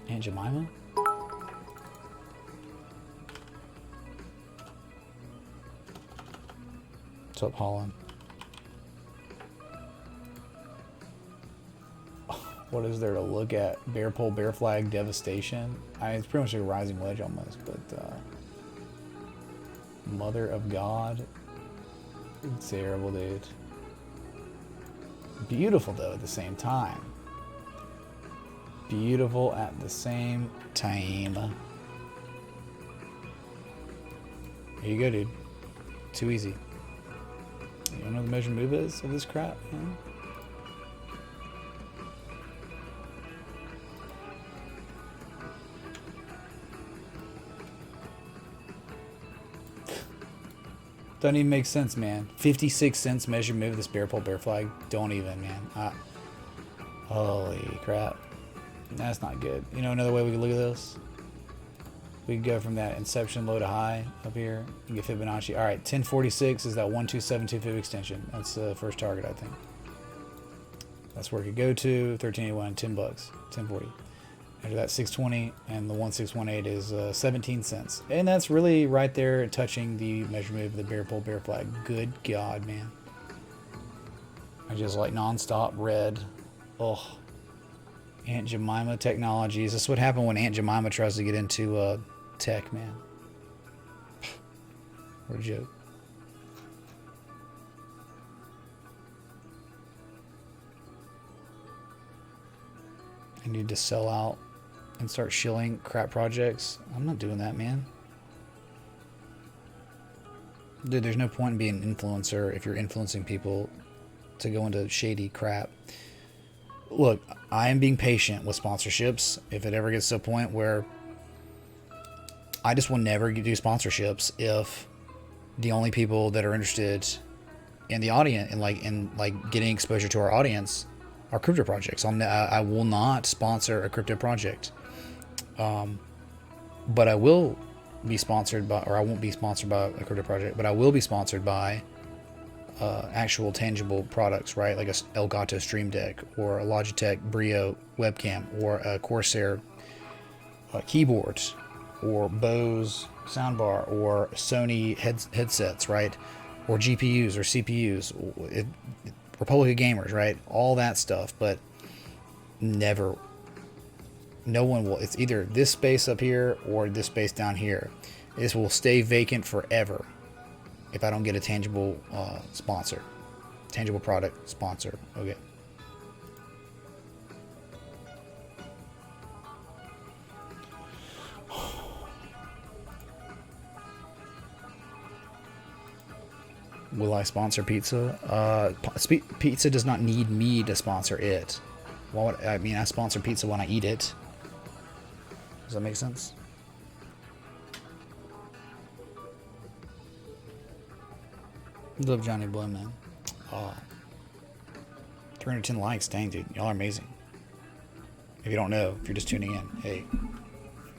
Aunt Jemima. What's up, Holland? What is there to look at? Bear pole, bear flag, devastation. I mean, it's pretty much a rising wedge almost, but Mother of God. It's terrible, dude. Beautiful though at the same time. Beautiful at the same time. Here you go, dude. Too easy. You don't know what the measure move is of this crap, man? Doesn't even make sense, man. 56 cents measure move this bear pole, bear flag. Don't even, man. Holy crap. That's not good. You know another way we could look at this? We could go from that inception low to high up here and get Fibonacci. All right, 1046 is that 1272 fib extension. That's the first target, I think. That's where it could go to. 1381, 10 bucks, 1040. After that, 620, and the 1618 is 17 cents. And that's really right there touching the measure move of the bear pole, bear flag. Good God, man. I just like nonstop red. Oh. Aunt Jemima Technologies. This is what happened when Aunt Jemima tries to get into tech, man. What a joke. I need to sell out and start shilling crap projects. I'm not doing that, man. Dude, there's no point in being an influencer if you're influencing people to go into shady crap. Look, I am being patient with sponsorships. If it ever gets to a point where I just will never do sponsorships if the only people that are interested in the audience and like getting exposure to our audience are crypto projects. I will not sponsor a crypto project. But I will be sponsored by, or I won't be sponsored by a crypto project, but I will be sponsored by actual tangible products, right? Like a Elgato Stream Deck or a Logitech Brio webcam or a Corsair keyboard or Bose soundbar or Sony headsets, right? Or GPUs or CPUs, Republic of Gamers, right? All that stuff, but never, no one will. It's either this space up here or this space down here. This will stay vacant forever if I don't get a tangible sponsor, tangible product sponsor. Okay. Will I sponsor pizza? Pizza does not need me to sponsor it. Why would, I mean, I sponsor pizza when I eat it. Does that make sense? Love Johnny Boy, man. Oh. 310 likes. Dang, dude. Y'all are amazing. If you don't know, if you're just tuning in, hey,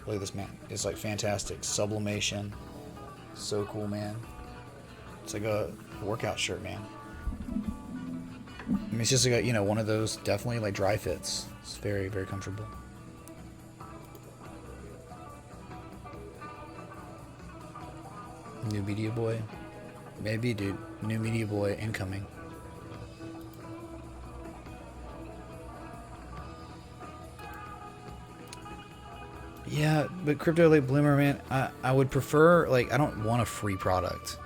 look at this, man. It's like fantastic. Sublimation. So cool, man. It's like a workout shirt, man. I mean, it's just like a, you know, one of those definitely like dry fits. It's very, very comfortable. New Media Boy. Maybe, dude. New Media Boy incoming. Yeah, but Crypto Late Bloomer, man, I would prefer, like, I don't want a free product.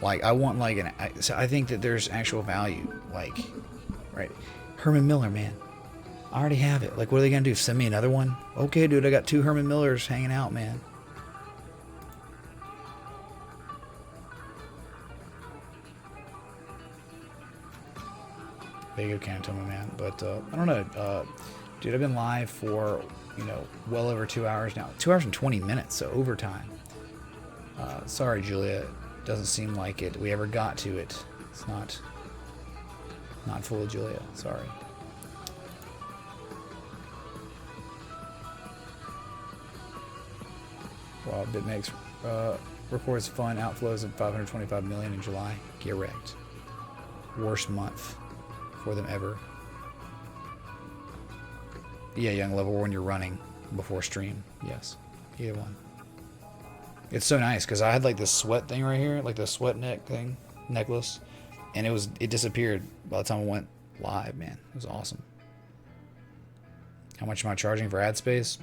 Like, I want, like, so I think that there's actual value. Like, right. Herman Miller, man. I already have it. Like, what are they going to do? Send me another one? Okay, dude, I got 2 Herman Millers hanging out, man. Vago Cantoma, man. But, I don't know. Dude, I've been live for, you know, well over 2 hours now. 2 hours and 20 minutes, so overtime. Sorry, Julia. Doesn't seem like it. We ever got to it. It's not full of Julia. Sorry. Wow, BitMakes records fund outflows of 525 million in July. Get wrecked. Worst month for them ever. Yeah, young level when you're running before stream. Yes, either one. It's so nice because I had like this sweat thing right here, like the sweat neck thing, necklace, and it disappeared by the time I went live. Man, it was awesome. How much am I charging for ad space?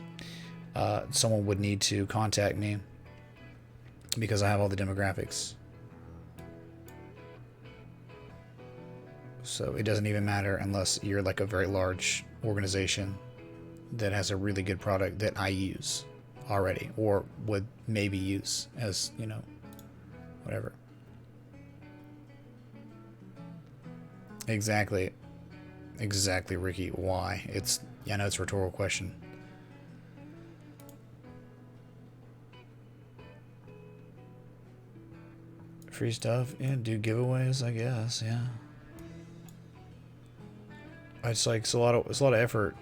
Someone would need to contact me because I have all the demographics. So it doesn't even matter unless you're like a very large organization that has a really good product that I use already or would maybe use as, you know, whatever. Exactly, Ricky. Why? I know it's a rhetorical question. Free stuff, yeah. Do giveaways, I guess, yeah. It's like it's a lot of effort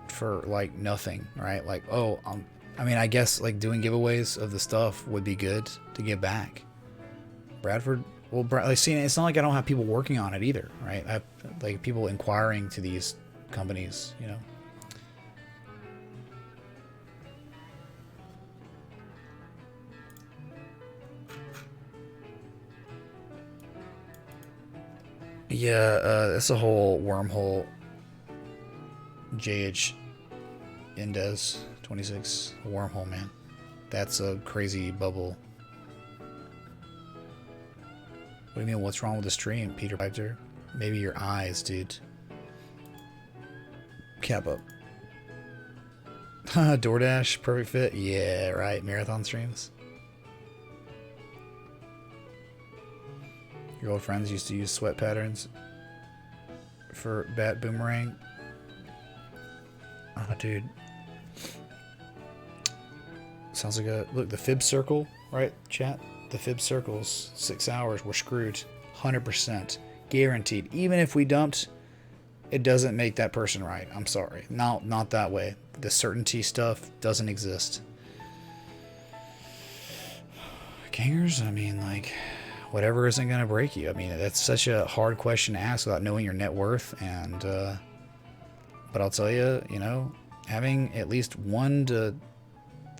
for like nothing, right? Like, oh, I mean, I guess like doing giveaways of the stuff would be good to give back. Bradford, well, like, see, it's not like I don't have people working on it either, right? I have like people inquiring to these companies, you know. Yeah, that's a whole wormhole. JH Indes 26, a wormhole, man. That's a crazy bubble. What do you mean, what's wrong with the stream, Peter Piper? Maybe your eyes, dude. Cap up. DoorDash, perfect fit? Yeah, right, marathon streams. Your old friends used to use sweat patterns for bat boomerang. Oh, dude. Sounds like a... Look, the fib circle, right, chat? The fib circles, 6 hours, we're screwed. 100%. Guaranteed. Even if we dumped, it doesn't make that person right. I'm sorry. Not that way. The certainty stuff doesn't exist. Gangers, I mean, like... Whatever isn't going to break you. I mean, that's such a hard question to ask without knowing your net worth. And, but I'll tell you, you know, having at least 1 to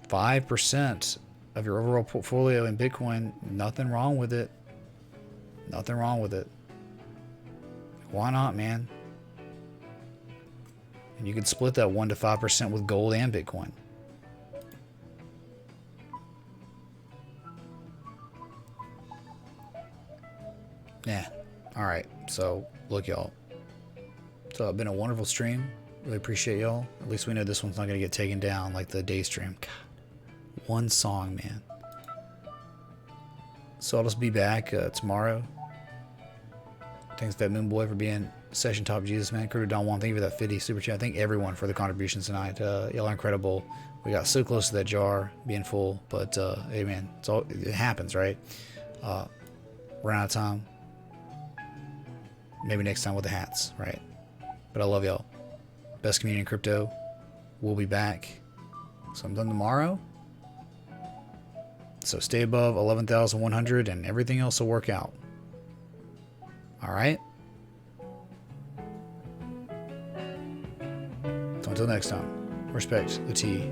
5% of your overall portfolio in Bitcoin, nothing wrong with it. Nothing wrong with it. Why not, man? And you can split that 1 to 5% with gold and Bitcoin. Yeah. Alright. So, look, y'all. So, it's been a wonderful stream. Really appreciate y'all. At least we know this one's not going to get taken down like the day stream. God. One song, man. So I'll just be back tomorrow. Thanks to that Moon Boy for being Session Top Jesus, man. Cruder Don Juan, thank you for that 50 super chat. Thank everyone for the contributions tonight. Y'all are incredible. We got so close to that jar being full, but hey, man, it happens, right? Run out of time. Maybe next time with the hats, right? But I love y'all. Best community in crypto. We'll be back sometime tomorrow. So stay above 11,100 and everything else will work out. All right? So until next time, respect the TA.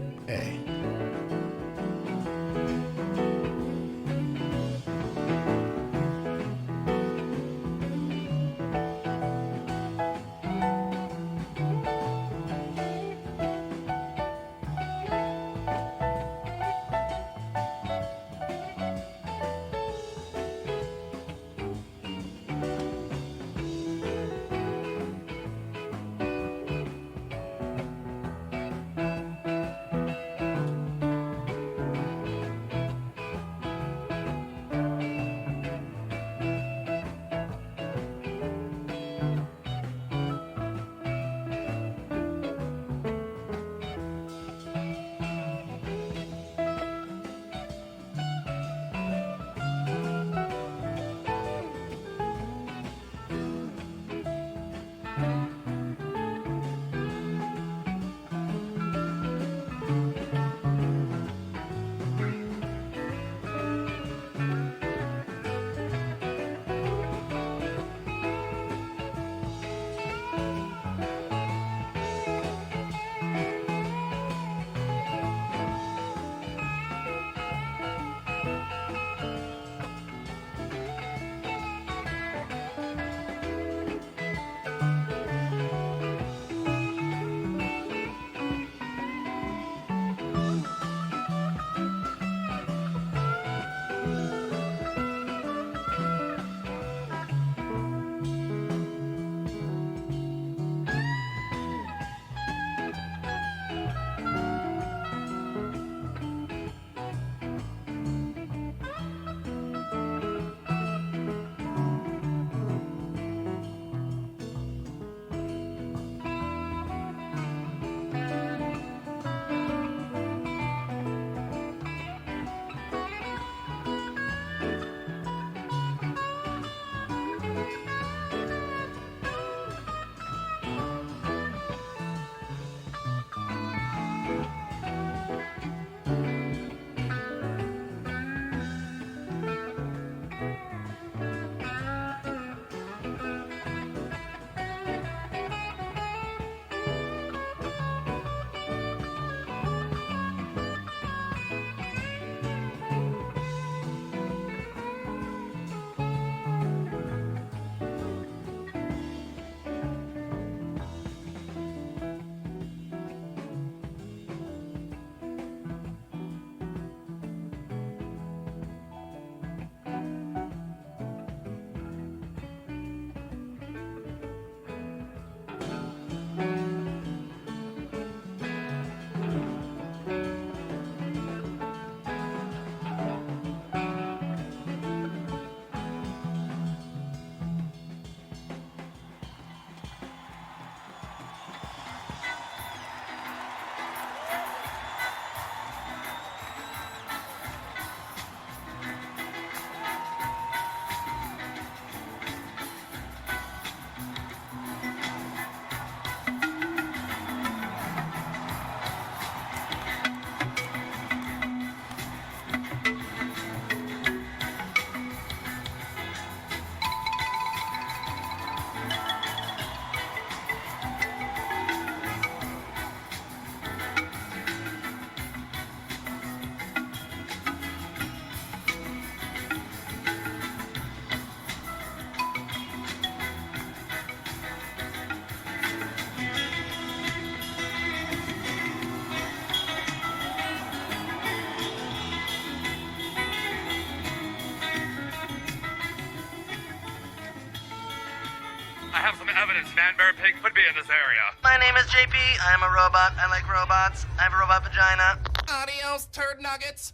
I have some evidence Man Bear Pig could be in this area. My name is JP. I am a robot. I like robots. I have a robot vagina. Adios, turd nuggets.